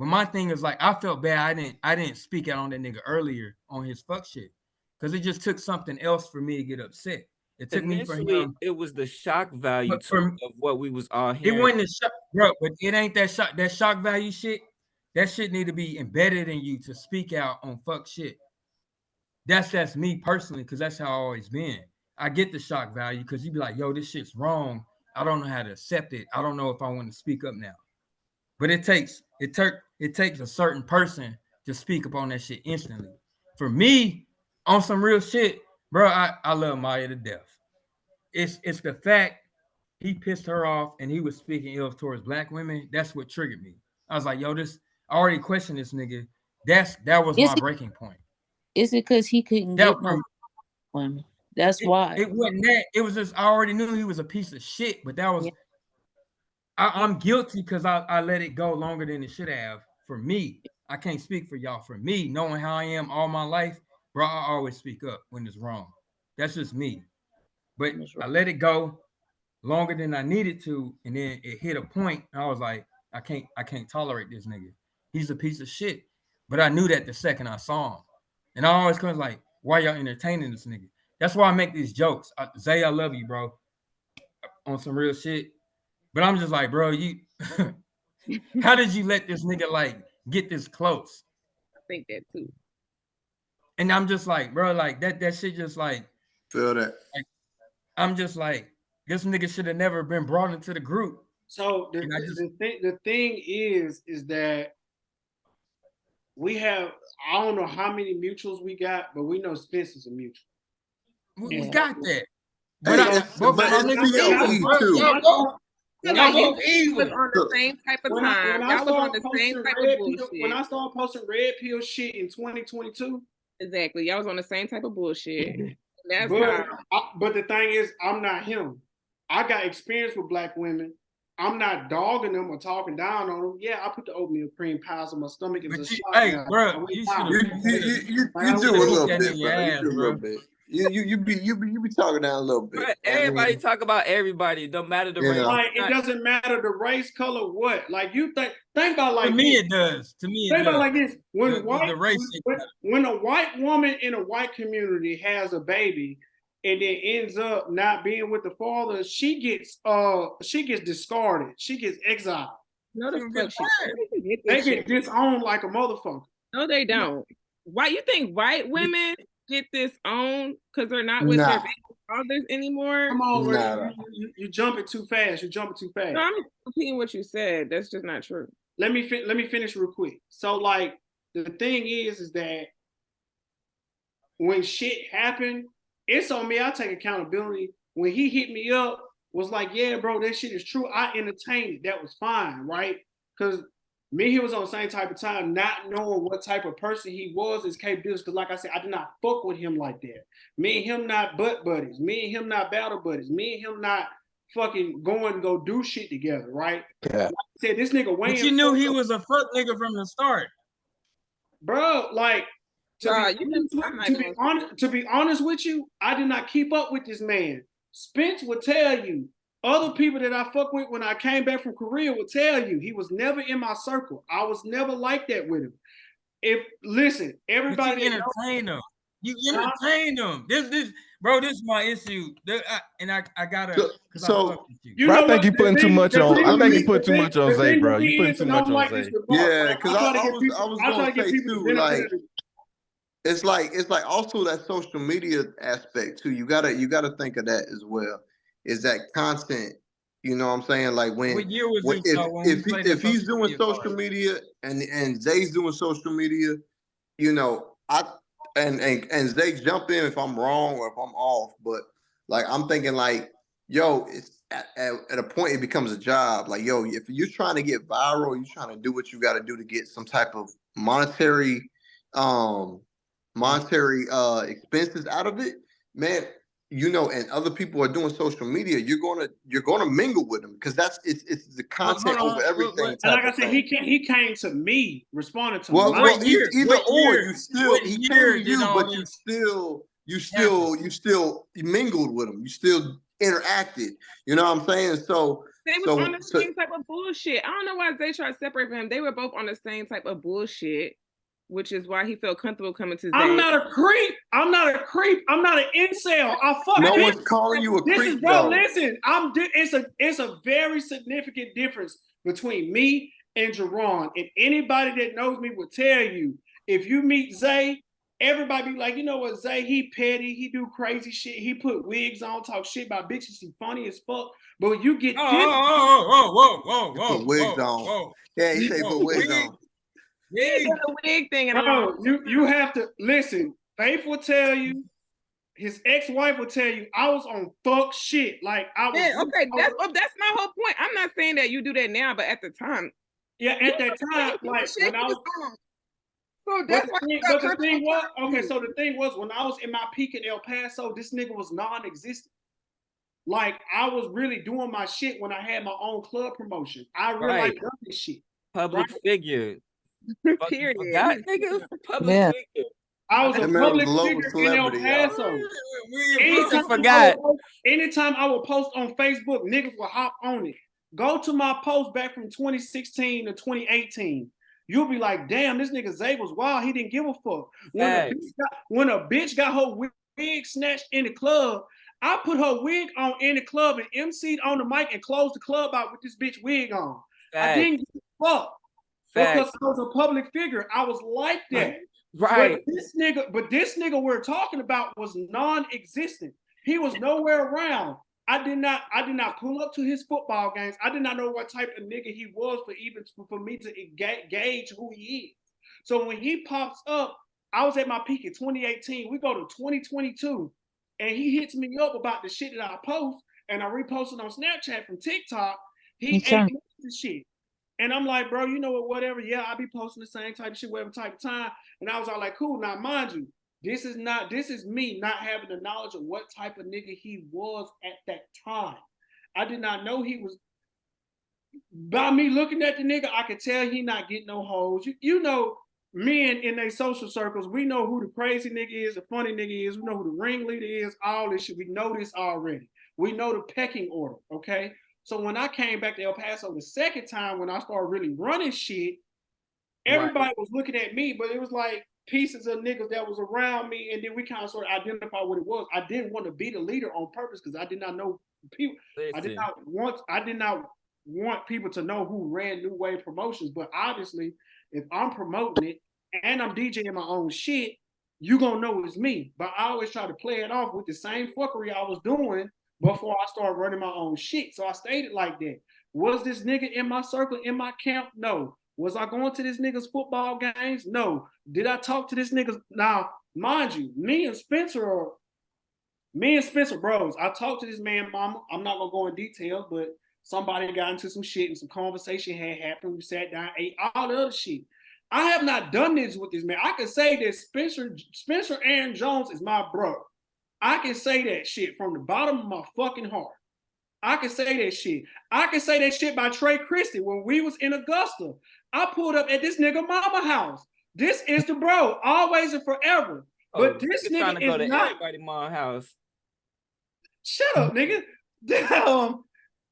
But my thing is like, I felt bad. I didn't speak out on that nigga earlier on his fuck shit. Cause it just took something else for me to get upset. It took me for Initially, him. it was the shock value But for, of what we was all it hearing. wasn't the shock, bro, but it ain't that shock. That shock value shit, that shit need to be embedded in you to speak out on fuck shit. That's me personally, because that's how I always been. I get the shock value because you be like, yo, this shit's wrong. I don't know how to accept it. I don't know if I want to speak up now. But it takes a certain person to speak up on that shit instantly. For me, on some real shit, bro, I love Maya to death. It's the fact he pissed her off and he was speaking ill towards black women. That's what triggered me. I was like, yo, I already questioned this nigga. That was my breaking point. Is it because he couldn't get no women? That's why. It wasn't that. It was just I already knew he was a piece of shit, but that was I'm guilty because I let it go longer than it should have. For me, I can't speak for y'all. For me, knowing how I am all my life, bro, I always speak up when it's wrong. That's just me. But I let it go longer than I needed to, and then it hit a point, and I was like, I can't tolerate this nigga. He's a piece of shit. But I knew that the second I saw him. And I always comes like, why y'all entertaining this nigga? That's why I make these jokes. Zay, I love you, bro. On some real shit. But I'm just like, bro, you how did you let this nigga like get this close? I think that too. And I'm just like, bro, like that shit just like feel that. Like, I'm just like, this nigga should have never been brought into the group. So the thing is that we have, I don't know how many mutuals we got, but we know Spence is a mutual. We got that. But it's Y'all was on the same type of time. Y'all was on the same type of bullshit. When I started posting red pill shit in 2022. Exactly. Y'all was on the same type of bullshit. That's but the thing is, I'm not him. I got experience with black women. I'm not dogging them or talking down on them. Yeah, I put the oatmeal cream pies on my stomach. Hey, bro, you do a little bit, bro. You do a little bit. You be talking down a little bit. But everybody talk about everybody. Don't matter the race. Like it doesn't matter the race, color, what. Like you think about like to me it does. To me it think does. about like this. When when a white woman in a white community has a baby and then ends up not being with the father, she gets discarded. She gets exiled. No, they get disowned like a motherfucker. No, they don't. Why you think white women get disowned because they're not with their fathers anymore? Come on, you jumping too fast. You're jumping too fast. No, I'm repeating what you said. That's just not true. Let me finish real quick. So, like, the thing is that when shit happened, it's on me. I take accountability. When he hit me up, was like, yeah, bro, that shit is true. I entertained it. That was fine, right? Because me and he was on the same type of time, not knowing what type of person he was, his capabilities. Because like I said, I did not fuck with him like that. Me and him not butt buddies. Me and him not battle buddies. Me and him not fucking going to go do shit together, right? Yeah. Like I said, this nigga Wayne. But you knew he was a fuck nigga from the start. Bro, like, to be honest with you, I did not keep up with this man. Spence would tell you, other people that I fuck with when I came back from Korea would tell you, he was never in my circle. I was never like that with him. Listen, everybody. But you entertain them. You entertain them. This is my issue. I gotta. So I think you putting too much on. I think you put too much on Zay, bro. You putting too much on Zay. Yeah, because I was gonna say too, like. It's like also that social media aspect too. You gotta think of that as well. Is that content? You know what I'm saying? Like if he's doing social media and Zay's doing social media, you know, and Zay jump in if I'm wrong or if I'm off. But like I'm thinking like, yo, it's at a point it becomes a job. Like, yo, if you're trying to get viral, you're trying to do what you got to do to get some type of monetary expenses out of it, man. You know, and other people are doing social media. You're gonna mingle with them because it's the content over everything. And like I said, he came to me, responded to me. Either or, he came to you, but you still mingled with him. You still interacted. You know what I'm saying? So They was on the same type of bullshit. I don't know why Zay tried to separate from him. They were both on the same type of bullshit, which is why he felt comfortable coming to Zay. I'm not a creep. I'm not a creep. I'm not an incel. No one's calling you a this creep, is, bro. though. Listen, it's a very significant difference between me and Jerron. And anybody that knows me will tell you, if you meet Zay, everybody be like, you know what, Zay, he petty, he do crazy shit, he put wigs on, talk shit about bitches, he funny as fuck. But when you get whoa, wigs on. Yeah, he say put wigs on. Yeah, the wig thing. Bro, you have to listen. Faith will tell you. His ex-wife will tell you I was on fuck shit. Like I was. Yeah, okay, that's my whole point. I'm not saying that you do that now, but at the time. Yeah, at that time, like when I was. So that's but the thing was, okay, so the thing was, when I was in my peak in El Paso, this nigga was non-existent. Like I was really doing my shit when I had my own club promotion. I really done this shit. Public figure. Period. Forgot, nigga. Public figure. I was a public figure in El Paso. Anytime I would post on Facebook, niggas would hop on it. Go to my post back from 2016 to 2018. You'll be like, damn, this nigga Zay was wild. He didn't give a fuck. When a bitch got her wig snatched in the club, I put her wig on in the club and MC'd on the mic and closed the club out with this bitch wig on. I didn't give a fuck. Because I was a public figure. I was like that. Right. But this nigga we're talking about was non-existent. He was nowhere around. I did not pull up to his football games. I did not know what type of nigga he was for me to gauge who he is. So when he pops up, I was at my peak in 2018. We go to 2022, and he hits me up about the shit that I post, and I reposted on Snapchat from TikTok. He ain't the shit. And I'm like, bro, you know what, whatever. Yeah, I be posting the same type of shit, whatever type of time. And I was all like, cool. Now, mind you, this is me not having the knowledge of what type of nigga he was at that time. I did not know he was. By me looking at the nigga, I could tell he not getting no hoes. You know, men in their social circles, we know who the crazy nigga is, the funny nigga is. We know who the ringleader is, all this shit. We know this already. We know the pecking order, okay? So when I came back to El Paso the second time, when I started really running shit, everybody was looking at me, but it was like pieces of niggas that was around me, and then we kind of sort of identify what it was. I didn't want to be the leader on purpose because I did not know people. I did not want people to know who ran New Wave Promotions. But obviously, if I'm promoting it and I'm DJing my own shit, you gonna know it's me. But I always try to play it off with the same fuckery I was doing before I started running my own shit. So I stayed it like that. Was this nigga in my circle, in my camp? No. Was I going to this nigga's football games? No. Did I talk to this nigga? Now, mind you, me and Spencer bros. I talked to this man mama. I'm not gonna go in detail, but somebody got into some shit and some conversation had happened. We sat down, ate all the other shit. I have not done this with this man. I can say that Spencer Aaron Jones is my bro. I can say that shit from the bottom of my fucking heart. I can say that shit. I can say that shit by Trey Christie when we was in Augusta. I pulled up at this nigga mama house. This is the bro, always and forever. But this nigga trying to go is to not. everybody's mom's house. Shut up, nigga.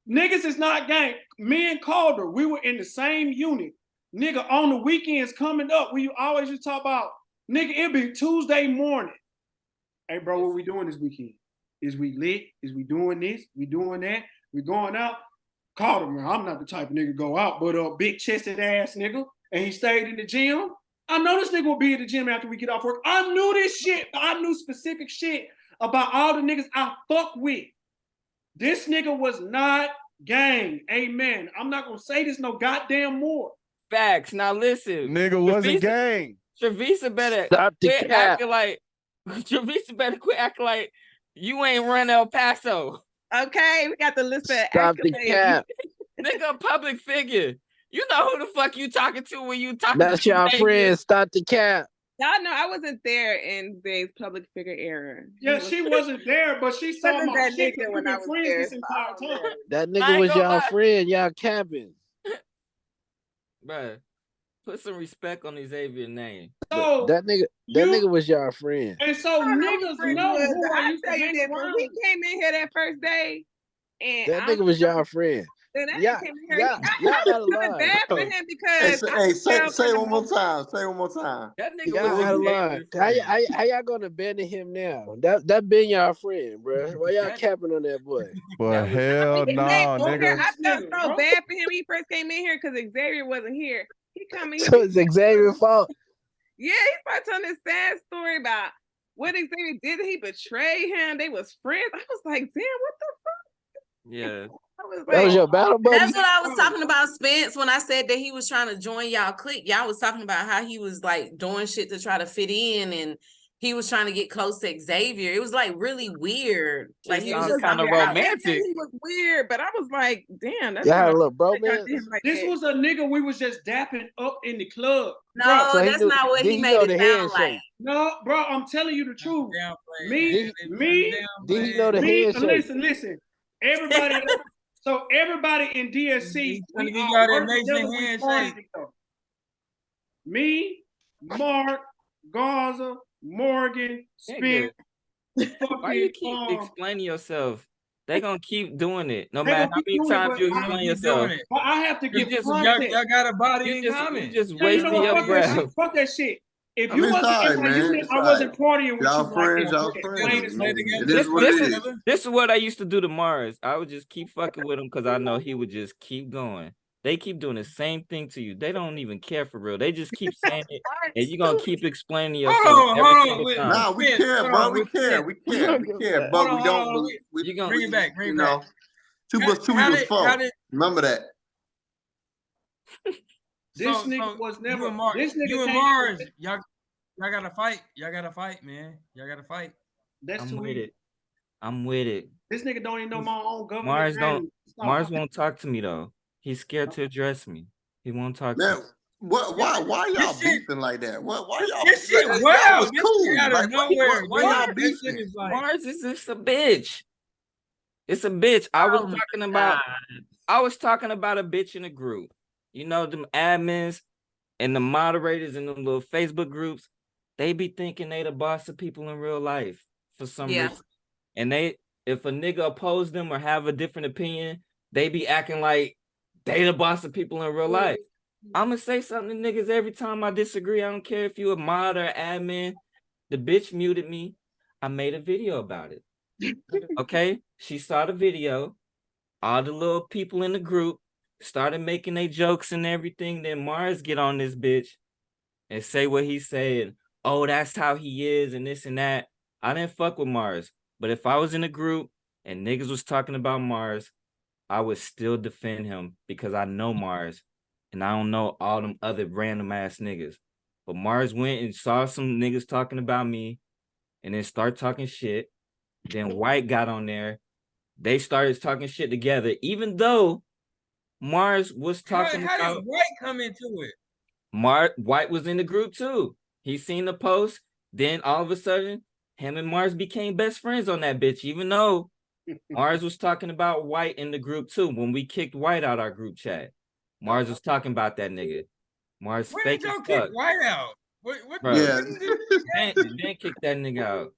Niggas is not gang. Me and Calder, we were in the same unit. Nigga, on the weekends coming up, we always just talk about, nigga, it'll be Tuesday morning. Hey, bro, what we doing this weekend? Is we lit? Is we doing this? We doing that? We going out? Calder, man, I'm not the type of nigga go out, but a big chested ass nigga, and he stayed in the gym. I know this nigga will be at the gym after we get off work. I knew this shit. I knew specific shit about all the niggas I fuck with. This nigga was not gang. Amen. I'm not gonna say this no goddamn more. Facts. Now listen. Nigga wasn't gang. Travisa better Stop the quit cap. acting like Travisa better quit acting like you ain't run El Paso. Okay, we got the list of Stop the cap. Nigga, a public figure. You know who the fuck you talking to when you talking That's to your strangers. friend. Stop the cap. Y'all know I wasn't there in Zay's public figure era. Yeah, she wasn't there, but she saw Wasn't my that shit. nigga We've when I been was friends there, this entire time. That I nigga ain't was gonna y'all lie. friend. Y'all capping. Bruh, put some respect on Xavier name. So That nigga was y'all friend. and so niggas know who I used to tell you hang this. When around we with. came in here that first day, and That nigga was y'all friend. Then that Yeah, nigga came here. yeah, I y'all out of was feeling line. bad for him because I Say one more time. Say one more time. That nigga Y'all was out of line. Xavier's friend. How y'all gonna abandon him now? That been y'all friend, bro. Why y'all capping on that boy? But hell no, nigga. I felt so bad for him. He first came in here because Xavier wasn't here. He come in here. So it's Xavier's fault. Yeah, he started telling this sad story about what Xavier did. He betrayed him. They was friends. I was like, damn, what the fuck? Yeah. That was your battle buddy. That's what I was talking about, Spence, when I said that he was trying to join y'all clique. Y'all was talking about how he was like doing shit to try to fit in, and he was trying to get close to Xavier. It was like really weird. Like he was just kind of talking about- romantic. He was weird, but I was like, damn, that's Y'all had a not little bro, like I man. did him like This that. was a nigga we was just dapping up in the club. No, So he that's knew- not what did he he made know it the sound like. handshake? No, bro, I'm telling you the truth. Did he know the me, handshake? listen. Everybody, so everybody in DSC, trying to we give all y'all that work amazing together, we handshake. party together. Me, Mark, Gaza, Morgan, Nigga, Spence, why you fucking keep explaining yourself? They gonna keep doing it. No They matter gonna how keep many doing it, times but you I- explain keep yourself. doing it. But I have to give Y'all context. got a body in You common. just Yeah, you know wasting what? your Fuck that shit. breath. Fuck that shit. If I you mean, it's wasn't all in right, my man. unit, It's I all wasn't right. partying with Y'all you friends, like y'all that. friends, Plain and man. simple. It is what it is. This is what I used to do to Marz. I would just keep fucking with him because I know he would just keep going. They keep doing the same thing to you. They don't even care for real. They just keep saying it, and you're gonna keep explaining yourself every single time. Nah, we care, bro. We care. We care. We care. But we don't. We Bring it back. Bring you it know, back. two plus two equals four. Remember that. This nigga was never. You and Marz, This nigga you and came- Marz, y'all gotta fight. Y'all gotta fight, man. Y'all gotta fight. That's I'm too with easy. it. I'm with it. This nigga don't even know my own government Marz don't. name. Stop. Marz won't talk to me though. He's scared to address me. He won't talk to Man, me. why y'all beefing like that? Why y'all? This shit Y'all wild. was This cool. shit out of Like, nowhere, why dude. y'all That beefing? shit is like, Marz is just a bitch. It's a bitch. I was talking about. I was talking about a bitch in a group. You know, them admins and the moderators in them little Facebook groups. They be thinking they the boss of people in real life for some reason. And if a nigga oppose them or have a different opinion, they be acting like they the boss of people in real life. I'ma say something to niggas every time I disagree. I don't care if you a mod or admin. The bitch muted me. I made a video about it. Okay? She saw the video. All the little people in the group started making their jokes and everything. Then Marz get on this bitch and say what he said. Oh, that's how he is and this and that. I didn't fuck with Marz. But if I was in a group and niggas was talking about Marz, I would still defend him because I know Marz and I don't know all them other random ass niggas. But Marz went and saw some niggas talking about me and then start talking shit. Then White got on there. They started talking shit together, even though Marz was talking how about did White come into it? White was in the group too. He seen the post. Then all of a sudden, him and Marz became best friends on that bitch, even though Marz was talking about White in the group too. When we kicked White out our group chat, Marz was talking about that nigga. Marz When fake did as y'all kick fuck. White out? What Bro, Yeah. then kick that nigga out.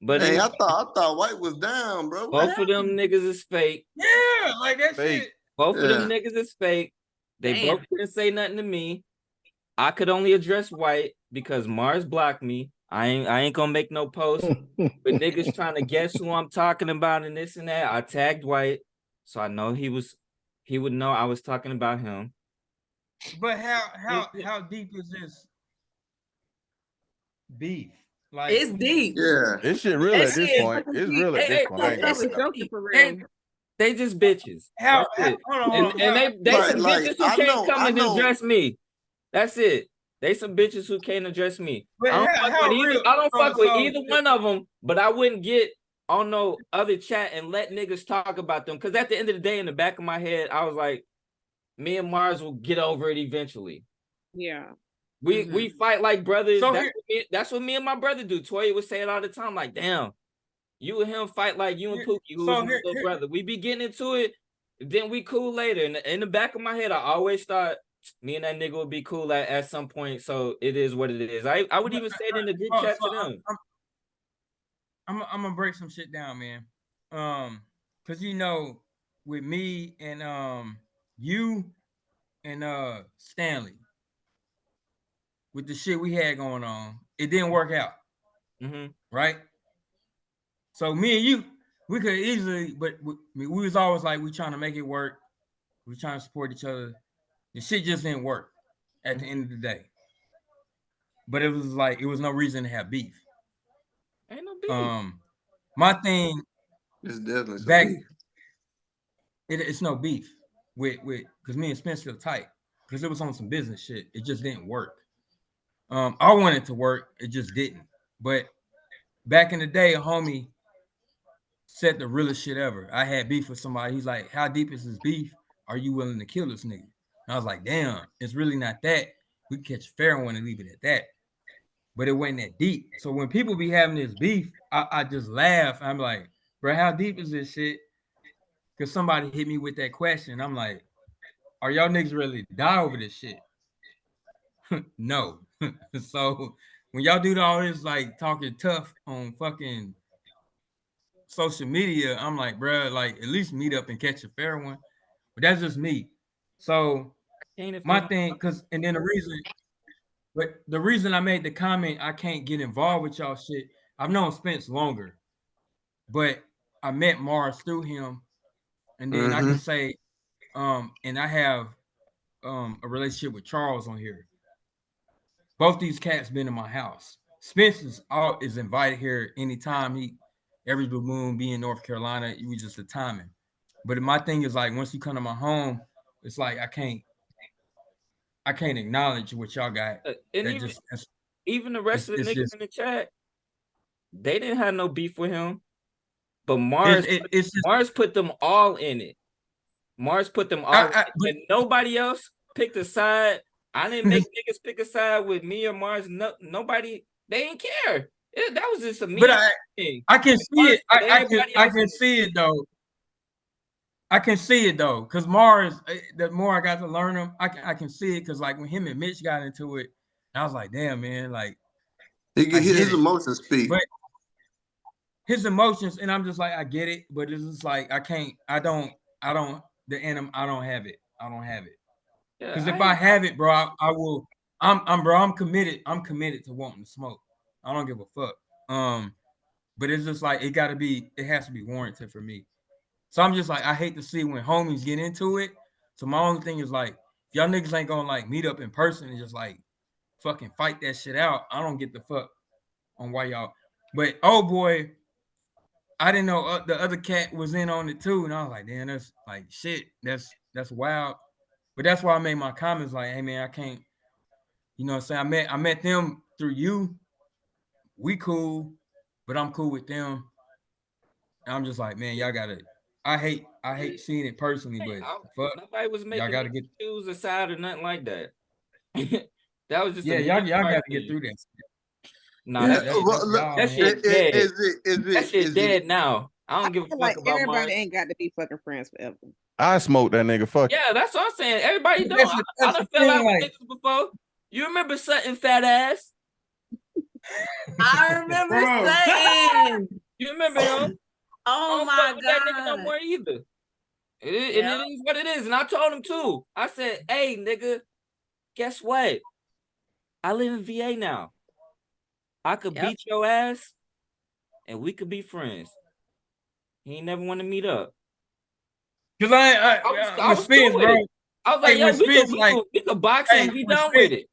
But Hey, anyway, I thought White was down, bro. both of them niggas is fake. Yeah, like that shit. Both of them niggas is fake. They both didn't say nothing to me. I could only address White because Marz blocked me. I ain't gonna make no post. But niggas trying to guess who I'm talking about and this and that. I tagged White, so I know he would know I was talking about him. But how deep is this beef? Like It's deep. Yeah. This shit real at this point. It's real at this point. I ain't gonna lie. They just bitches. How- That's it. hold on, And they Like- some like, bitches who I can't know- come I and know- address me. That's it. They some bitches who can't address me. But I don't how- fuck how with either. real- I don't fuck with so- either one of them. But I wouldn't get on no other chat and let niggas talk about them. Because at the end of the day, in the back of my head, I was like, me and Marz will get over it eventually. Yeah. We fight like brothers. So That's what me and my brother do. Toya would say it all the time. Like, damn, you and him fight like you and Pookie, who was my little brother. We be getting into it, then we cool later. In the back of my head, I always thought me and that nigga would be cool at some point. So it is what it is. I would even say it in the group chat to them. I'm gonna break some shit down, man. Cause you know, with me and you and Stanley with the shit we had going on, it didn't work out. Right? So me and you, we could easily, but we was always like, we trying to make it work. We trying to support each other. The shit just didn't work at the end of the day. But it was like, it was no reason to have beef. Ain't no beef. My thing, it's definitely some back, beef. It's no beef with because me and Spence feel tight because it was on some business shit. It just didn't work. I wanted to work, it just didn't. But back in the day, a homie said the realest shit ever. I had beef with somebody. He's like, "How deep is this beef? Are you willing to kill this nigga?" And I was like, "Damn, it's really not that. We can catch a fair one and leave it at that." But it wasn't that deep. So when people be having this beef, I just laugh. I'm like, "Bro, how deep is this shit?" Because somebody hit me with that question. I'm like, "Are y'all niggas ready to die over this shit?" No. So when y'all do all this like talking tough on fucking social media, I'm like, bro, like at least meet up and catch a fair one. But that's just me. So my thing, and then the reason I made the comment, I can't get involved with y'all shit. I've known Spence longer, but I met Marz through him, and then I can say, and I have a relationship with Charles on here. Both these cats been in my house. Spence is invited here anytime every blue moon be in North Carolina. It was just the timing. But my thing is like once you come to my home, it's like I can't acknowledge what y'all got. And even the rest of the niggas in the chat, they didn't have no beef with him. But Marz put them all in it. Marz put them all in it. And nobody else picked a side. I didn't make niggas pick a side with me or Marz. No, nobody, they didn't care. That was just a me thing. I can see it. I can see it though. I can see it though, because Marz, the more I got to learn him, I can see it because like when him and Mitch got into it, I was like, damn man, like his emotions speak. But his emotions, and I'm just like, I get it, but it's just like I don't have it. I don't have it. Because if I have it, bro, I will. I'm committed. I'm committed to wanting to smoke. I don't give a fuck. But it's just like it has to be warranted for me. So I'm just like, I hate to see when homies get into it. So my only thing is like, if y'all niggas ain't gonna like meet up in person and just like fucking fight that shit out, I don't get the fuck on why y'all. But oh boy, I didn't know the other cat was in on it too, and I was like, damn, that's like shit. That's wild. But that's why I made my comments like, hey man, I can't. You know what I'm saying? I met them through you. We cool, but I'm cool with them. And I'm just like, man, y'all gotta. I hate seeing it personally, but fuck, nobody was making y'all gotta get choose a side or nothing like that. That was just y'all gotta get through that. Nah, that shit dead. That shit dead now. I don't give a fuck like about everybody Marz. ain't got to be fucking friends forever. I smoked that nigga. Fuck. Yeah, that's what I'm saying. Everybody don't. I done fell out with niggas before. You remember Sutton fat ass? I remember saying. You remember him? Oh my god! That nigga no more either. And it is what it is. And I told him too. I said, "Hey, nigga, guess what? I live in VA now. I could beat your ass, and we could be friends." He ain't never want to meet up. Cause I was Spence, cool bro. I was like, yo, we could box and be done with it.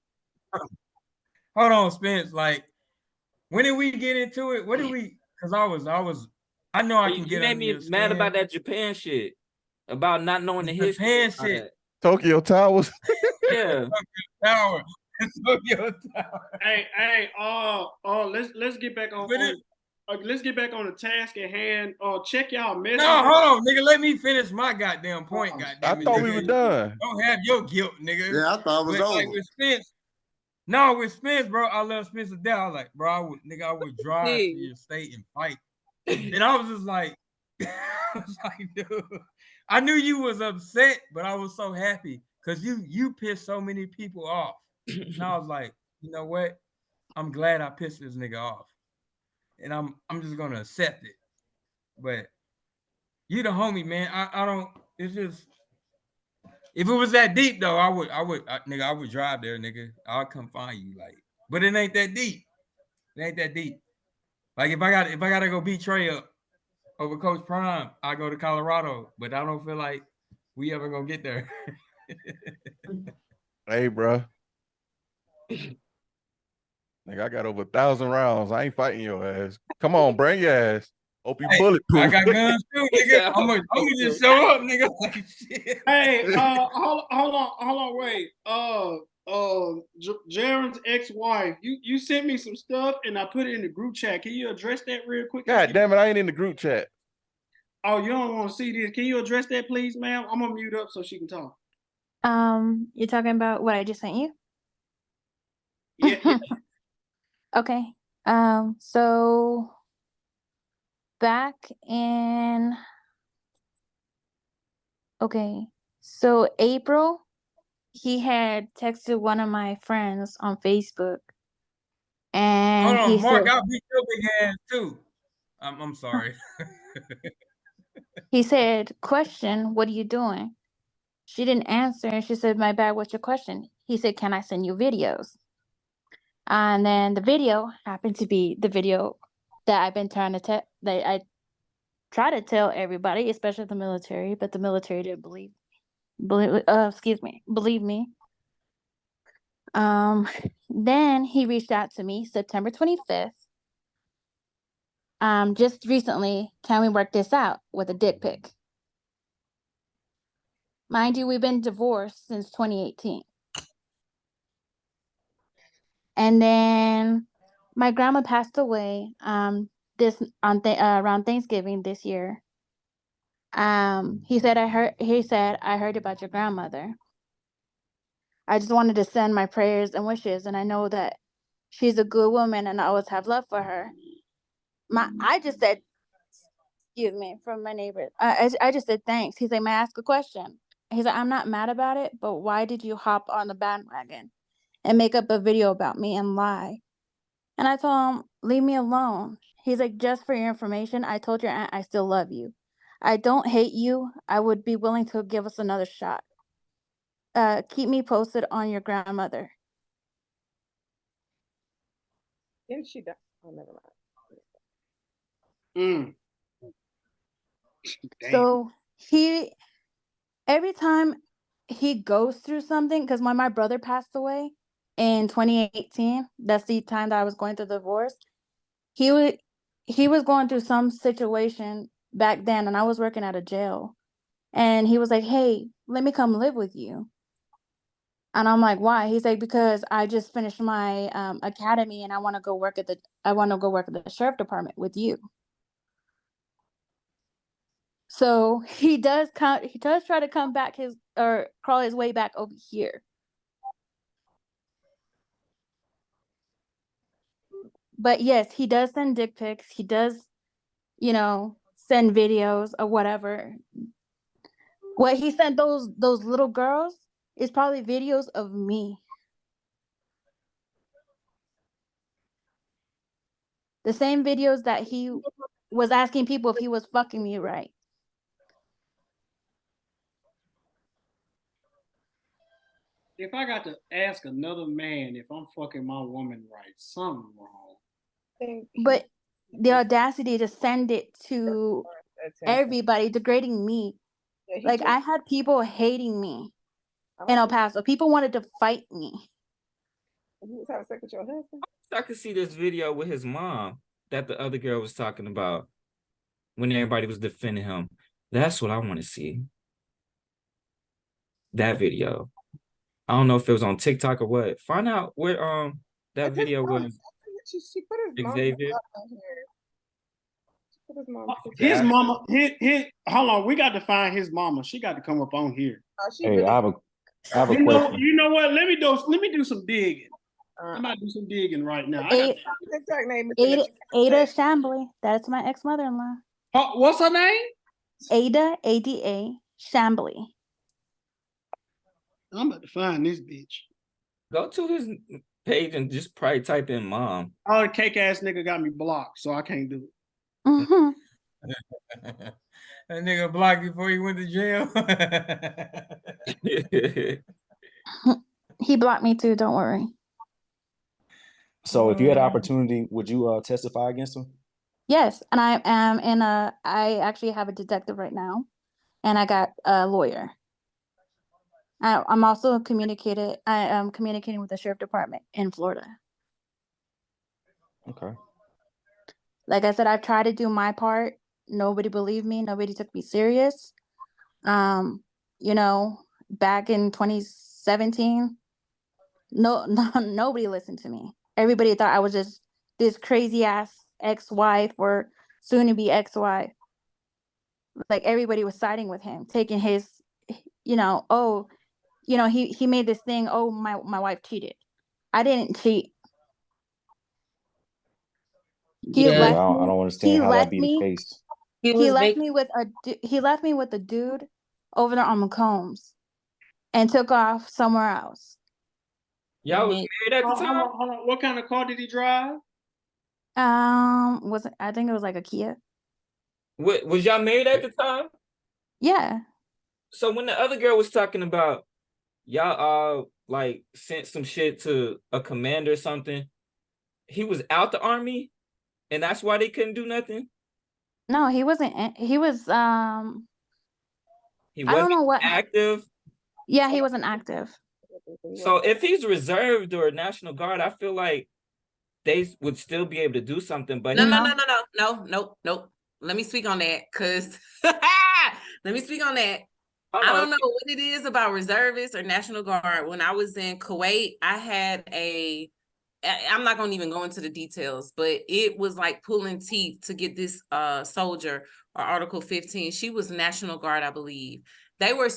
Hold on, Spence. Like, when did we get into it? What did we? Because I know I can get under your skin. You made me mad about that Japan shit, about not knowing the history. Japan shit. Tokyo Towers. Yeah. Tower. Tokyo Tower. Hey, let's get back on. Let's get back on the task at hand. Check y'all messages. No, hold on, nigga. Let me finish my goddamn point. I thought we were done. Don't have your guilt, nigga. Yeah, I thought it was over. Like with Spence, bro, I love Spence to death. I was like, bro, I would drive to your state and fight. And I was just like, dude, I knew you was upset, but I was so happy because you pissed so many people off. And I was like, you know what? I'm glad I pissed this nigga off. And I'm just gonna accept it. But you the homie, man. it's just if it was that deep though, I would drive there, nigga. I'll come find you, like. But it ain't that deep. It ain't that deep. Like if I gotta go beat Trey up over Coach Prime, I go to Colorado. But I don't feel like we ever gonna get there. Hey, bro. Nigga, I got over 1,000 rounds. I ain't fighting your ass. Come on, bring your ass. Hope you bulletproof. I got guns too, nigga. I'm gonna just show up, nigga. Like, shit. Hey, hold on, wait. Jaron's ex-wife, you sent me some stuff and I put it in the group chat. Can you address that real quick? God damn it, I ain't in the group chat. Oh, you don't want to see this? Can you address that, please, ma'am? I'm gonna mute up so she can talk. You're talking about what I just sent you? Yeah. Okay. So back in so April, he had texted one of my friends on Facebook, and Hold he on, Mark, said, I'll beat your big ass too. I'm sorry. he said, "Question, what are you doing?" She didn't answer, and she said, "My bad, what's your question?" He said, "Can I send you videos?" And then the video happened to be the video that I've been trying to that I try to tell everybody, especially the military, but the military didn't believe me. Then he reached out to me September 25th. Just recently, can we work this out with a dick pic? Mind you, we've been divorced since 2018. And then my grandma passed away around Thanksgiving this year. He said I heard about your grandmother. I just wanted to send my prayers and wishes, and I know that she's a good woman and I always have love for her. I just said, excuse me, from my neighbor. I just said thanks. He's like, "May I ask a question?" He's like, "I'm not mad about it, but why did you hop on the bandwagon and make up a video about me and lie?" And I told him, "Leave me alone." He's like, "Just for your information, I told your aunt I still love you. I don't hate you. I would be willing to give us another shot. Keep me posted on your grandmother." Didn't she die? Oh, never mind. So every time he goes through something, because when my brother passed away in 2018, that's the time that I was going through the divorce, he was going through some situation back then, and I was working at a jail, and he was like, "Hey, let me come live with you." And I'm like, "Why?" He's like, "Because I just finished my academy and I want to go work at the sheriff department with you." So he does try to come back or crawl his way back over here. But yes, he does send dick pics. He does, send videos or whatever. What he sent those little girls is probably videos of me. The same videos that he was asking people if he was fucking me right. If I got to ask another man if I'm fucking my woman right, something wrong. But the audacity to send it to everybody, degrading me. Like, I had people hating me in El Paso. People wanted to fight me. You was having sex with your husband? I could see this video with his mom that the other girl was talking about when everybody was defending him. That's what I want to see. That video. I don't know if it was on TikTok or what. Find out where that video was. She put his mom Xavier. on here. She put his mom. His mama, hold on, we got to find his mama. She got to come up on here. Hey, I have a You question. know what? Let me do some digging. I'm about to do some digging right now. TikTok name Ada Shambly. That's my ex-mother-in-law. What's her name? Ada, ADA Shambly. I'm about to find this bitch. Go to his page and just probably type in mom. Oh, the cake ass nigga got me blocked, so I can't do it. Mm-hmm. That nigga blocked you before you went to jail. He blocked me too. Don't worry. So if you had an opportunity, would you testify against him? Yes, and I am I actually have a detective right now, and I got a lawyer. I'm also I am communicating with the sheriff department in Florida. Okay. Like I said, I've tried to do my part. Nobody believed me. Nobody took me serious. You know, back in 2017, nobody listened to me. Everybody thought I was just this crazy ass ex-wife or soon to be ex-wife. Like everybody was siding with him, taking his, he made this thing, oh, my wife cheated. I didn't cheat. He Yeah, left I me. don't understand how that be the case. He left me with a dude over there on McCombs and took off somewhere else. Y'all was married at the time? Hold on. What kind of car did he drive? I think it was like a Kia. What, was y'all married at the time? Yeah. So when the other girl was talking about y'all like sent some shit to a commander or something, he was out the army and that's why they couldn't do nothing? No, he wasn't. He was. He I wasn't don't know what. active. Yeah, he wasn't active. So if he's reserved or National Guard, I feel like they would still be able to do something. But No. Let me speak on that, cause let me speak on that. I don't know what it is about reservists or National Guard. When I was in Kuwait, I had I'm not gonna even go into the details, but it was like pulling teeth to get this soldier or Article 15. She was National Guard, I believe. They were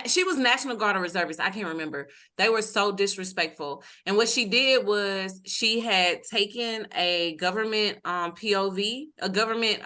she was National Guard or reservist. I can't remember. They were so disrespectful. And what she did was she had taken a government POV, a government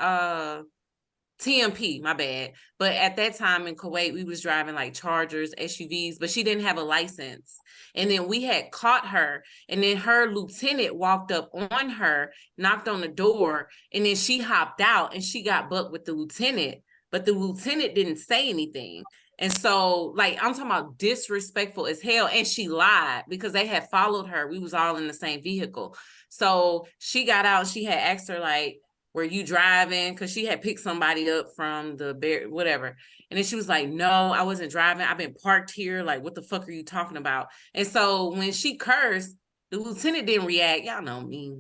TMP, my bad. But at that time in Kuwait, we was driving like Chargers, SUVs, but she didn't have a license. And then we had caught her, and then her lieutenant walked up on her, knocked on the door, and then she hopped out and she got bucked with the lieutenant, but the lieutenant didn't say anything. And so, like, I'm talking about disrespectful as hell. And she lied because they had followed her. We was all in the same vehicle. So she got out, she had asked her, like, were you driving? Because she had picked somebody up from the bear, whatever. And then she was like, no, I wasn't driving. I've been parked here. Like, what the fuck are you talking about? And so when she cursed, the lieutenant didn't react. Y'all know me.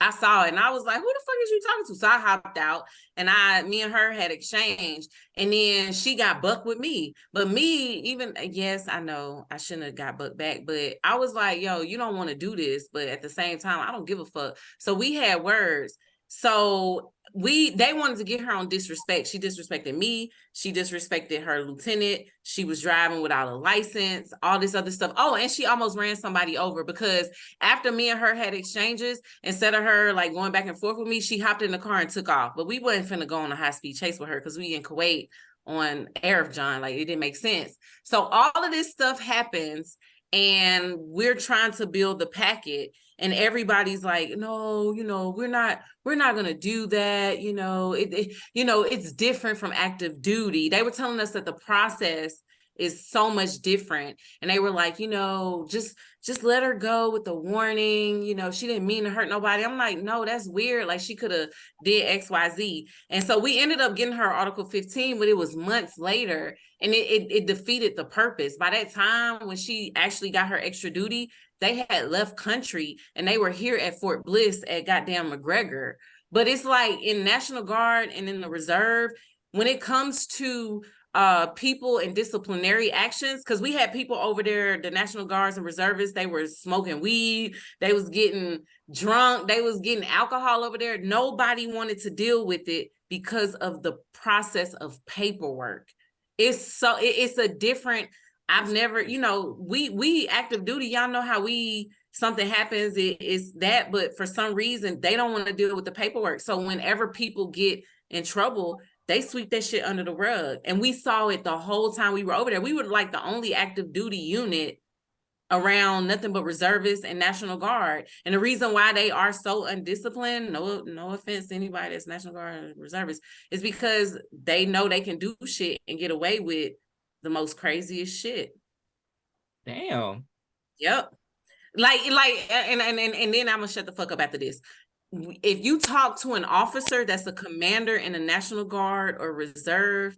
I saw it and I was like, who the fuck is you talking to? So I hopped out and me and her had exchanged, and then she got bucked with me. But yes, I know I shouldn't have got bucked back, but I was like, yo, you don't want to do this. But at the same time, I don't give a fuck. So we had words. So they wanted to get her on disrespect. She disrespected me. She disrespected her lieutenant. She was driving without a license, all this other stuff. Oh, and she almost ran somebody over because after me and her had exchanges, instead of her like going back and forth with me, she hopped in the car and took off. But we wasn't finna go on a high-speed chase with her because we in Kuwait on Arif John. Like, it didn't make sense. So all of this stuff happens and we're trying to build the packet. And everybody's like, no, we're not gonna do that. It's different from active duty. They were telling us that the process is so much different. And they were like, just let her go with the warning. She didn't mean to hurt nobody. I'm like, no, that's weird. Like, she could have did XYZ. And so we ended up getting her Article 15, but it was months later, and it defeated the purpose. By that time, when she actually got her extra duty, they had left country and they were here at Fort Bliss at goddamn McGregor. But it's like in National Guard and in the reserve, when it comes to people and disciplinary actions, because we had people over there, the National Guards and reservists, they were smoking weed, they was getting drunk, they was getting alcohol over there. Nobody wanted to deal with it because of the process of paperwork. It's a different, I've never, we active duty, y'all know how something happens, it's that, but for some reason, they don't want to deal with the paperwork. So whenever people get in trouble, they sweep that shit under the rug. And we saw it the whole time we were over there. We were like the only active duty unit around nothing but reservists and National Guard. And the reason why they are so undisciplined, no offense to anybody that's National Guard and reservists, is because they know they can do shit and get away with the most craziest shit. Damn. Yep. And then I'm gonna shut the fuck up after this. If you talk to an officer that's a commander in the National Guard or reserve,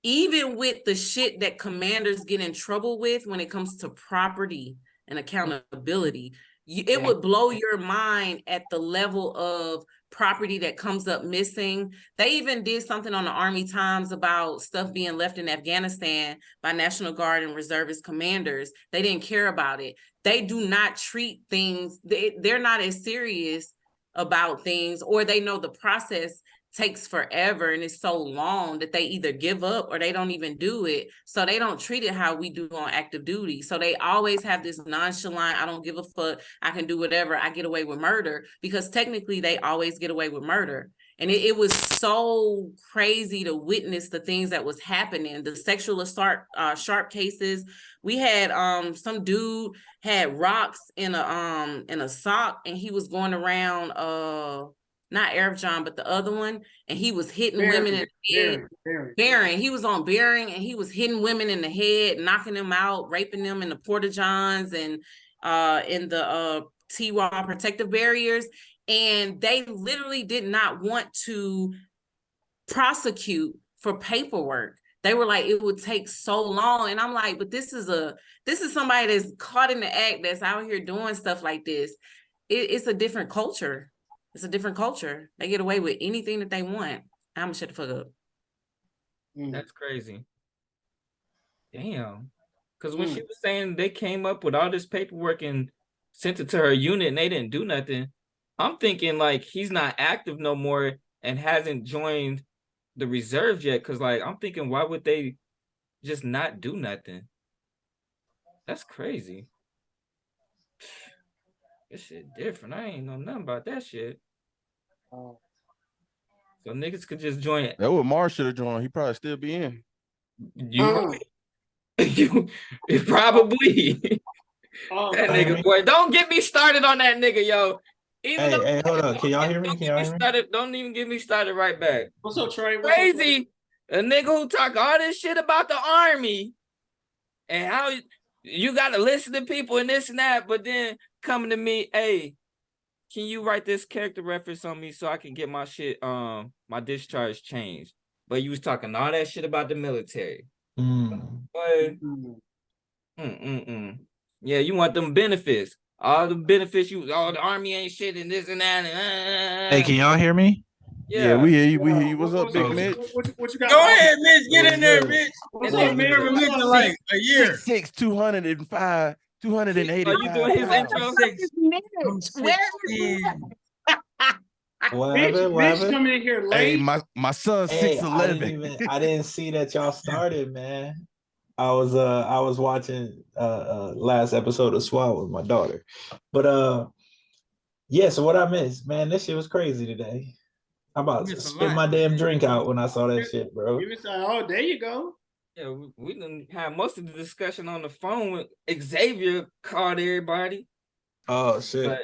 even with the shit that commanders get in trouble with when it comes to property and accountability, it would blow your mind at the level of property that comes up missing. They even did something on the Army Times about stuff being left in Afghanistan by National Guard and reservist commanders. They didn't care about it. They do not treat things, they're not as serious about things, or they know the process takes forever and it's so long that they either give up or they don't even do it. So they don't treat it how we do on active duty. So they always have this nonchalant, I don't give a fuck, I can do whatever, I get away with murder, because technically they always get away with murder. And it was so crazy to witness the things that was happening. The sexual assault, sharp cases. We had some dude had rocks in a sock, and he was going around not Arab John, but the other one, and he was hitting women in the head. Bearing. He was on Bearing, and he was hitting women in the head, knocking them out, raping them in the porta-johns and in the T-wall protective barriers. And they literally did not want to prosecute for paperwork. They were like, it would take so long. And I'm like, but this is somebody that's caught in the act, that's out here doing stuff like this. It's a different culture. It's a different culture. They get away with anything that they want. I'm gonna shut the fuck up. That's crazy. Damn. Because when she was saying they came up with all this paperwork and sent it to her unit and they didn't do nothing, I'm thinking like he's not active no more and hasn't joined the reserve yet. Because like I'm thinking, why would they just not do nothing? That's crazy. This shit different. I ain't know nothing about that shit. So niggas could just join it. That what Marz should have joined. He probably still be in. You probably. That nigga, boy, don't get me started on that nigga, yo. Hey, hold on. Can y'all hear me? Don't even get me started right back. What's up, Trey? Crazy. A nigga who talk all this shit about the Army and how you gotta listen to people and this and that, but then coming to me, hey, can you write this character reference on me so I can get my shit, my discharge changed? But you was talking all that shit about the military. But yeah, you want them benefits. All the benefits all the Army ain't shit and this and that. Hey, can y'all hear me? Yeah, we hear you. We hear you. What's up, Big Mitch? What you got? Go ahead, Mitch. Get in there, Mitch. What's up, Mitch? Religion like a year. 6'6", 205, 280. Are you doing his intro? What happened? Come in here late. Hey, my son's 6'11". I didn't see that y'all started, man. I was watching last episode of SWAT with my daughter. But yeah, so what I missed, man, this shit was crazy today. I'm about to spit my damn drink out when I saw that shit, bro. Oh, there you go. Yeah, we didn't have most of the discussion on the phone with Xavier called everybody. Oh shit.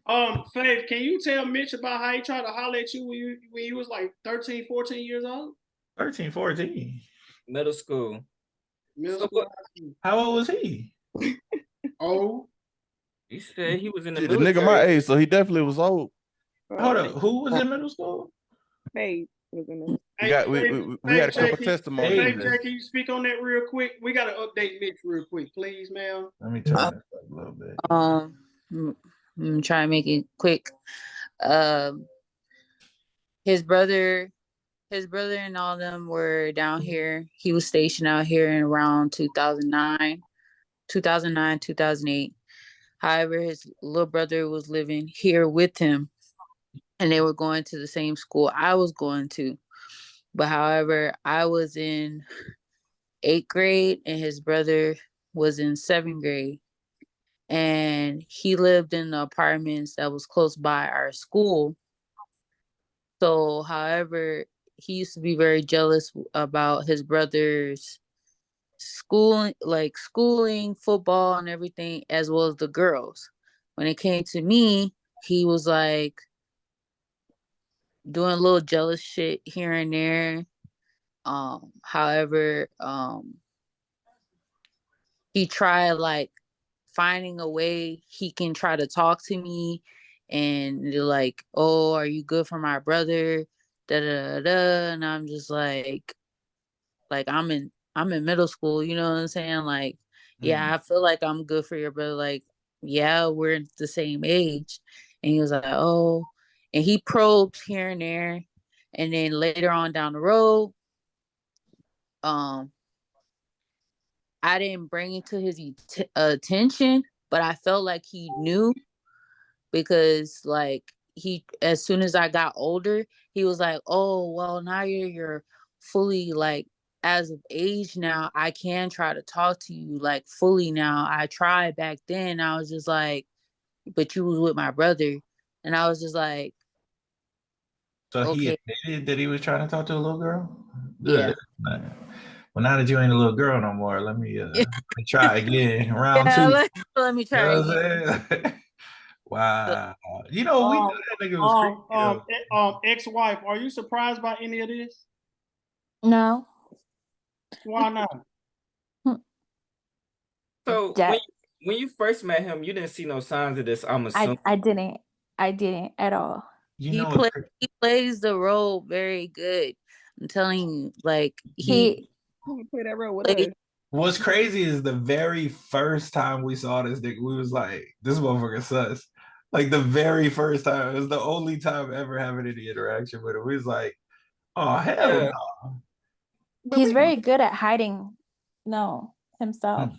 But, Faith, can you tell Mitch about how he tried to holler at you when you was like 13, 14 years old? 13, 14. Middle school. How old was he? Oh. He said he was in the The military. nigga my age, so he definitely was old. Hold up, who was in middle school? Hey, was in We got a couple testimonies. Hey, Jay, can you speak on that real quick? We got to update Mitch real quick, please, ma'am. Let me turn this up a little bit. I'm trying to make it quick. His brother and all them were down here. He was stationed out here in around 2009, 2008. However, his little brother was living here with him, and they were going to the same school I was going to. But however, I was in 8th grade and his brother was in 7th grade. And he lived in the apartments that was close by our school. So, however, he used to be very jealous about his brother's schooling, football, and everything, as well as the girls. When it came to me, he was like doing a little jealous shit here and there. However, he tried like finding a way he can try to talk to me, and they're like, "Oh, are you good for my brother?" Da da da. Da. And I'm just like I'm in middle school, you know what I'm saying? Like, yeah, I feel like I'm good for your brother. Like, yeah, we're the same age. And he was like, oh, and he probed here and there. And then later on down the road, um, I didn't bring it to his attention, but I felt like he knew, because like he, as soon as I got older, he was like, oh well, now you're fully like as of age now, I can try to talk to you like fully now. I tried back then, I was just like, but you was with my brother. And I was just like, So he okay, admitted that he was trying to talk to a little girl? yeah. Good. Well, now that you ain't a little girl no more, let me try again. Round Yeah, two. let me You try know what again. I'm saying? Wow. You know, we knew that nigga was creepy. Ex-wife, are you surprised by any of this? No. Why not? So Jack. when you first met him, you didn't see no signs of this, I'm assuming. I didn't at all. You know, He plays the role very good. I'm telling you, like He play that role with plays. us. what's crazy is the very first time we saw this nigga, we was like, this motherfucker sus. Like the very first time. It was the only time ever having any interaction with him. We was like, oh hell Yeah. no. He's very good at hiding himself.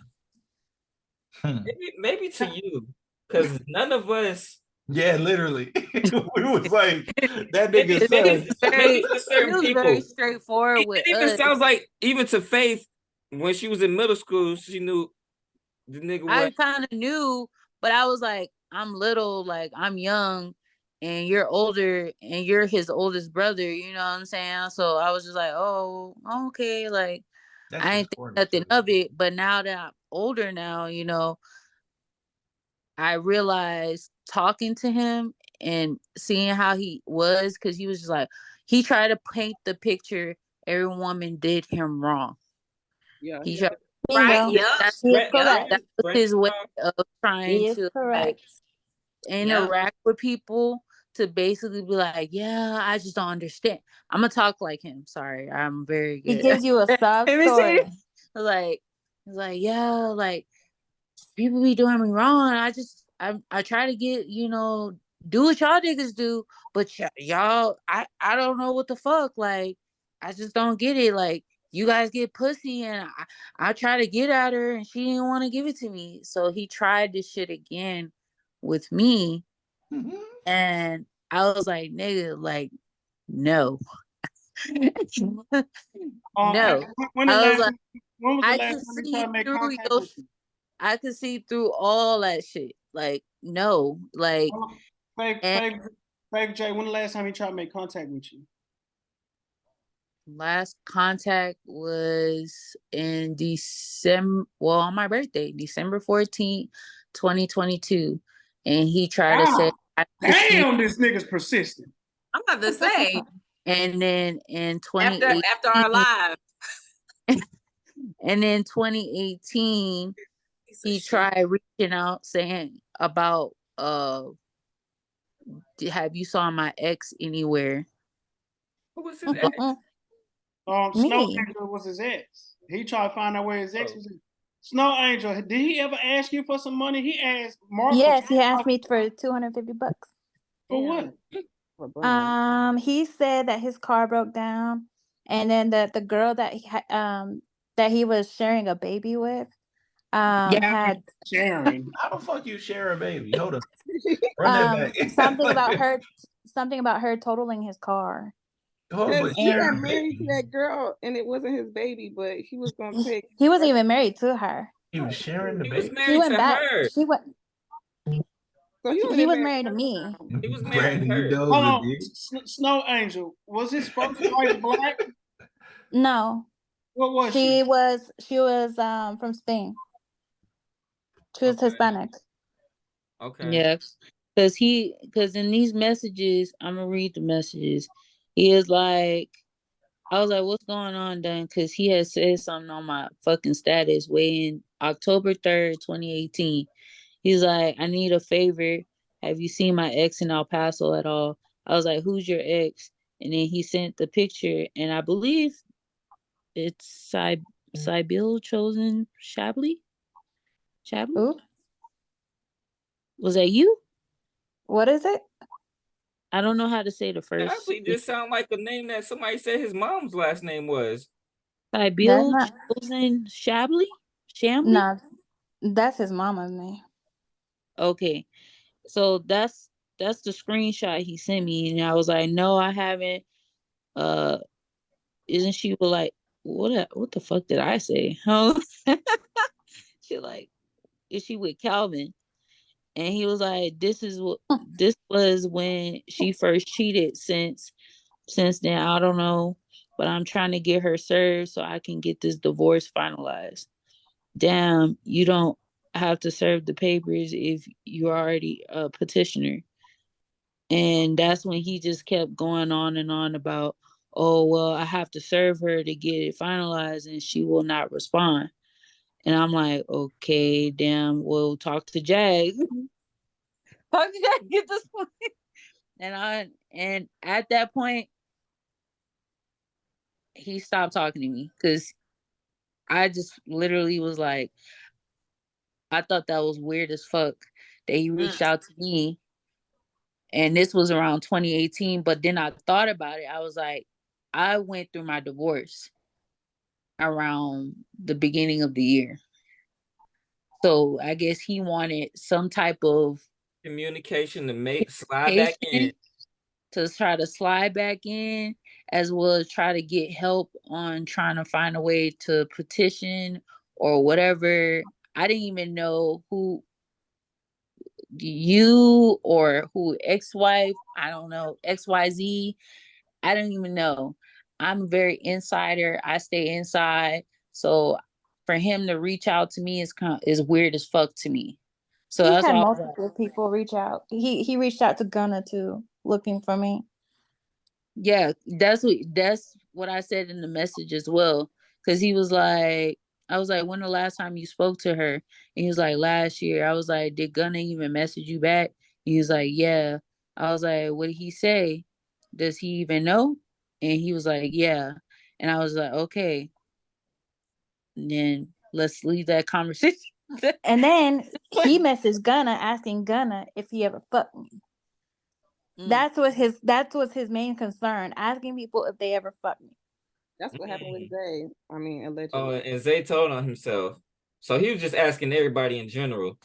Maybe to you, because none of us. Yeah, literally. We was like, that nigga maybe sus. to He certain was people. very straightforward with It even us. sounds like, even to Faith, when she was in middle school, she knew the nigga was. I kind of knew, but I was like, I'm little, like I'm young, and you're older, and you're his oldest brother. You know what I'm saying? So I was just like, oh, okay, like That's I just ain't think corny. nothing of it. But now that I'm older now, I realized talking to him and seeing how he was, because he was just like, he tried to paint the picture every woman did him wrong. Yeah. He tried, Right? Yep. that was his way of trying to like interact with people, to basically be like, yeah, I just don't understand. I'm gonna talk like him. Sorry, I'm very He good. gives you a sob story. Like, it's like, yeah, like people be doing me wrong. I try to get, do what y'all niggas do, but y'all, I don't know what the fuck. Like, I just don't get it. Like, you guys get pussy, and I try to get at her, and she didn't want to give it to me. So he tried this shit again with me, and I was like, nigga, like, no. No. When I was was like, the I last could time you see tried to make through contact your with you? I could see through all that shit. Like, no. Like, Fake Jay, when the last time he tried to make contact with you? last contact was in December, well, on my birthday, December 14th, 2022. And he tried to say, Damn, this nigga's persistent. I'm about to say. And then in After our live. And then 2018, he tried reaching out saying about have you saw my ex anywhere? Who was his ex? Snow Angel was his ex. He tried to find out where his ex was. Snow Angel, did he ever ask you for some money? He asked Mark. Yes, he asked me for $250. For what? He said that his car broke down, and then the girl that he was sharing a baby with, had sharing. How the fuck you share a baby? Hold up. Run that back. something about her totaling his car. He got married to that girl, and it wasn't his baby, but he was gonna pay. He wasn't even married to her. He was sharing the He was baby. married to her. He went. So he was married to me. He was Brandon, married to you her. dozing, Hold on, dude. Snow Angel, was his first wife black? No. What was She she? was from Spain. She was Hispanic. Okay. Yeah, because in these messages, I'm gonna read the messages. He is like, I was like, what's going on, then? Because he had said something on my fucking status way in October 3rd, 2018. He's like, I need a favor. Have you seen my ex in El Paso at all? I was like, who's your ex? And then he sent the picture, and I believe it's Sybil Chosen Shabley. Shabley? Ooh. Was that you? What is it? I don't know how to say the first. Actually, just sound like a name that somebody said his mom's last name was. Sybil Chosen Shabley? Shambly? No, that's his mama's name. Okay. So that's the screenshot he sent me, and I was like, no, I haven't. Isn't she like, what the fuck did I say? Huh? She like, is she with Calvin? And he was like, this was when she first cheated. Since then, I don't know, but I'm trying to get her served so I can get this divorce finalized. Damn, you don't have to serve the papers if you're already a petitioner. And that's when he just kept going on and on about, oh, well, I have to serve her to get it finalized and she will not respond. And I'm like, okay, damn, we'll talk to Jag. Talk to Jag, get this one. And at that point, he stopped talking to me because I just literally was like, I thought that was weird as fuck that he reached out to me. And this was around 2018. But then I thought about it. I was like, I went through my divorce around the beginning of the year. So I guess he wanted some type of communication to slide back in. To try to slide back in, as well as try to get help on trying to find a way to petition or whatever. I didn't even know who you or who ex-wife, I don't know, XYZ. I don't even know. I'm very insider. I stay inside. So for him to reach out to me is weird as fuck to me. So he that's had why multiple people reach out. He reached out to Gunna too, looking for me. Yeah, that's what I said in the message as well. Cause he was like, I was like, when the last time you spoke to her? And he was like, last year. I was like, did Gunna even message you back? He was like, yeah. I was like, what did he say? Does he even know? And he was like, yeah. And I was like, okay. And then let's leave that conversation. And then he messaged Gunna asking Gunna if he ever fucked me. That was his main concern, asking people if they ever fucked me. That's what happened with Zay. I mean, allegedly. Oh, and Zay told on himself. So he was just asking everybody in general.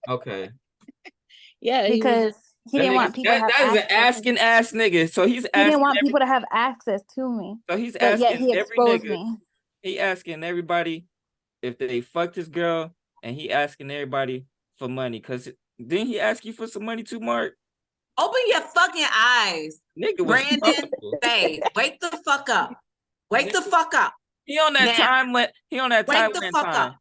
Okay. Yeah, because he didn't want people to have that is an access. asking ass nigga. So he's asking. He didn't want people to have access to me. So he's but yet asking he every exposed nigga. me. He asking everybody if they fucked his girl, and he asking everybody for money. Cause didn't he ask you for some money too, Mark? Open your fucking eyes, Nigga was Brandon. Hey, wake the fuck up. Wake the fuck up. He on that time. He on that time. Wake the fuck up.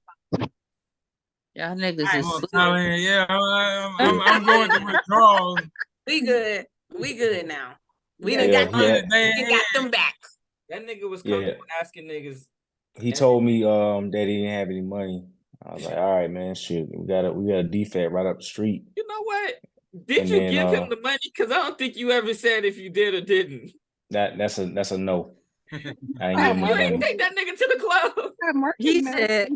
Y'all niggas is sleep. Yeah, I'm going through withdrawals. We good. We good now. We Yeah, done got yeah. them. We got them back. That nigga was Yeah. asking niggas. He told me that he didn't have any money. I was like, all right, man, shit, we got a defect right up the street. You know what? Did you give him the money? Because I don't think you ever said if you did or didn't. That's a no. I ain't give him You the ain't money. take that nigga to the club. He said,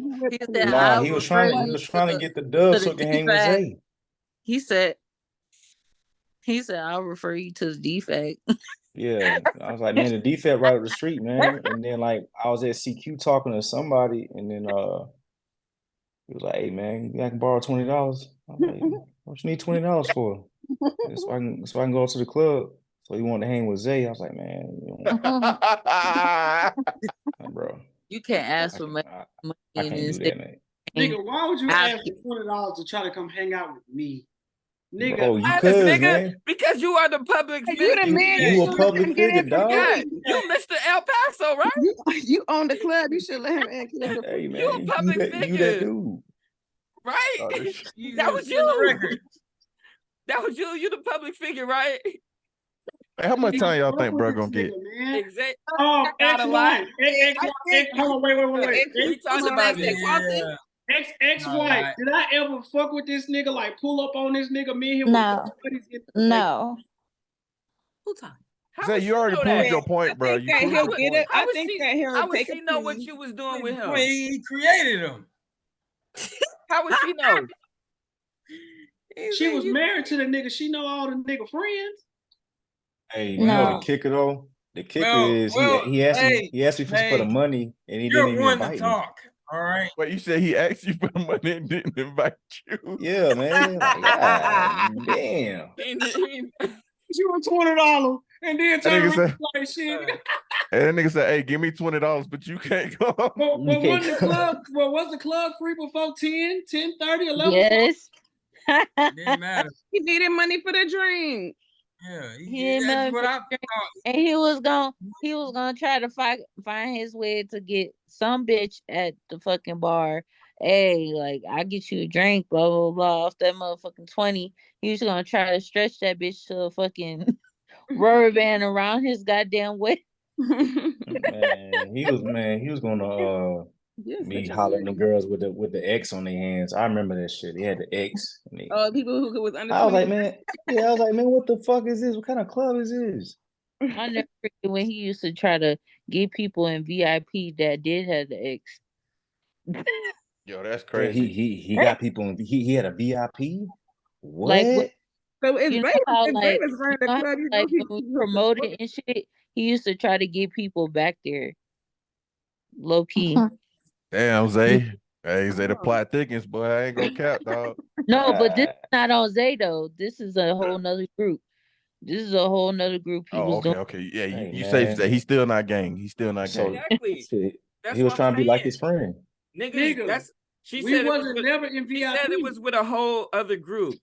Nah, he was trying to get the dub so he can hang with Zay. He said, I'll refer you to the defect. Yeah, I was like, man, the defect right up the street, man. And then like I was at CQ talking to somebody, and then he was like, hey man, I can borrow $20. I was like, what you need $20 for? So I can go to the club. So he wanted to hang with Zay. I was like, man, bro, you can't ask for money. I can't do that, man. Nigga, why would you ask for $20 to try to come hang out with me? Nigga, Bro, you Honest, cuz, nigga, man. because you are the public You figure. the man. You You a should let public him get figure, in for dog. Yeah, free. you Mr. El Paso, right? You own the club. You should let him get in for Hey, free. You a man, public you that figure, dude. right? Oh, this You That gonna was send the you. record. That was you. You the public figure, right? Hey, how much time y'all fuck think with bro this gonna get? nigga, man. Exactly. Oh, Not a lot. ex-wife, hold on, wait. We talked about this. Yeah, not a Ex-wife, lot. did I ever fuck with this nigga? Like pull up on this nigga? Me and him was No, buddies. no. Who talking? How Say would you she already know proved that? your point, bro. You proved He'll your get point. it. How I would think she? that he'll How would take she a know what plea. you was doing with Well, him? he created him. How would she know? She was married to the nigga. She know all the nigga friends. Hey, you know the No. kicker though? The kicker Well, is he asked me for the hey, money and he didn't you're even one to invite me. talk. All right. But you said he asked you for the money and didn't invite you. Yeah, man. Like, God damn. She was $20 and then That turn nigga around said, and like shit. and that nigga said, "Hey, give me $20, but you can't come." But wasn't the club? Well, was the club free before 10, 10, 30, 11? Yes. Didn't matter. He needed money for the drink. Yeah, He didn't know that's what I if- and he was gonna try to find his way to get some bitch at the fucking bar. Hey, like I get you a drink, blah blah blah, off that motherfucking 20. He was gonna try to stretch that bitch to a fucking rubber band around his goddamn waist. Man, he was gonna be hollering the girls with the X on their hands. I remember that shit. He had the X. People who was under I was 20. like, man, yeah, I was like, man, what the fuck is this? What kind of club is this? I never forget when he used to try to get people in VIP that did have the X. Yo, that's Yeah, crazy. he got people in, he had a VIP? What? Like So it's you know Vegas. how It's like, Vegas running the you know how, club. You like know when we promoted and shit, he used to try to get people back there. Low key. Damn, Zay. Hey, Zay, the plot thickens, boy. I ain't gonna cap, dog. No, but this is not on Zay though. This is a whole nother group. This is a whole nother group he was doing. Okay. Yeah, Hey, you safe that he's still not gang. He's still not So gang. Exactly. That's he was what trying I'm to be like saying. his friend. Nigga, that's she we said it was wasn't with, never in she VIP. said it was with a whole other group.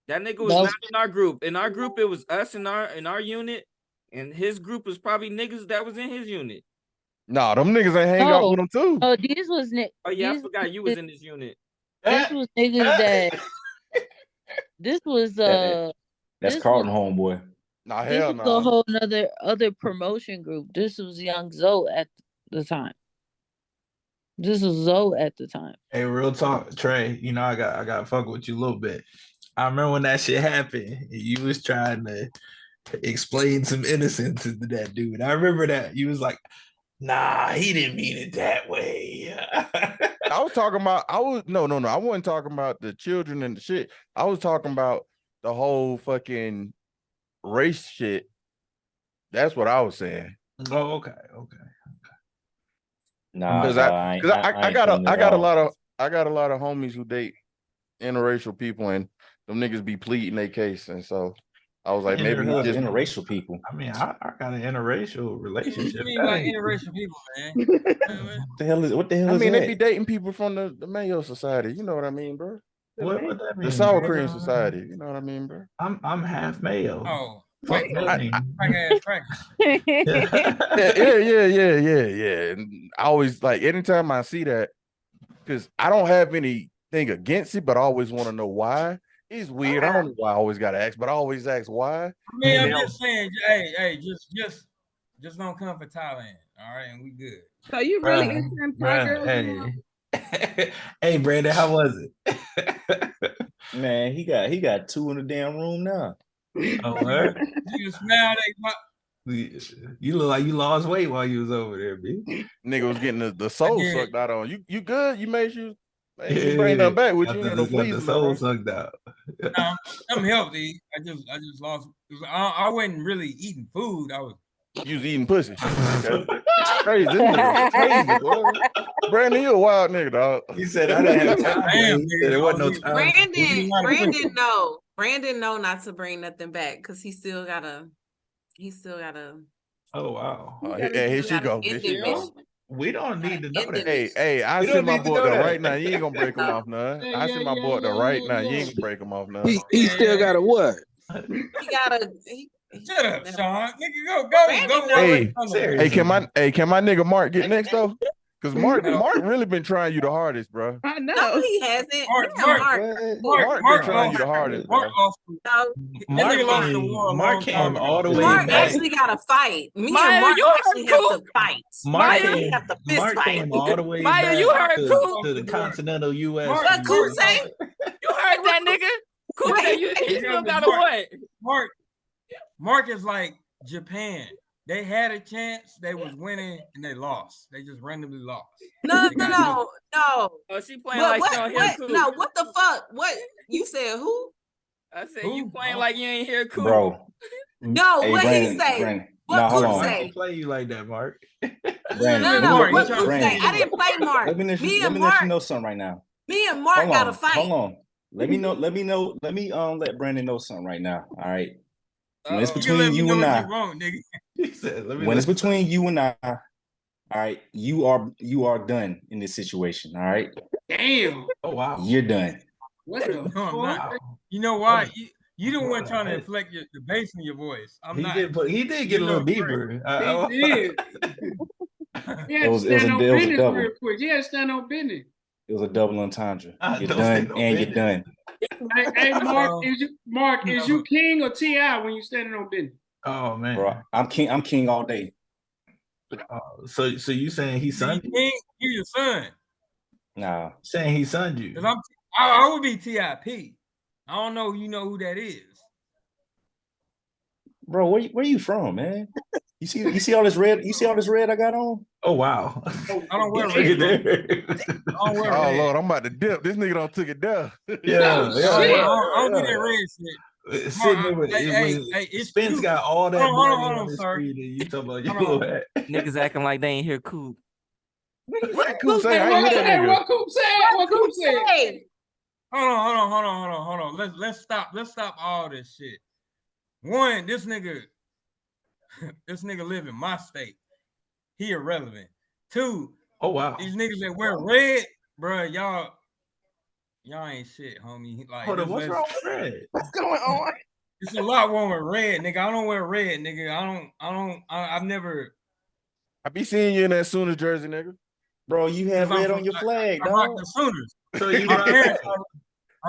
That nigga was No. not in our group. In our group, it was us in our unit, and his group was probably niggas that was in his unit. Nah, them niggas ain't hang out with him too. Oh, these was Oh yeah, I these forgot you was in this unit. This was niggas that. This was That's this Carlton homeboy. Nah, This hell was a nah. whole other promotion group. This was Young Zoe at the time. This was Zoe at the time. Hey, real talk, Trey. You know I got to fuck with you a little bit. I remember when that shit happened. You was trying to explain some innocence into that dude. I remember that you was like, "Nah, he didn't mean it that way." I was talking about. I wasn't talking about the children and the shit. I was talking about the whole fucking race shit. That's what I was saying. Oh, okay. Nah, Because I got a lot of homies who date interracial people, and them niggas be pleading their case, and so I was like, maybe he just interracial people. I mean, I got an interracial relationship. You mean like interracial people, man? What the hell is I mean, that? they be dating people from the Mayo Society. You know what I mean, bro? What that mean? The Sour Cream Society. You know what I mean, bro? I'm half Mayo. Oh, fuck that name. Yeah. And I always like anytime I see that, because I don't have anything against it, but I always want to know why. It's weird. I don't know why I always gotta ask, but I always ask why. I mean, I'm just saying, hey, just don't come for Thailand, all right, and we good. So you really into them Thai girls? Hey, Brandon, how was it? Man, he got two in the damn room now. Oh, what? You smell You look like you lost weight while you was over there, B. Nigga was getting the soul sucked out on you. You good? You made you bring nothing back with you. Got No the fleas soul in sucked out. I'm healthy. I just lost. I wasn't really eating food. You was eating pussy. Okay. Crazy. This nigga crazy, boy. Brandon, you a wild nigga, dog. He said I didn't have time. There wasn't no time. Brandon know not to bring nothing back because he still gotta Oh wow. And here she go. We don't need to know that. Hey, I We send don't my need to boy know there that. right now. You ain't gonna break him off none. I send my boy there right now. You ain't gonna break him off none. He still got a what? He gotta. Shut up, Sean. Nigga, go. Hey, can my nigga Mark get next though? Because Mark really been trying you the hardest, bro. I know. No, he hasn't. Mark been trying you the hardest, bro. Mark came all the way Mark back. actually got to fight. Me Maya, and Mark you heard actually have to Coop? fight. Mark We have to fist Mark fight. came all the way Maya, back you heard Coop? to the continental U.S. What Coop say? You heard that nigga? Coop said he still got a what? Mark is like Japan. They had a chance, they was winning, and they lost. They just randomly lost. No. Oh, she playing like she don't hear Coop. No, what the fuck? What you said? Who? I said you playing like you ain't hear Coop. Bro. No, Hey, what Brandon, he say? Brandon. What No, hold Coop on. say? Play you like that, Mark. Brandon, No. What Coop Brandon, say? I didn't play Mark. Let me let Me you and Mark. know something right now. Me and Mark got to fight. Hold on. Let me let Brandon know something right now. All right. When it's between you and I. Wrong, nigga. When it's between you and I, all right, you are done in this situation. All right. Damn. Oh wow. You're done. What the fuck? You know why? You don't want trying to inflect the bass in your voice. He did get a little deeper. He did. He had to stand on business real quick. He had to stand on business. It was a double entendre. You're done and you're done. Hey, Mark, is you king or T.I. when you standing on business? Oh man, bro, I'm king all day. So you saying he sunned you? You your son? Nah, saying he sunned you. I would be TIP. I don't know. You know who that is, bro? Where you from, man? You see all this red? You see all this red I got on? Oh wow! I don't wear red. Oh Lord, I'm about to dip. This nigga don't took it down. Yeah, I don't do that red shit. Spence got all that money on his screen, and you talking about you niggas acting like they ain't hear Coop. What Coop say? I ain't hear that nigga. What Coop said? What Coop said? Hold on. Let's stop all this shit. One, this nigga live in my state. He irrelevant. Two, oh wow, these niggas that wear red, bro, y'all ain't shit, homie. Like, hold on, what's wrong with red? What's going on? It's a lot wrong with red, nigga. I don't wear red, nigga. I've never. I be seeing you in that Sooners jersey, nigga. Bro, you have red on your flag, I rock the Sooners. So you I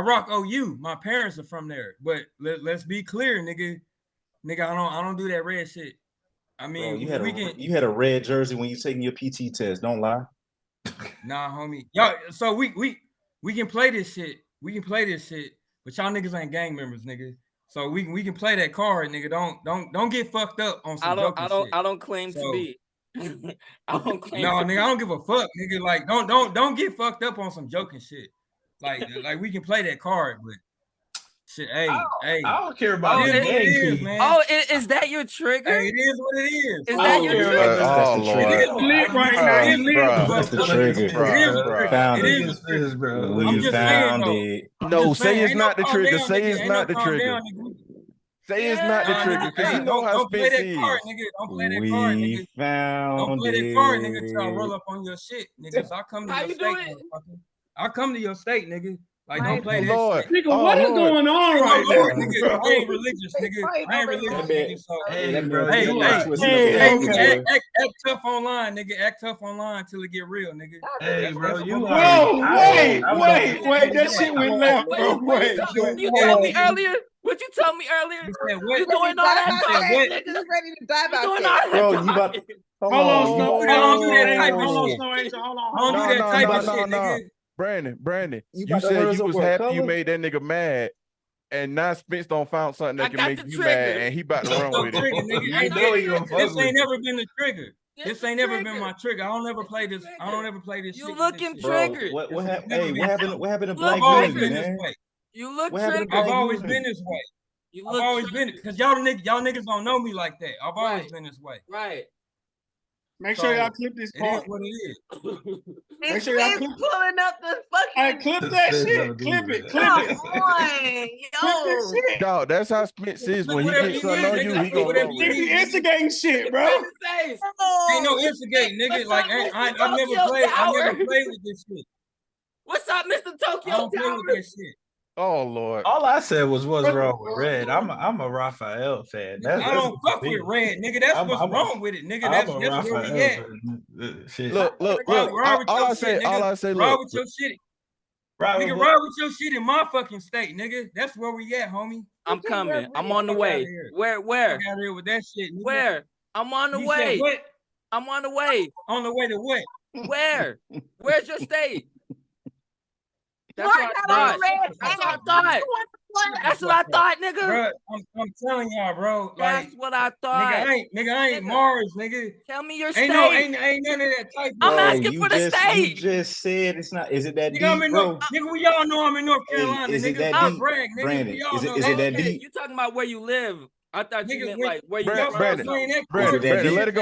rock OU. My parents are from there. But let's be clear, nigga. I don't do that red shit. I mean, bro, you had a red jersey when you taking your PT test. Don't lie. Nah, homie. Y'all, so we can play this shit. We can play this shit, but y'all niggas ain't gang members, nigga. So we can play that card, nigga. Don't get fucked up on some joking shit. I don't claim to be. I don't claim. No, nigga, I don't give a fuck, nigga. Like, don't get fucked up on some joking shit. Like we can play that card, but shit, I don't care about it is, man. Oh, is that your trigger? Hey, it is what it is. Is that your trigger? Oh Lord, it's lit right now. It's lit. That's the trigger. It is the trigger, bro. I'm just saying, though. No, say it's not the trigger. Say it's not the trigger. Say it's not the trigger, because you know how Spence is. Don't play that card, nigga. Don't play that card, nigga, till I roll up on your shit, nigga. So I come to your state, motherfucker. I come to your state, nigga. Like, don't play that shit. Nigga, what is going on right now? Nigga, I ain't religious, nigga. I ain't religious, nigga. So, hey, act tough online, nigga. Act tough online till it get real, nigga. Hey, bro, you wait. That shit went left, bro. Wait. You told me earlier. What you tell me earlier? You doing all that talking, nigga? He's ready to die about doing that. all that Bro, you about Hold on, Hold on. No. Brandon, you said you was happy you made that nigga mad, and now Spence don't found something that can make you mad, and he about to run with it. This ain't never been the trigger. This ain't never been my trigger. I don't ever play this. You looking triggered? What happened? Hey, what happened to Black Unity, man? You look triggered. I've always been this way. I've always been, because y'all niggas don't know me like that. I've always been this way. Right. Make sure y'all clip this It part. is what it is. Make sure y'all clip. Pulling up the fucking. Hey, clip that shit. Clip it. Clip it. Yo. Shit. Dog, that's how Spence is. When he gets something on you, he gonna run with He it. be instigating shit, bro. Ain't no instigate, nigga. Like I've never played. I never played with this shit. What's up, Mr. Tokyo I don't play with Tower? that shit. Oh Lord. All I said was what's wrong with Red. I'm a Raphael fan. I don't fuck with Red, nigga. That's what's wrong with it, nigga. That's where we at. Look. All I say, ride look. with your shit. Ride Nigga, ride with your shit in my fucking state, nigga. That's where we at, homie. I'm coming. I'm on the way. Where? Fuck out here with that shit, nigga. Where? I'm on the You way. said what? I'm on the way. On the way to what? Where? Where's your state? That's what I thought. That's what I thought. That's what I thought, nigga. Bro, I'm telling y'all, bro. Like, that's what I thought. Nigga, I ain't Marz, nigga. Tell me your Ain't state. ain't none of that type. I'm Bro, asking for the state. You just said it's not. Is it that Nigga, deep, I'm in bro? nigga, we all know I'm in North Carolina. Is it nigga. that deep, brag, nigga. Brandon? We all Is know it that deep? You talking about where you live? I thought you meant like where you Brandon,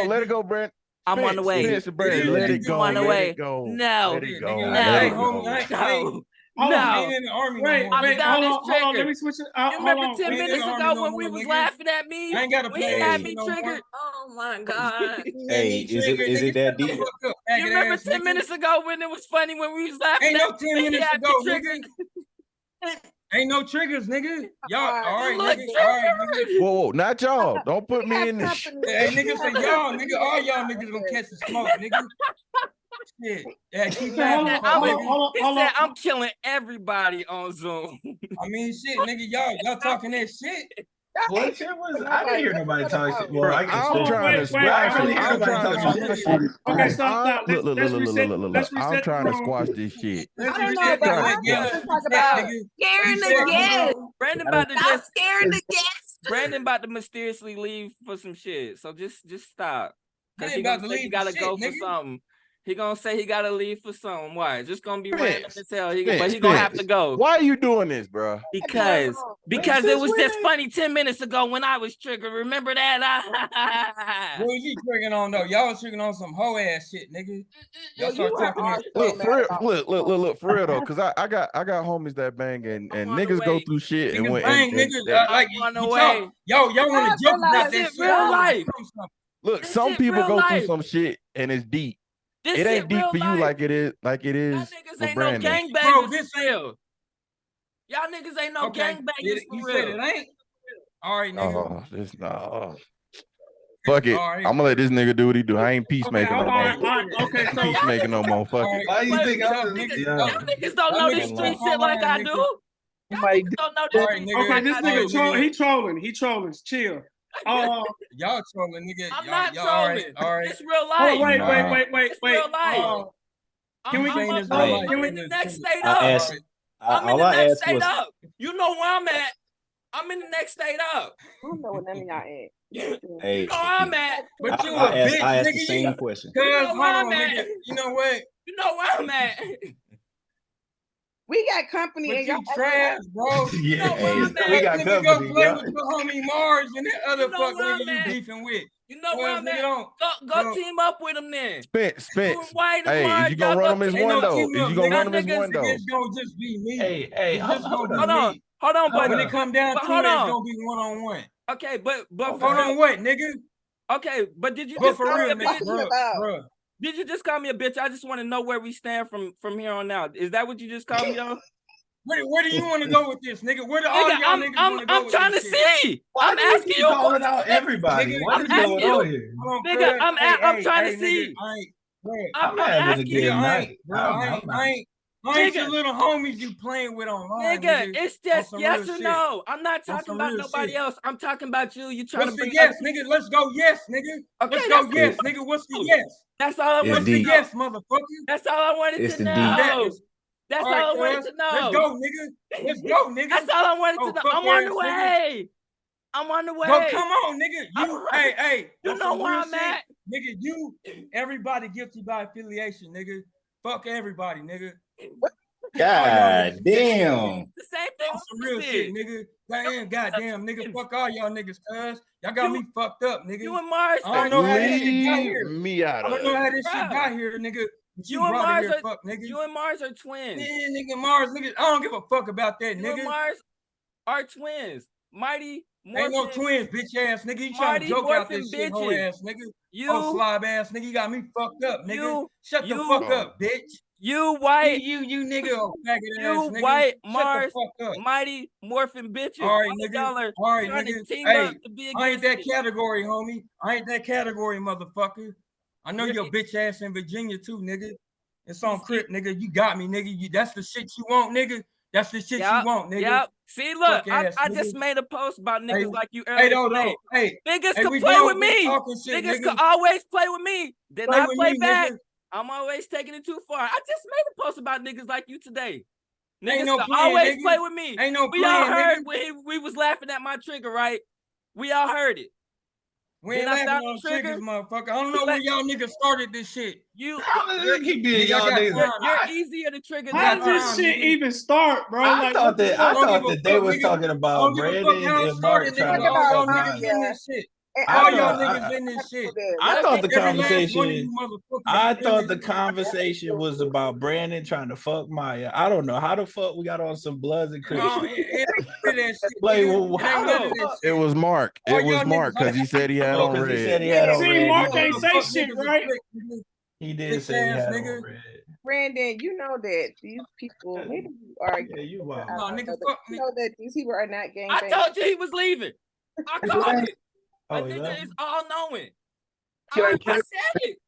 let it go, Brandon. I'm on the way. Brandon, let it go. I'm on the way. Go. No. Let it go. No. Let it No. go. I ain't in the army Wait, no more. wait, found hold this on. trigger. Let me switch it. You remember 10 I ain't in minutes the ago army no when we more, was nigga. laughing at me? I ain't gotta When play he that had shit me no more. triggered. Oh my god. Hey, is it that deep? You remember 10 minutes ago when it was funny when we was laughing Ain't at no 10 me? He minutes had me ago, triggered. Ain't no triggers, nigga. Y'all, all right, Look, nigga. All right, nigga. Whoa, not y'all. Don't put me in this. Hey, nigga say y'all, nigga. All y'all niggas gonna catch the smoke, nigga. Shit. Yeah, keep laughing. He said, I'm killing everybody on Zoom. I mean, shit, nigga. Y'all talking that shit. What shit was? I didn't hear nobody talk shit. Well, Bro, I guess I'm trying to squash it. I'm trying to shit. Okay, stop. Look. Let's reset I'm trying to the room. squash this shit. I don't know, but I want to talk about scaring the guests. Brandon about to Stop scaring the guests. Brandon about to mysteriously leave for some shit. So just stop. Cause I he ain't about gonna to say he leave gotta for go shit, for nigga. something. He gonna say he gotta leave for something. Why? It's just gonna be Spence, random as hell. But Spence, he gonna have to go. Why are you doing this, bro? Because it was just funny 10 minutes ago when I was triggered. Remember that? What was you tricking on though? Y'all was tricking on some hoe ass shit, nigga. Y'all start talking that Look, for real, look, for real though, cause I got homies that bang and niggas go through shit and when bang, niggas. Like on the you way. talk, y'all want to joke about that This shit. is real life. Look, This some shit people real go through life. some shit and it's deep. This It shit ain't deep real for you life. like it is Niggas for ain't no Brandon. gangbangers this for real. Y'all niggas ain't no gangbangers for You real. said it ain't. All right, nigga. Oh, this nah. Fuck it. All right. I'm gonna let this nigga do what he do. I ain't peacemaking no more. Okay, so Peacemaking no more. Fuck it. Why you think Y'all niggas don't know this street shit like I do. Y'all niggas don't know this street shit okay, like this I nigga do. he trolling. Chill. Y'all trolling, nigga. I'm not trolling. All right. It's real life. Oh wait. It's real life. Can we saying this I'm in the next state I up. asked. I'm in All the I next asked state was. up. You know where I'm at. I'm in the next state up. I don't know what none of y'all at. Hey, You know where I'm at. But you a I bitch, asked nigga. the same question. Cause know hold where on, I'm at. nigga. You know what? You know where I'm at. We got company But and you y'all trash, bro. You know where I'm at. We got Nigga, go company, play yeah. with your homie Marz and that other You know fuck where nigga I'm you at. beefing with. You know where I'm nigga, at. don't. Go team up with him then. Spence. White and Hey, Marz, is you gonna y'all run go him as team one no up. though? team Is up, you gonna nigga. run him as Niggas, one though? It's gonna just be me. Hey, It's just gonna be Hold on. me. Hold on, When buddy. it come down to it, hold it's on. gonna be one-on-one. Okay, but Hold on, what, nigga? Okay, but did you But just for call me real, a nigga, bitch? bro. Did you just call me a bitch? I just want to know where we stand from here on out. Is that what you just called me, yo? Where do you want to go with this, nigga? Where do all Nigga, y'all niggas want to go I'm with trying to this shit? see. Why I'm do you asking keep you a calling question. out everybody? Nigga, What I'm is going asking on you. here? Nigga, I'm trying to see. I'm I'm having a asking good you. night. I ain't your little homies you playing with online, Nigga, nigga. it's just yes or shit. no. I'm not On talking some about real nobody shit. else. I'm talking about you. You trying What's to the bring yes, up. nigga? Let's go yes, nigga. Okay, Let's go that's yes, cool. nigga. What's the yes? That's all I It's wanted What's the to deep. know. yes, motherfucker? That's all I wanted It's to the deep. know. That's all I wanted cuz. to know. Let's go, nigga. Let's go, nigga. That's all I wanted to know. fuck I'm on the ass way. I'm on the way. Go, come on, nigga. You, hey, You on know some where real I'm shit, at. nigga. You, everybody guilty by affiliation, nigga. Fuck everybody, nigga. God damn. The same thing. On some real shit, nigga. Goddamn, nigga. Fuck all y'all niggas, cuz. Y'all got me fucked up, nigga. You and Marz. I don't know how this shit got here. Me out I of don't know it. how this shit got here, nigga. But You and brought it Marz here, are fuck, nigga. you and Marz are twins. Yeah, nigga, Marz, nigga. I don't give a fuck about that, You nigga. and Marz are twins. Mighty Morphin. Ain't no twins, bitch ass nigga. You trying to Mighty joke out Morphin this shit, hoe bitches. ass nigga. You Oh, slob ass nigga. You got me fucked up, nigga. Shut the fuck up, bitch. You white. You nigga, oh, faggot You ass nigga. white Shut Marz. the fuck up. Mighty Morphin bitches. All right, All nigga. y'all are All right, trying nigga. to team Hey, up to be I ain't against that me. category, homie. I ain't that category, motherfucker. I know your bitch ass in Virginia too, nigga. It's on Crip, nigga. You got me, nigga. That's the shit you want, nigga. That's the shit you want, nigga. Yep. See, look, Fuck I ass, just nigga. made a post about niggas Hey, like you hey, earlier no, today. hey, Niggas hey, can we play done with with me. talking shit, Niggas nigga. can always play with me. Then Play I with play me, back. nigga. I'm always taking it too far. I just made a post about niggas like you today. Niggas Ain't no can playing, always nigga. play with me. Ain't no We all playing, heard nigga. when we was laughing at my trigger, right? We all heard it. We ain't Then I laughing found on the trigger. triggers, motherfucker. I don't know when y'all niggas started this shit. How does it keep being y'all niggas? You're easier to trigger than How does this shit even start, bro? I Like, thought that I don't give a they fuck, was nigga. talking I about don't give a fuck Brandon how it and started, Mark trying nigga. to All y'all fuck niggas Maya. in this shit. I All thought- y'all niggas in this shit. I thought the Every last one of conversation. you motherfuckers. I in thought this the conversation was about Brandon trying to fuck Maya. I don't know how the fuck we got on some Bloods and Crips. No, it ain't none of that shit, Like, nigga. well, It ain't none of that It shit. was Mark. All It was y'all Mark niggas because he said he had on because he said red. he had on See, red. Mark He ain't did. say Fuck shit, niggas is right? trick, nigga. He did Bitch say he ass had nigga. on red. Brandon, you know that these people, maybe you are. Yeah, you wild. I No, don't nigga, know, but fuck you nigga. know that these people are not gang I told you he was leaving. I called it. A Oh, nigga yeah. is all knowing. Can I I said it.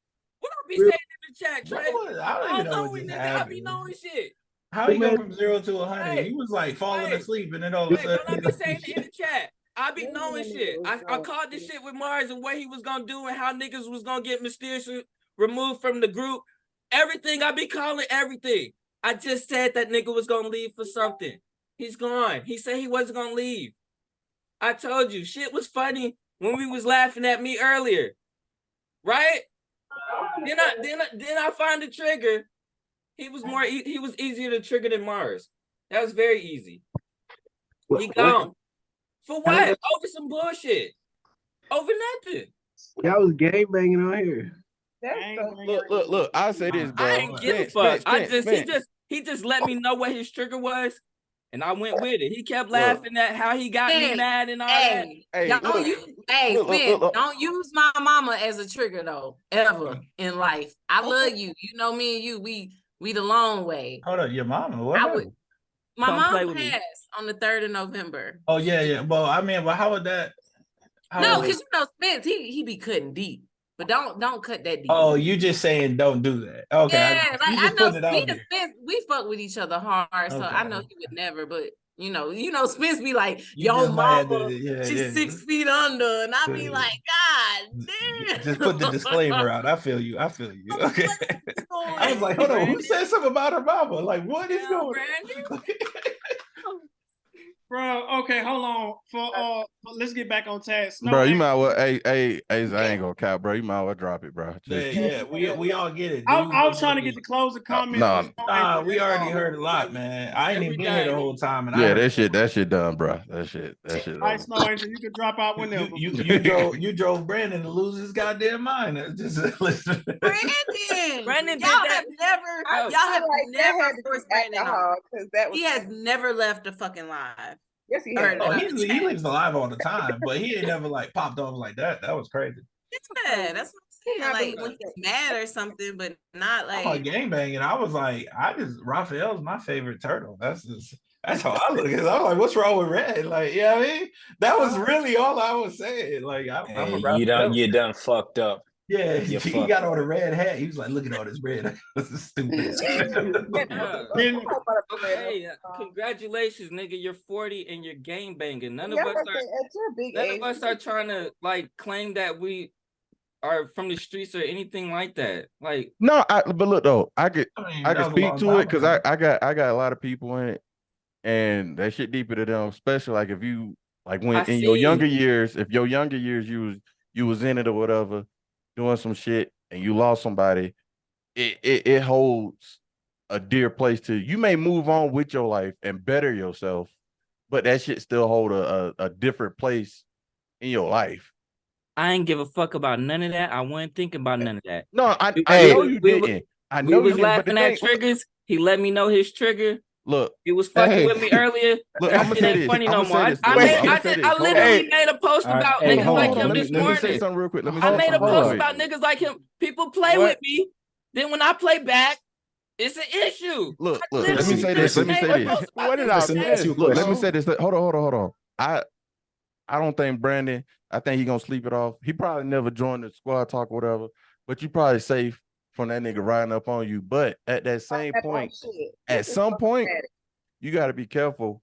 What I be saying in the chat, Bro, Trey? what? I don't even know what knowing just nigga. I be happened. knowing shit. How you go from 0 to 100? Hey, He was like falling hey, asleep, and then all of a Hey, don't I sudden, be saying it in the chat? I be Maybe knowing that nigga shit. was I drunk. called this shit with Marz and what he was gonna do and how niggas was gonna get mysteriously removed from the group. Everything, I be calling everything. I just said that nigga was gonna leave for something. He's gone. He said he wasn't gonna leave. I told you, shit was funny when we was laughing at me earlier. Right? Then I find the trigger. He was easier to trigger than Marz. That was very easy. He gone. For what? Over some bullshit. Over nothing. Y'all was gang banging on here. Look. I say this, bro. I ain't give a fuck. He just let me know what his trigger was, and I went with it. He kept laughing at how he got me mad and all that. Don't use my mama as a trigger though, ever in life. I love you. You know me and you, we the long way. hold up, your mama. What? My Come play mom with me. passed on the 3rd of November. Oh yeah. Well, I mean, how would that? No, because you know Spence, he be cutting deep. But don't cut that deep. Oh, you just saying don't do that. Okay. Yeah, you just putting it out me and there. Spence, we fuck with each other hard, so I know he would never. But you know, Spence be like, You "Yo, just might mama, have to- she's yeah. 6 feet under," and I be like, "God damn!" Just put the disclaimer out. I feel you. Okay. I was like, hold on, who said something about her mama? Like, what is going on? Bro, okay, hold on. Let's get back on task. No, Bro, you might well, hey, I ain't gonna count, bro. You might well drop it, bro. Yeah, we all get it. I was trying to get the closing comments. No. We already heard a lot, man. I ain't even been here the whole time, and Yeah, that shit done, bro. That shit. All right, Snow Angel, you can drop out whenever. You drove Brandon to lose his goddamn mind. Just listen. Brandon, did y'all that. have never forced Brandon alcohol, off. He has never left a fucking live. Yes, he has. Oh, he leaves alive all the time, but he ain't never like popped off like that. That was crazy. Yeah, that's what I'm saying. Like when he's mad or something, but not I'm like gang banging. I was like, Raphael's my favorite turtle. That's how I look at it. I was like, what's wrong with Red? Like, you know what I mean? That was really all I was saying. Like, I'm a Raphael. You done fucked up. Yeah, You he got on a red hat. He was like, look at all this red. This is stupid. Hey, congratulations, nigga. You're 40 and you're game banging. None of us are trying to like claim that we are from the streets or anything like that. Like, No, but look though, I could that was a speak long to time it because ago. I got a lot of people in it, and that shit deeper to them. Especially like if you like when in your younger years, if your younger years you was in it or whatever, doing some shit and you lost somebody, it holds a dear place to you. May move on with your life and better yourself, but that shit still hold a different place in your life. I ain't give a fuck about none of that. I wasn't thinking about none of that. No, I know you didn't. I know we was you didn't, but the laughing at thing, triggers. He let me know his trigger. Look, he was fucking with me earlier. Look, That I'm gonna shit say ain't this. funny I'm no gonna more. say this. I literally made a post about niggas hold like on. him Let this me morning. say something real quick. I made a post about niggas like him. People play with me. Then when I play back, it's an issue. Look. Let me say this. What did I miss? Look, let me say this. Hold on. I don't think Brandon. I think he gonna sleep it off. He probably never joined the squad talk or whatever. But you probably safe from that nigga riding up on you. But at that same point, at some point, you got to be careful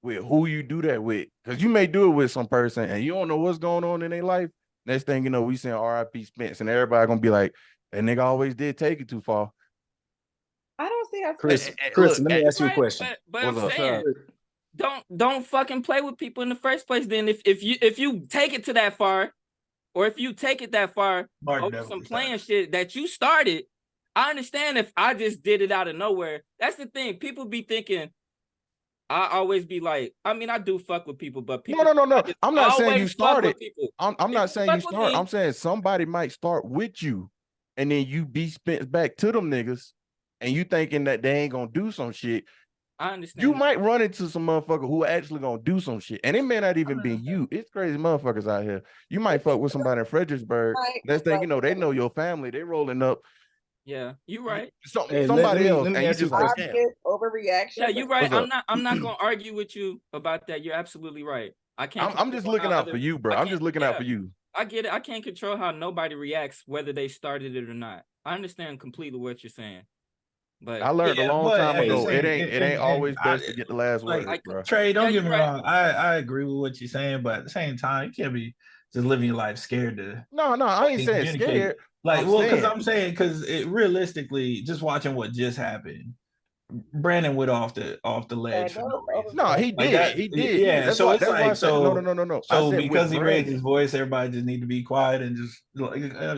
with who you do that with, because you may do it with some person and you don't know what's going on in their life. Next thing you know, we saying R.I.P. Spence, and everybody gonna be like, that nigga always did take it too far. I don't see how Chris, Look, let me ask you a question. But I'm saying, don't fucking play with people in the first place. Then if you take it to that far, or if you take it that far over some playing shit that you started, I understand if I just did it out of nowhere. That's the thing. People be thinking, I always be like, I mean, I do fuck with people, but people. No. I'm not saying you started. I'm not saying you fuck with start. me- I'm saying somebody might start with you, and then you be spent back to them niggas, and you thinking that they ain't gonna do some shit. I understand. You might run into some motherfucker who actually gonna do some shit, and it may not even be you. It's crazy motherfuckers out here. You might fuck with somebody in Fredericksburg. Next thing you know, they know your family. They rolling up. Yeah, you right. Somebody else. Let me and ask you a just like, question. damn. Overreaction. Yeah, you're right. What's up? I'm not gonna argue with you about that. You're absolutely right. I can't. I'm just looking out for you, bro. I'm just looking out for you. I get it. I can't control how nobody reacts, whether they started it or not. I understand completely what you're saying, but I learned a long time ago. It ain't always best to get the last word, bro. Trey, don't get me you're right. wrong. I agree with what you're saying, but at the same time, you can't be just living your life scared to. No, I ain't saying scared. Like, because it realistically, just watching what just happened, Brandon went off the ledge. For no reason. No, he did. He did. Yeah. That's so why, it's that's like why I said, so. No. So because he raised his voice, everybody just need to be quiet and just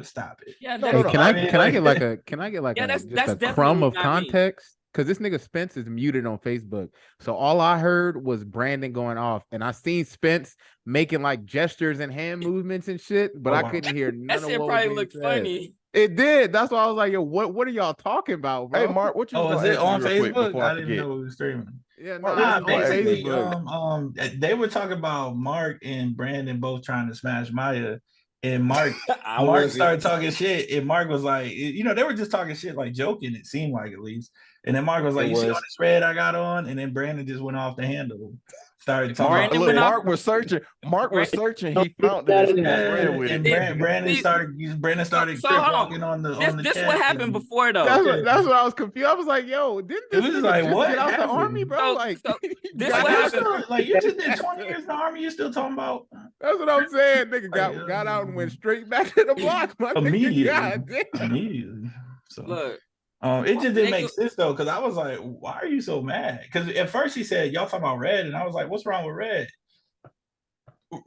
stop it. Yeah. Hey, can I get like that's just a definitely crumb of not me. context? Because this nigga Spence is muted on Facebook. So all I heard was Brandon going off, and I seen Spence making like gestures and hand movements and shit, but I couldn't hear none That of shit what probably was looked being said. funny. It did. That's why I was like, yo, what are y'all talking about, bro? Hey, Mark, what you Oh, was is it gonna on ask me real quick Facebook? before I I didn't forget? know it was streaming. Yeah, Mark, no, what it's you was gonna ask me? basically, they were talking about Mark and Brandon both trying to smash Maya, and Mark was- started talking shit, and Mark was like, they were just talking shit, like joking. It seemed like, at least. And then Mark was like, "You see all this red I got on?" And then Brandon just went off the handle. Started talking. Look, Mark was searching. He found it and ran with and it. Brandon started So crip hold on. walking on the This chat what happened before though. That's what I was confused. I was like, yo, didn't this was nigga like, just what get out the happened? army, bro? Like, this like, what you happened. still, like, you just did 20 years in the army. You still talking about? That's what I'm saying. Nigga got out and went straight back to the block. My Immediately. Nigga, God damn. Immediately. So. Look. It just didn't make sense though, because I was like, why are you so mad? Because at first he said, y'all talking about Red, and I was like, what's wrong with Red?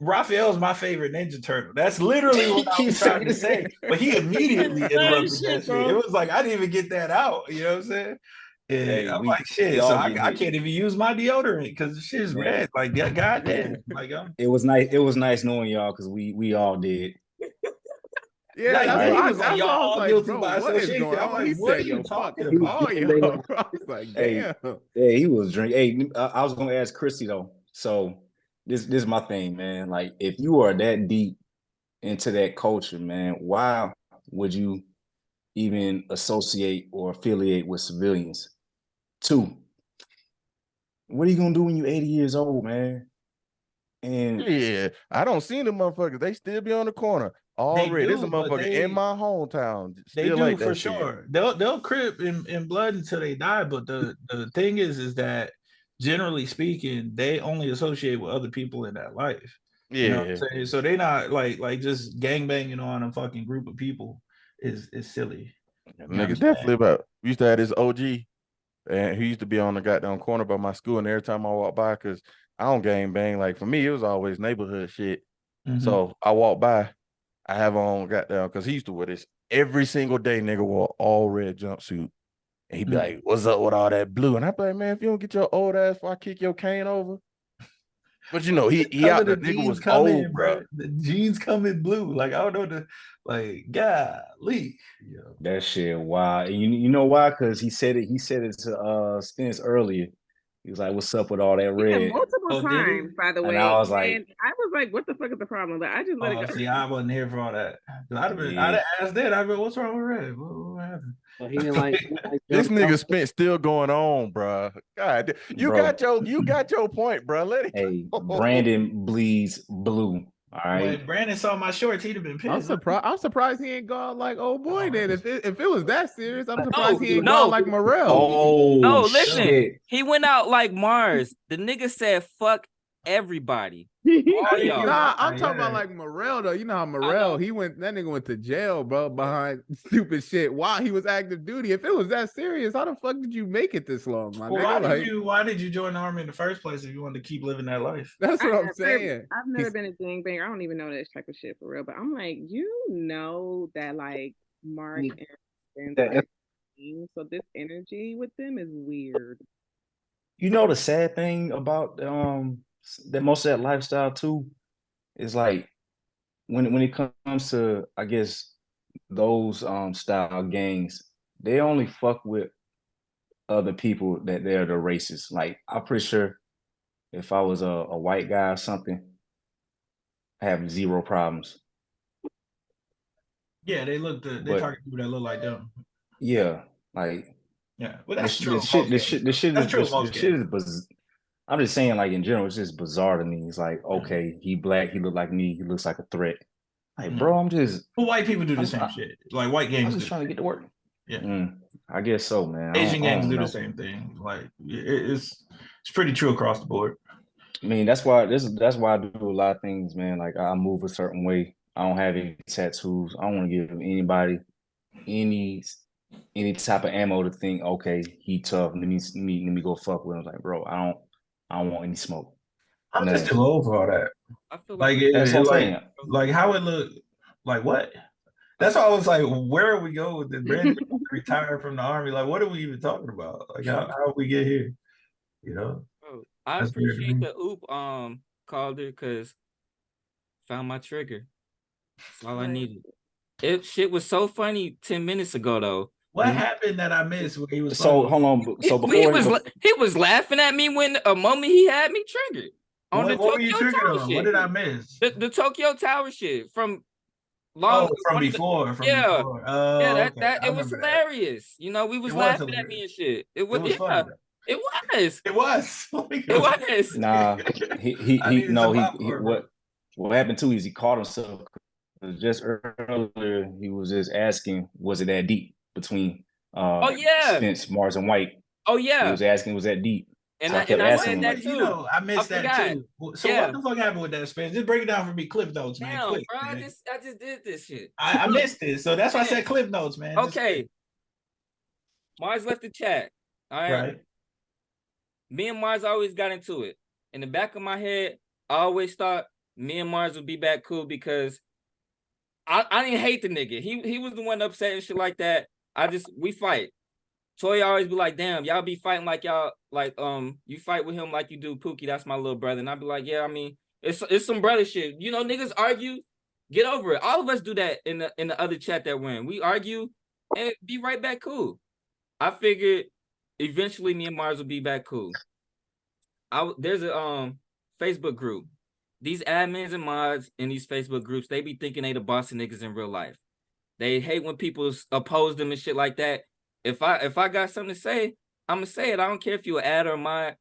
Raphael's my favorite Ninja Turtle. That's literally what I was trying to say. But he immediately interrupted that shit. It was like, I didn't even get that out. You know what I'm saying? And I'm like, shit. So I can't even use my deodorant because the shit's red. Like, goddamn. Like, it was nice. It was nice knowing y'all because we all did. Yeah, like, that's he why was like, y'all all guilty by what is association. going I'm on? like, He what are said, you yo, fuck talking about? all y'all. I was like, damn. Yeah, he was drinking. Hey, I was gonna ask Chrissy though. So this is my thing, man. Like, if you are that deep into that culture, man, why would you even associate or affiliate with civilians? 2, what are you gonna do when you're 80 years old, man? And yeah, I don't see them motherfuckers. They still be on the corner. Already, there's a motherfucker in my hometown. They Still do like for that sure. They'll crip in blood until they die. But the thing is that generally speaking, they only associate with other people in that life. Yeah. You know what I'm saying? So they not like just gang banging on a fucking group of people is silly. Niggas definitely about. We used to have this OG, and he used to be on the goddamn corner by my school, and every time I walk by, because I don't gang bang. Like, for me, it was always neighborhood shit. Mhm. So I walk by, I have on goddamn, because he used to wear this every single day. Nigga wore all red jumpsuit. And he'd be like, "What's up with all that blue?" And I'd be like, "Man, if you don't get your old ass before I kick your cane over." But he out the the nigga jeans was come old, in, bro. bro. The jeans come in blue. Like I don't know golly. That shit wild. And you know why? Because he said it to Spence earlier. He was like, "What's up with all that Yeah, red?" multiple times, by the And way. I was like, And I was like, what the fuck is the problem? But I just let it go. See, I wasn't here for all that. I'd Yeah. have asked that. I'd be, what's wrong with Red? What happened? But he didn't like. This nigga Spence still going on, bro. God, you Bro. got your point, bro. Let it "Hey, go. Brandon bleeds blue." All right. When Brandon saw my shorts, he'd have been pissed. I'm surprised he ain't gone like old boy. Then if it was that serious, I'm surprised No, he ain't no. gone like Morel. Oh No, listen. shit. He went out like Marz. The nigga said, "Fuck everybody." All y'all. Nah, I'm talking about like Morel though. You know how Morel, that nigga went to jail, bro, behind stupid shit while he was active duty. If it was that serious, how the fuck did you make it this long, my Well, nigga? why did you join the army in the first place if you wanted to keep living that life? That's what I'm saying. I've never been a gangbanger. I don't even know that type of shit for real. But I'm like, that like Mark and Spence are team, so this energy with them is weird. You know the sad thing about that most of that lifestyle too is like when it comes to, I guess, those style gangs, they only fuck with other people that they're the racists. Like I'm pretty sure if I was a white guy or something, I have zero problems. Yeah, they target people that look like them. Yeah, like well, that's true. The shit is I'm just saying, like in general, it's just bizarre to me. It's like, okay, he black, he look like me, he looks like a threat. Like, bro, I'm just. Well, white people do the same shit. Like white gangs. I'm just trying to get to work. Yeah, I guess so, man. Asian gangs do the same thing. Like it's pretty true across the board. I mean, that's why I do a lot of things, man. Like I move a certain way. I don't have any tattoos. I don't want to give anybody any type of ammo to think, okay, he tough. Let me go fuck with him. Like, bro, I don't want any smoke. I'm just too old for all that. I feel like that's what I'm saying. Like how it look. Like what? That's why I was like, where are we going with this? Brandon retired from the army. Like, what are we even talking about? Like, how we get here? You know. I appreciate the oop Calder because found my trigger. That's all I needed. Shit was so funny 10 minutes ago though. What happened that I missed when he was? So hold on. So before he was laughing at me when a moment he had me triggered on what the were you Tokyo triggered Tower on? shit. What did I miss? The Tokyo Tower shit from before. Yeah, Oh, yeah. okay. That it was hilarious. You know, we was laughing at me and shit. It was funny. It was. It was. It was. Nah, what happened too is he caught himself. Just earlier, he was just asking, was it that deep between Spence, Marz, and White? Oh yeah. He was asking, was that deep? And so I said that too. You know, I missed that too. So what the fuck happened with that, Spence? Just break it down for me, Cliff Notes, man. Damn, Quick, bro, man. I just did this shit. I missed it, so that's why I said Cliff Notes, man. Okay. Marz left the chat. All right. Me and Marz always got into it. In the back of my head, I always thought me and Marz would be back cool because I didn't hate the nigga. He was the one upset and shit like that. We fight. Toy always be like, damn, y'all be fighting like y'all you fight with him like you do Pookie. That's my little brother. And I'd be like, yeah, I mean, it's some brother shit. You know, niggas argue, get over it. All of us do that in the other chat that we're in. We argue and be right back cool. I figured eventually me and Marz will be back cool. There's a Facebook group. These admins and mods in these Facebook groups, they be thinking they the boss of niggas in real life. They hate when people oppose them and shit like that. If I got something to say, I'm gonna say it. I don't care if you an ad or a mod.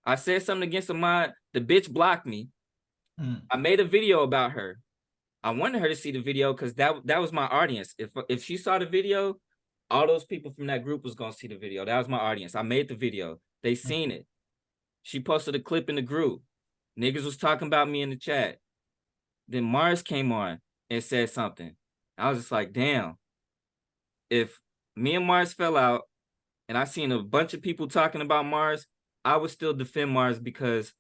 I said something against a mod. The bitch blocked me. I made a video about her. I wanted her to see the video because that was my audience. If she saw the video, all those people from that group was gonna see the video. That was my audience. I made the video. They seen it. She posted a clip in the group. Niggas was talking about me in the chat. Then Marz came on and said something. I was just like, damn. If me and Marz fell out and I seen a bunch of people talking about Marz, I would still defend Marz because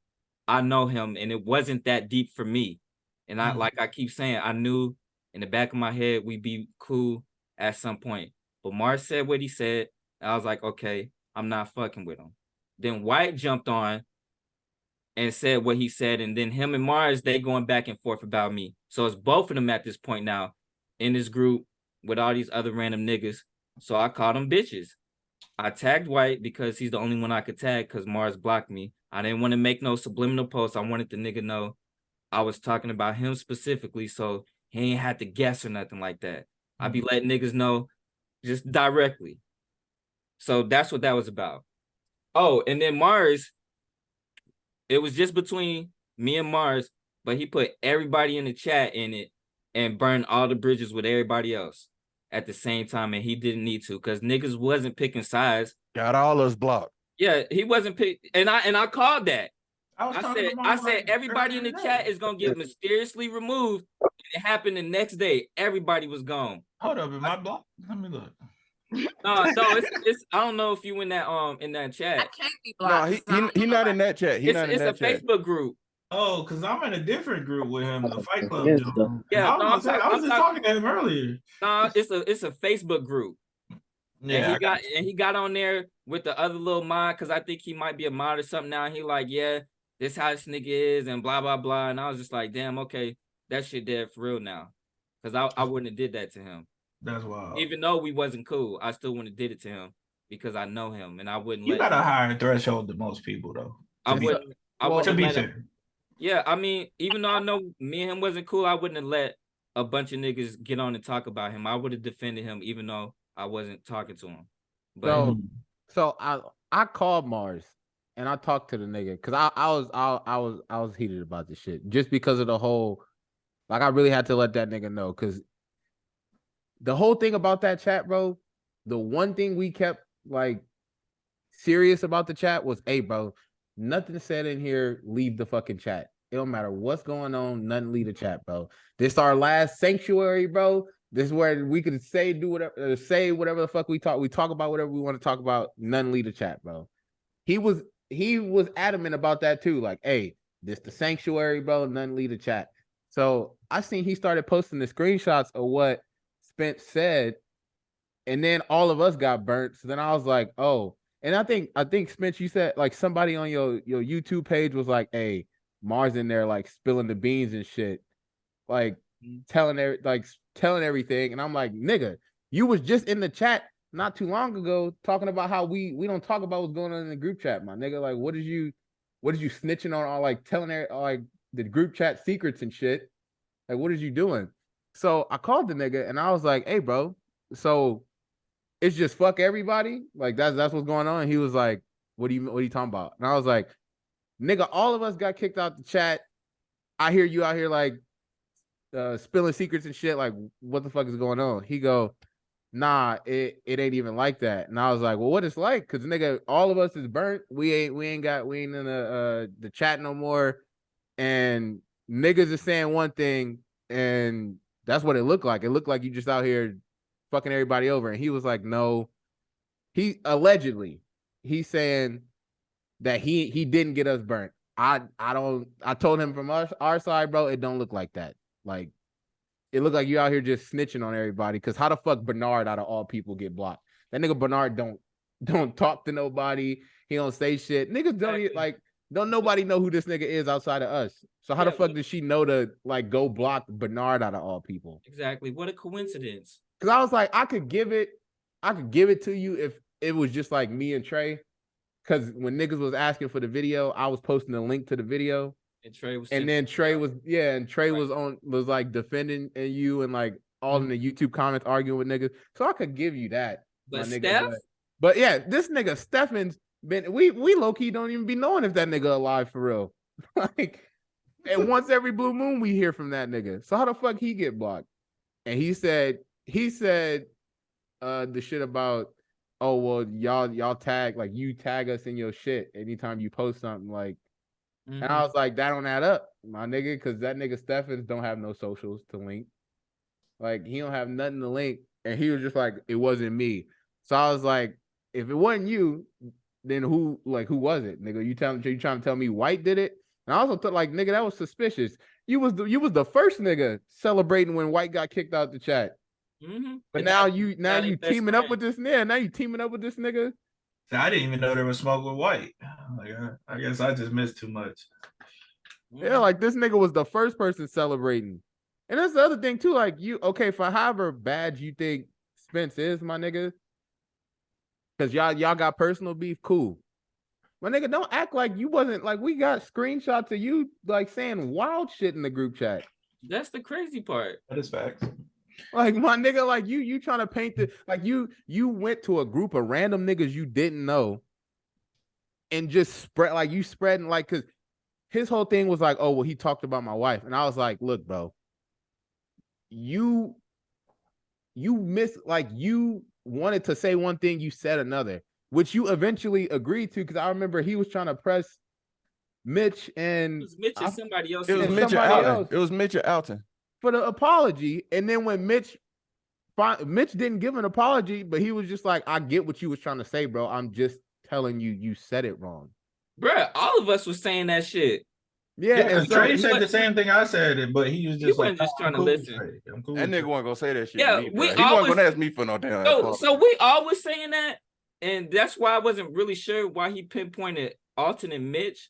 I know him and it wasn't that deep for me. And like I keep saying, I knew in the back of my head we'd be cool at some point. But Marz said what he said. I was like, okay, I'm not fucking with him. Then White jumped on and said what he said, and then him and Marz, they going back and forth about me. So it's both of them at this point now in this group with all these other random niggas. So I called them bitches. I tagged White because he's the only one I could tag because Marz blocked me. I didn't want to make no subliminal posts. I wanted the nigga know I was talking about him specifically, so he ain't had to guess or nothing like that. I be letting niggas know just directly. So that's what that was about. Oh, and then Marz, it was just between me and Marz, but he put everybody in the chat in it and burned all the bridges with everybody else at the same time, and he didn't need to because niggas wasn't picking sides. Got all us blocked. Yeah, he wasn't pick, and I called that. I said everybody in the chat is gonna get mysteriously removed. And it happened the next day. Everybody was gone. Hold up, am I blocked? Let me look. No, it's I don't know if you in that chat. I can't be blocked. No, he not in that chat. He not in that chat. It's a Facebook group. Oh, because I'm in a different group with him, the Fight Club. Yeah, Yeah, I was just talking to him earlier. No, it's a Facebook group. Yeah, and he got on there with the other little mod because I think he might be a mod or something now. And he like, yeah, this how this nigga is and blah blah blah. And I was just like, damn, okay, that shit dead for real now. Because I wouldn't have did that to him. That's wild. Even though we wasn't cool, I still wouldn't have did it to him because I know him and I wouldn't. You got a higher threshold than most people though. I wouldn't. To be fair. Yeah, I mean, even though I know me and him wasn't cool, I wouldn't have let a bunch of niggas get on and talk about him. I would have defended him even though I wasn't talking to him. But so I called Marz and I talked to the nigga because I was heated about this shit just because of the whole, like I really had to let that nigga know because the whole thing about that chat, bro, the one thing we kept like serious about the chat was, hey, bro, nothing said in here, leave the fucking chat. It don't matter what's going on, nothing leave the chat, bro. This our last sanctuary, bro. This is where we could say whatever the fuck we talk. We talk about whatever we want to talk about. None leave the chat, bro. He was adamant about that too. Like, hey, this the sanctuary, bro. None leave the chat. So I seen he started posting the screenshots of what Spence said, and then all of us got burnt. So then I was like, oh. And I think Spence, you said like somebody on your YouTube page was like, hey, Marz in there like spilling the beans and shit, like telling everything. And I'm like, nigga, you was just in the chat not too long ago talking about how we don't talk about what's going on in the group chat, my nigga. Like, what did you snitching on, or like telling like the group chat secrets and shit? Like, what is you doing? So I called the nigga and I was like, hey, bro, so it's just fuck everybody? Like that's what's going on? And he was like, what are you talking about? And I was like, nigga, all of us got kicked out the chat. I hear you out here like spilling secrets and shit. Like, what the fuck is going on? He go, nah, it ain't even like that. And I was like, well, what it's like? Cause nigga, all of us is burnt. We ain't in the chat no more. And niggas is saying one thing, and that's what it looked like. It looked like you just out here fucking everybody over. And he was like, no, he allegedly, he's saying that he didn't get us burnt. I told him from our side, bro, it don't look like that. Like, it looked like you out here just snitching on everybody. Cause how the fuck Bernard out of all people get blocked? That nigga Bernard don't talk to nobody. He don't say shit. Niggas don't nobody know who this nigga is outside of us. So how the fuck does she know to like go block Bernard out of all people? Exactly. What a coincidence. Cause I was like, I could give it to you if it was just like me and Trey. Cause when niggas was asking for the video, I was posting the link to the video. And Trey was was like defending you and like all in the YouTube comments arguing with niggas. So I could give you that. But my Steph? nigga, but yeah, this nigga Stefan's been we low-key don't even be knowing if that nigga alive for real. Like, and once every blue moon we hear from that nigga. So how the fuck he get blocked? And he said the shit about, oh well, y'all tag, like you tag us in your shit anytime you post something, like. And I was like, that don't add up, my nigga, because that nigga Stephens don't have no socials to link. Like, he don't have nothing to link. And he was just like, it wasn't me. So I was like, if it wasn't you, then who was it, nigga? You trying to tell me White did it? And I also thought, like, nigga, that was suspicious. You was the first nigga celebrating when White got kicked out the chat. But And now that- you now they you best teaming up friends. with this nigga. Now you teaming up with this nigga. I didn't even know there was smoke with white. Like, I guess I just missed too much. Yeah, like this nigga was the first person celebrating. And that's the other thing too. Like you, okay, for however bad you think Spence is, my nigga, because y'all got personal beef, cool. My nigga, don't act like you wasn't like we got screenshots of you like saying wild shit in the group chat. That's the crazy part. That is facts. Like my nigga, like you trying to paint the like you went to a group of random niggas you didn't know and just spread like you spreading like because his whole thing was like, oh well, he talked about my wife, and I was like, look, bro, you missed like you wanted to say one thing, you said another, which you eventually agreed to because I remember he was trying to press Mitch and It was Mitch and somebody else. It was too. Mitch or somebody Alton. else. It was Mitch or Alton. For the apology, and then when Mitch didn't give an apology, but he was just like, I get what you was trying to say, bro. I'm just telling you, you said it wrong. Bruh, all of us was saying that shit. Yeah, Yeah, and so Trey said the same thing I said, but he was He just like, wasn't just "Nah, I'm trying to cool with listen. Trey. I'm cool That with nigga Trey." wasn't gonna say that shit Yeah, to me, we bro. He wasn't always- gonna ask me for no damn So apology. we always saying that, and that's why I wasn't really sure why he pinpointed Alton and Mitch,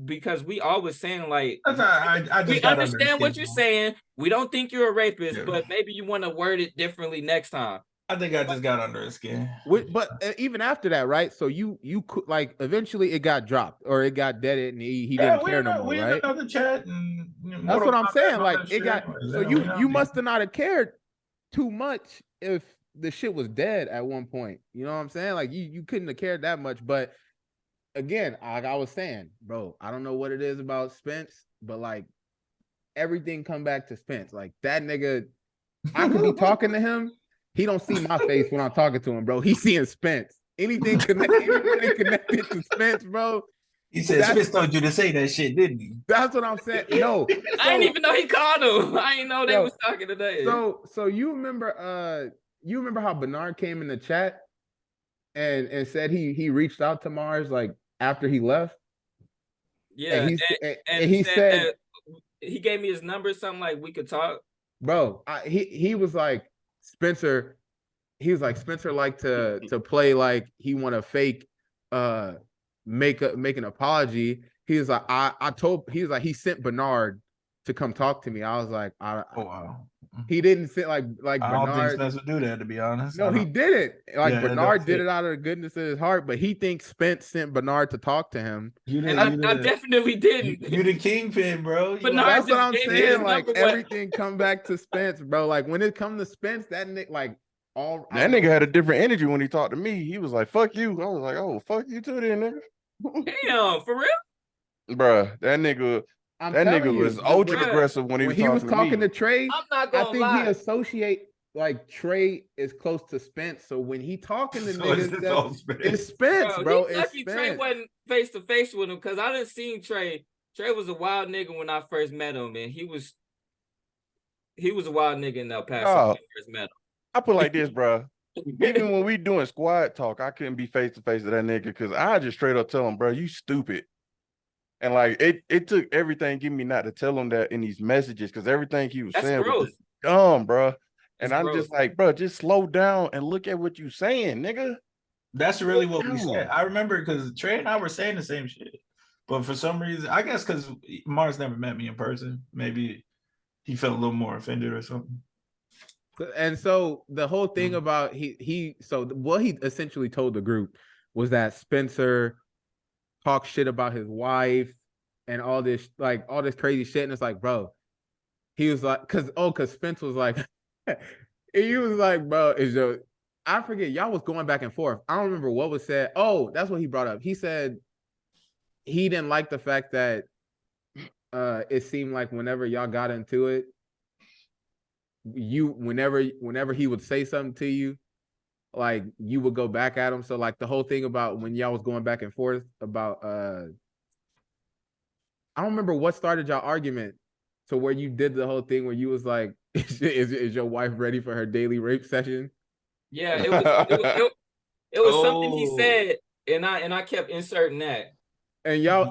because we always saying like That's I just we got under his understand what skin. you're saying. We don't think you're a rapist, Yeah. but maybe you want to word it differently next time. I think I just got under his skin. But even after that, right? So you could like eventually it got dropped or it got deaded and he Yeah, didn't care no more, we in right? another chat and That's what I'm saying. Like it shit. got so you must have not have cared too much if the shit was dead at one point. You know what I'm saying? Like you couldn't have cared that much. But again, like I was saying, bro, I don't know what it is about Spence, but like everything come back to Spence. Like that nigga, I could be talking to him. He don't see my face when I'm talking to him, bro. He's seeing Spence. Anything connected to Spence, bro. He said Spence told you to say that shit, didn't he? That's what I'm saying. No, I didn't even know he called him. I didn't know they Yo, was talking today. So you remember how Bernard came in the chat and said he reached out to Marz like after he left? Yeah, and he said that he gave me his number, something like we could talk. Bro, he was like Spencer. He was like Spencer like to play like he want to fake make an apology. He was like he was like he sent Bernard to come talk to me. I was like oh wow. He didn't send like I Bernard. don't think Spence would do that, to be honest. No, he didn't. Like Yeah, Bernard that's did it. it out of the goodness of his heart, but he thinks Spence sent Bernard to talk to him. I definitely didn't. You the kingpin, bro. But That's what I'm gave me his saying. Like number, but- everything come back to Spence, bro. Like when it comes to Spence, that nigga, like all That nigga had a different energy when he talked to me. He was like, "Fuck you." I was like, "Oh, fuck you too, then, nigga." Damn, for real? Bruh, that nigga. I'm That telling nigga you, was ultra bruh, aggressive when he was talking to me. to Trey. I'm not I gonna think lie. he associate like Trey is close to Spence, so when he talking to So niggas, it's it's Spence, bro. He It's lucky Trey Spence. wasn't face to face with him, because I didn't seen Trey. Trey was a wild nigga when I first met him, and he was a wild nigga in El Paso when I first met him. I put it like this, bruh. Even when we doing squad talk, I couldn't be face to face with that nigga because I just straight up tell him, bro, you stupid. And like it took everything give me not to tell him that in these messages because everything he was That's saying gross. was just dumb, bro. And That's I'm gross. just like, bro, just slow down and look at what you saying, nigga. That's really what we Damn. said. I remember because Trey and I were saying the same shit. But for some reason, I guess because Marz never met me in person, maybe he felt a little more offended or something. And so the whole thing about what he essentially told the group was that Spencer talked shit about his wife and all this crazy shit. And it's like, bro, he was like, cause Spence was like, he was like, bro, I forget, y'all was going back and forth. I don't remember what was said. Oh, that's what he brought up. He said he didn't like the fact that it seemed like whenever y'all got into it, whenever he would say something to you, like you would go back at him. So like the whole thing about when y'all was going back and forth about I don't remember what started y'all argument to where you did the whole thing where you was like, is your wife ready for her daily rape session? Yeah, it was something he said, and I kept inserting that. And y'all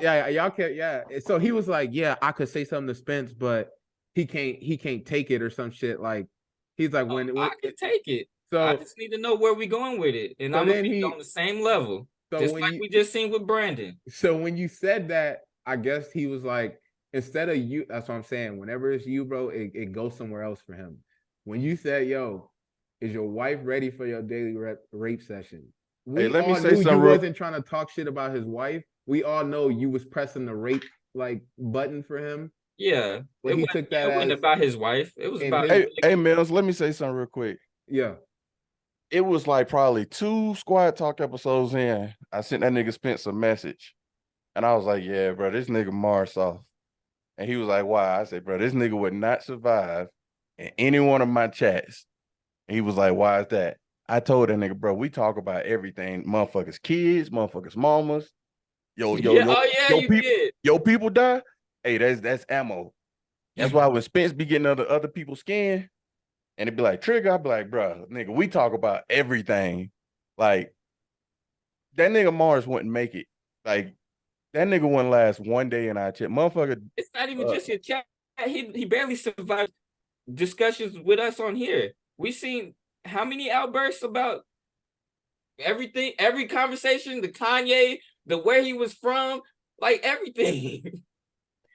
kept So he was like, yeah, I could say something to Spence, but he can't take it or some shit. Like He's like, when I can take it. So I just need to know where we going with it, and so I'm gonna then be he- on the same level, so just when like you- we just seen with Brandon. So when you said that, I guess he was like, instead of you, that's what I'm saying. Whenever it's you, bro, it goes somewhere else for him. When you said, "Yo, is your wife ready for your daily rape session?" We Hey, let me all say knew you something real. wasn't trying to talk shit about his wife. We all know you was pressing the rape like button for him. Yeah, But he took that it wasn't as about his wife. It was in about his- Hey, Mills, let me say something real quick. yeah. It was like probably 2 Squad Talk episodes in. I sent that nigga Spence a message. And I was like, yeah, bro, this nigga Marz off. And he was like, why? I said, bro, this nigga would not survive in any one of my chats. And he was like, why is that? I told that nigga, bro, we talk about everything. Motherfuckers' kids, motherfuckers' mamas. Yo, you people, did. yo, people die. Hey, that's ammo. That's why when Spence be getting under other people's skin, and it'd be like trigger, I'd be like, bro, nigga, we talk about everything. Like, that nigga Marz wouldn't make it. Like, that nigga wouldn't last one day in our chat. Motherfucker. It's not even just your chat. He barely survived discussions with us on here. We seen how many outbursts about everything, every conversation, the Kanye, the where he was from, like everything.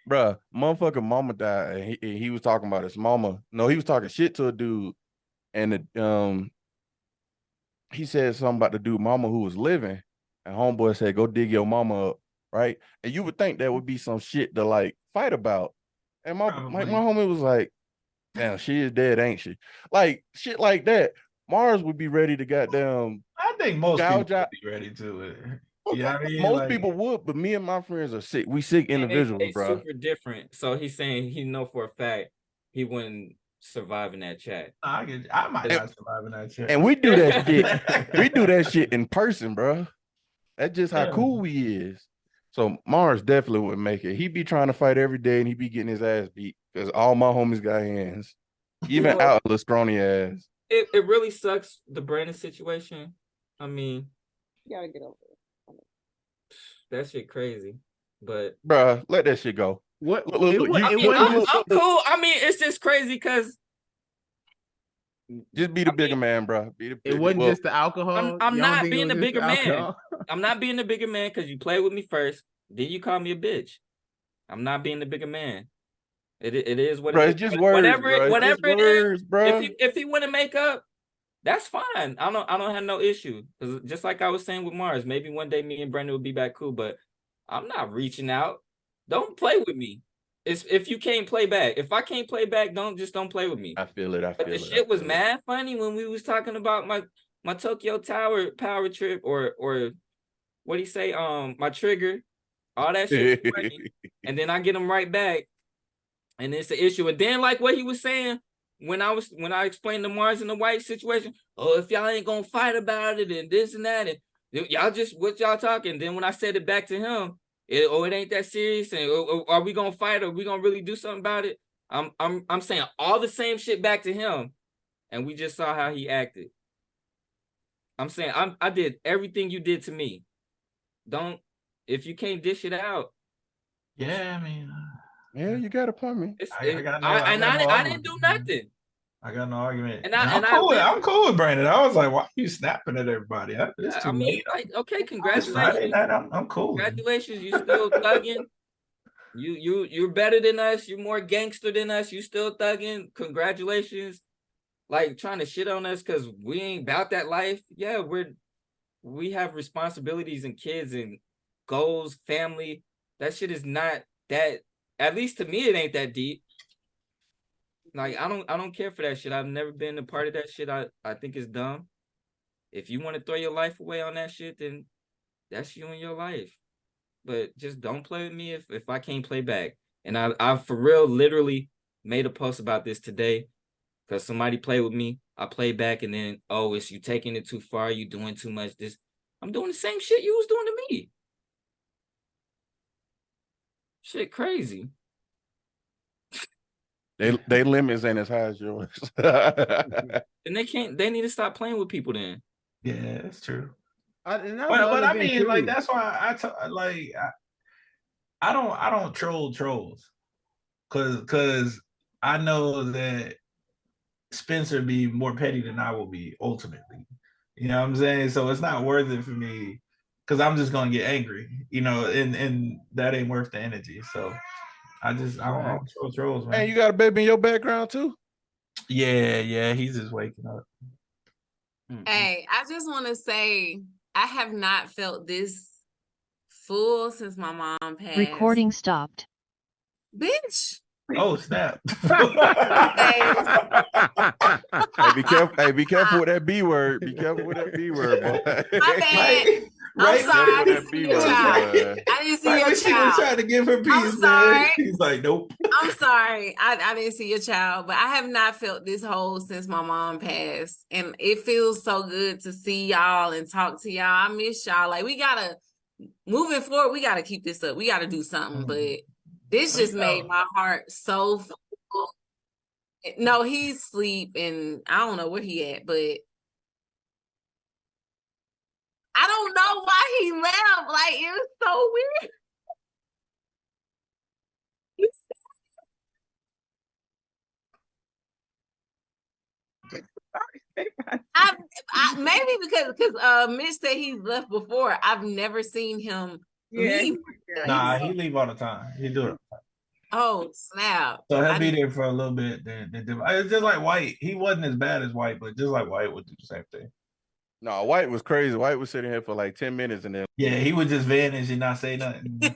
Bruh, motherfucker mama died, and he was talking about his mama. No, he was talking shit to a dude, and he said something about the dude mama who was living, and homeboy said, go dig your mama up, right? And you would think that would be some shit to like fight about. And my homie was like, damn, she is dead, ain't she? Like shit like that. Marz would be ready to goddamn. I think most people gouge out. would be ready to it. You know what I mean? Most Like, people would, but me and my friends are sick. We sick individuals, they bro. super different. So he's saying he know for a fact he wouldn't survive in that chat. I might not survive in that chat. And we do that shit. We do that shit in person, bro. That's just how cool we is. So Marz definitely would make it. He be trying to fight every day, and he be getting his ass beat because all my homies got hands. Even out a scrawny ass. It really sucks, the Brandon situation. I mean, you gotta get over it. That shit crazy. But bruh, let that shit go. What? I'm cool. I mean, it's just crazy because just be the bigger man, bro. It wasn't just the alcohol. I'm not being the bigger man. I'm not being the bigger man because you played with me first. Then you call me a bitch. I'm not being the bigger man. It is what bro, it is. it's just words, whatever it words, is, bro. If he want to make up, that's fine. I don't have no issue. Because just like I was saying with Marz, maybe one day me and Brandon will be back cool, but I'm not reaching out. Don't play with me. It's if you can't play back. If I can't play back, don't play with me. I feel it. But the shit was mad funny when we was talking about my Tokyo Tower power trip or what do you say? My trigger, all that shit was funny. And then I get them right back, and it's an issue. And then like what he was saying when I explained the Marz and the White situation. Oh, if y'all ain't gonna fight about it and this and that, and y'all just what y'all talking. Then when I said it back to him, it ain't that serious, and are we gonna fight? Or are we gonna really do something about it? I'm saying all the same shit back to him, and we just saw how he acted. I'm saying I did everything you did to me. Don't if you can't dish it out. Yeah, I mean, yeah, you got a point, man. I didn't do nothing. I got no argument. And I'm cool with Brandon. I was like, why are you snapping at everybody? It's too late. Like, okay, It's Friday congratulations. night. I'm cool. Congratulations, you still thugging. You're better than us. You're more gangster than us. You still thugging. Congratulations. Like trying to shit on us because we ain't about that life. Yeah, we have responsibilities and kids and goals, family. That shit is not that. At least to me, it ain't that deep. Like I don't care for that shit. I've never been a part of that shit. I think it's dumb. If you want to throw your life away on that shit, then that's you and your life. But just don't play with me if I can't play back. And I for real literally made a post about this today because somebody played with me. I played back and then, oh, it's you taking it too far. You doing too much. I'm doing the same shit you was doing to me. Shit crazy. They limits ain't as high as yours. And they need to stop playing with people then. Yeah, that's true. But I mean, like that's why I don't troll trolls, cause I know that Spencer be more petty than I will be ultimately. You know what I'm saying? So it's not worth it for me because I'm just gonna get angry, and that ain't worth the energy. So I don't show trolls, man. Hey, you got a baby in your background too? Yeah, he's just waking up. Hey, I just want to say I have not felt this full since my mom passed. Recording stopped. Bitch. Oh snap! Hey, be careful with that B word. Be careful with that B word, boy. My bad. I'm sorry. I didn't see your child. I didn't see your She was child. trying to give her peace, I'm sorry. man. He's like, nope. I'm sorry. I didn't see your child, but I have not felt this whole since my mom passed. And it feels so good to see y'all and talk to y'all. I miss y'all. Like, moving forward, we gotta keep this up. We gotta do something. But this just made my heart so full. No, he's asleep and I don't know where he at, but I don't know why he left. Like, it was so weird. Maybe because Mitch said he's left before. I've never seen him leave. Nah, he leave all the time. He do it. Oh snap! So he'll be there for a little bit. Then it's just like White. He wasn't as bad as White, but just like White would do the same thing. No, White was crazy. White was sitting here for like 10 minutes and then Yeah, he would just vanish and not say nothing.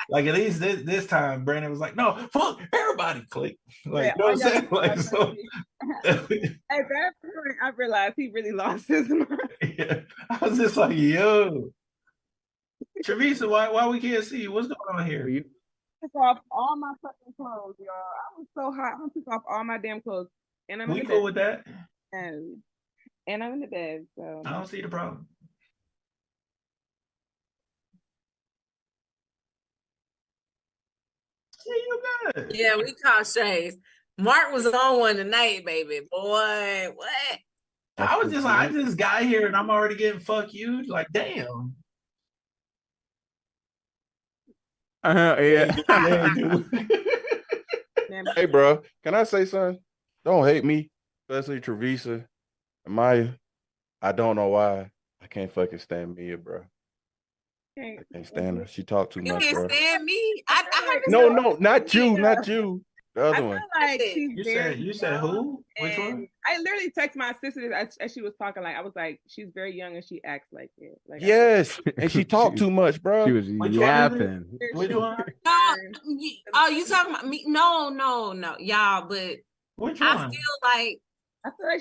Like at least this time, Brandon was like, "No, fuck everybody." Click. Like, you know what I'm saying? Like, so. At that point, I realized he really lost his mind. Yeah. I was just like, "Yo, Teresa, why we can't see you? What's going on here?" I took off all my fucking clothes, y'all. I was so hot. I took off all my damn clothes, and I'm in the cool bed. with that. And I'm in the bed, so I don't see the problem. Yeah, you good. Yeah, we caught strays. Mark was on one tonight, baby. Boy, what? I was just like, I just got here and I'm already getting fuck you. Like, damn. Yeah, hey, bro, can I say something? Don't hate me, especially Teresa and Maya. I don't know why I can't fucking stand Mia, bro. I can't stand her. She talked too You much, can't bro. stand me. I haven't No, not you. The other I one. feel like she's You said who? Which one? I literally texted my sister as she was talking. Like, I was like, she's very young and she acts like it. Like, Yes, and she talked too much, bro. She was yapping. Which one? No, you talking about me? No, y'all. But which I one? feel like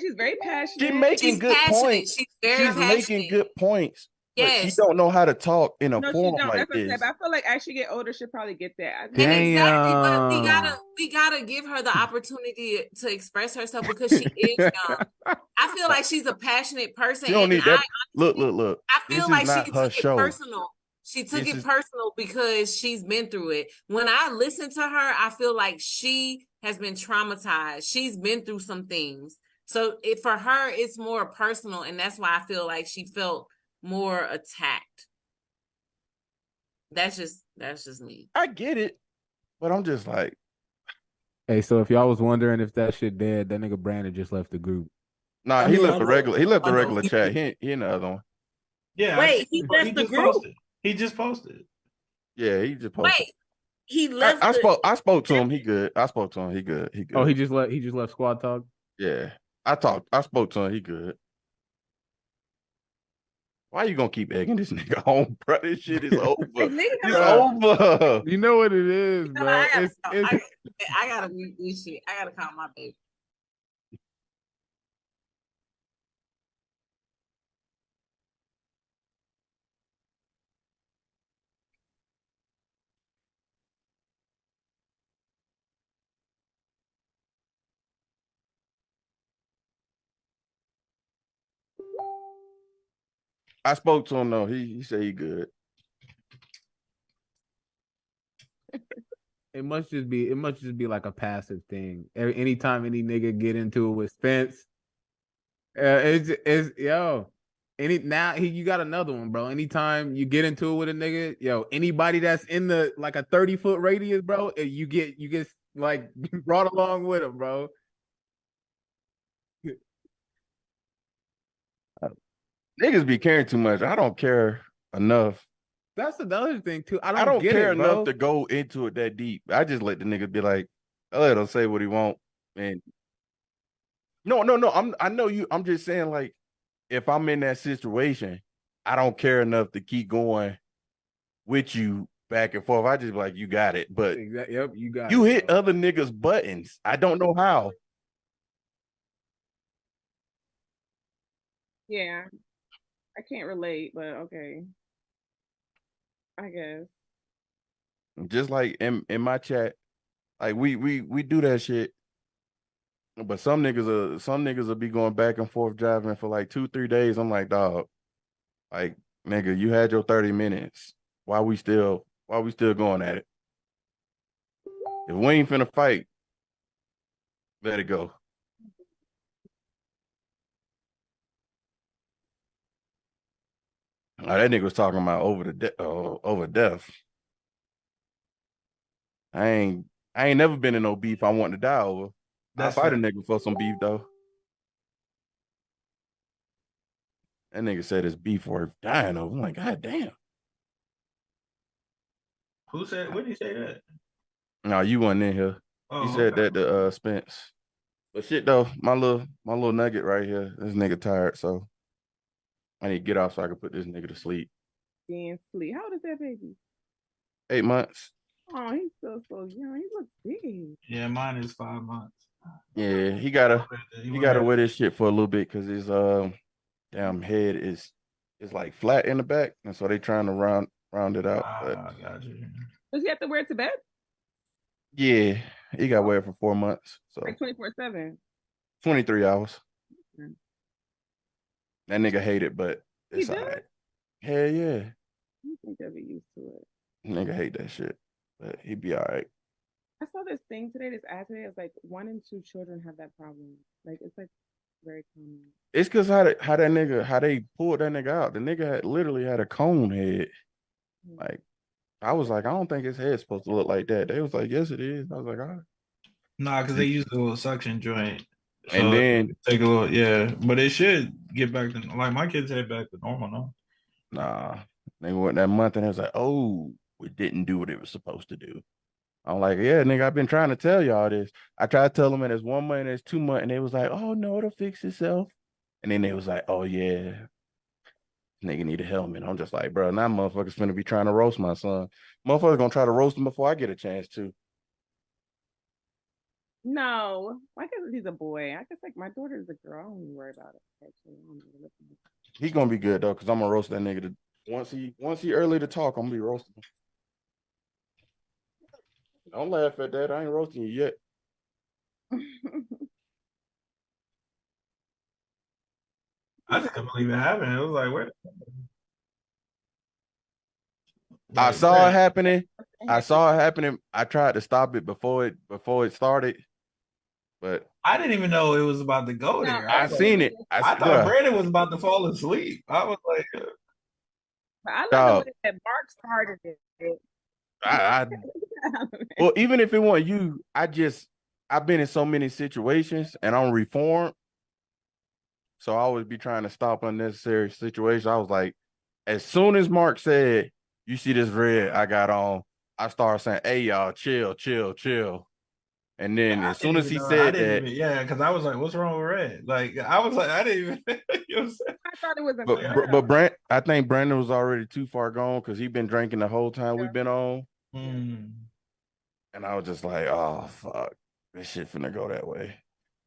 she's very passionate. She's making good points. She's very passionate. Making good points. Yes. But she don't know how to talk in a No, form she don't. like That's what I this. said. But I feel like as she get older, she'll probably get that. And exactly, but we gotta give her the opportunity to express herself because she is young. I feel like she's a passionate person. She don't need that. Look. I feel like she took show. it personal. She took it personal because she's been through it. When I listen to her, I feel like she has been traumatized. She's been through some things. So for her, it's more personal, and that's why I feel like she felt more attacked. That's just me. I get it, but I'm just like, hey, so if y'all was wondering if that shit dead, that nigga Brandon just left the group. Nah, he left the regular. He left the regular chat. He in the other one. Yeah. Wait, he left the group. He just posted. Yeah, he just posted. Wait, he left. I spoke to him. He good. I spoke to him. He good. He good. Oh, he just left Squad Talk. Yeah, I spoke to him. He good. Why you gonna keep egging this nigga home, bro? This shit is over. It's over. You know what it is, bro. I gotta mute this shit. I gotta call my baby. I spoke to him though. He said he good. It must just be like a passive thing. Anytime any nigga get into it with Spence, it's yo. You got another one, bro. Anytime you get into it with a nigga, yo, anybody that's in the like a 30-foot radius, bro, you get like brought along with him, bro. Niggas be caring too much. I don't care enough. That's another thing too. I I don't get care it, bro. enough to go into it that deep. I just let the nigga be like, I let him say what he want. And no. I know you. I'm just saying, like, if I'm in that situation, I don't care enough to keep going with you back and forth. I just be like, you got it. But Yep, you got you it, hit bro. other niggas' buttons. I don't know how. Yeah, I can't relate, but okay, I guess. Just like in my chat, like we do that shit. But some niggas will be going back and forth driving for like 2-3 days. I'm like, dog, like, nigga, you had your 30 minutes. Why we still going at it? If we ain't finna fight, let it go. Oh, that nigga was talking about over death. I ain't never been in no beef I want to die over. I fight a nigga for some beef though. That nigga said it's beef worth dying over. I'm like, God damn. Who said? When did he say that? No, you wasn't in here. Oh, He said okay. that to Spence. But shit though, my little nugget right here. This nigga tired, so I need to get off so I can put this nigga to sleep. Being sleep. How old is that baby? 8 months. Oh, he's still so young. He looks big. Yeah, mine is 5 months. Yeah, he gotta wear this shit for a little bit because his damn head is like flat in the back, and so they trying to round it out. But Got you. Does he have to wear it to bed? yeah, he got wear it for 4 months, so Like 24/7. 23 hours. Okay. That nigga hate it, but He it's does? all right. Hell yeah, I think they'll be used to it. nigga hate that shit, but he be all right. I saw this thing today, this ad today. It's like 1 in 2 children have that problem. Like it's like very common. It's because how they pulled that nigga out. The nigga literally had a cone head. Like, I was like, I don't think his head's supposed to look like that. They was like, yes, it is. I was like, all right. Nah, because they use a little suction joint. So And then take a little, yeah. But it should get back to, like, my kids head back to normal now. nah, they went that month and it was like, oh, it didn't do what it was supposed to do. I'm like, yeah, nigga, I've been trying to tell y'all this. I tried to tell them, and it's 1 month and it's 2 months, and they was like, oh no, it'll fix itself. And then they was like, oh yeah, nigga need a helmet. I'm just like, bro, now motherfuckers finna be trying to roast my son. Motherfuckers gonna try to roast him before I get a chance to. No, I guess he's a boy. I guess like my daughter's a girl. I don't even worry about it. Actually, I don't even look at it. He gonna be good though, cause I'm gonna roast that nigga. Once he early to talk, I'm gonna be roasting him. Don't laugh at that. I ain't roasting you yet. I just couldn't believe it happened. It was like, where? I saw it happening. I tried to stop it before it started, but I didn't even know it was about to go there. I seen it. I thought Brandon was about to fall asleep. I was like, I love Dog. the way that Mark started it. Well, even if it wasn't you, I've been in so many situations and I'm reformed. So I always be trying to stop unnecessary situations. I was like, as soon as Mark said, you see this red I got on, I started saying, hey, y'all, chill. And then as soon as he said that, yeah, because I was like, what's wrong with Red? Like, I was like, I didn't even, you know what I'm saying? I thought it was a but I think Brandon was already too far gone because he'd been drinking the whole time we've been on. And I was just like, oh, fuck, this shit finna go that way.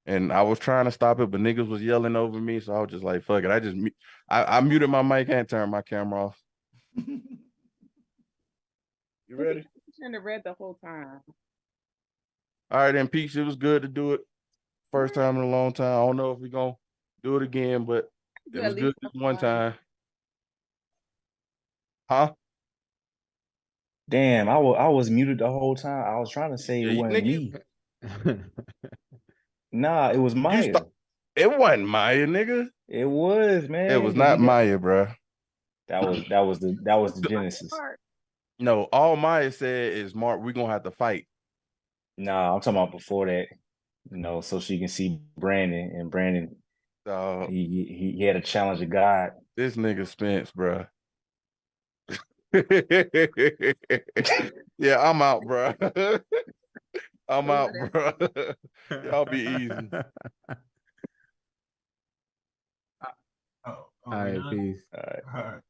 And I was trying to stop it, but niggas was yelling over me. So I was just like, fuck it. I muted my mic and turned my camera off. You ready? Shouldn't have read the whole time. All right, then, Peach, it was good to do it. First time in a long time. I don't know if we're going to do it again, but it was good this one time. Huh? Damn, I was muted the whole time. I was trying to say it wasn't me. Nah, it was Maya. It wasn't Maya, nigga. It was, man. It was not Maya, bro. That was the genesis. No, all Maya said is, Mark, we're gonna have to fight. Nah, I'm talking about before that. You know, so she can see Brandon, and Brandon, he had a challenge of God. This nigga Spence, bro. Yeah, I'm out, bro. I'm out, bro. Y'all be easy. Oh, All right, peace. All right. All right.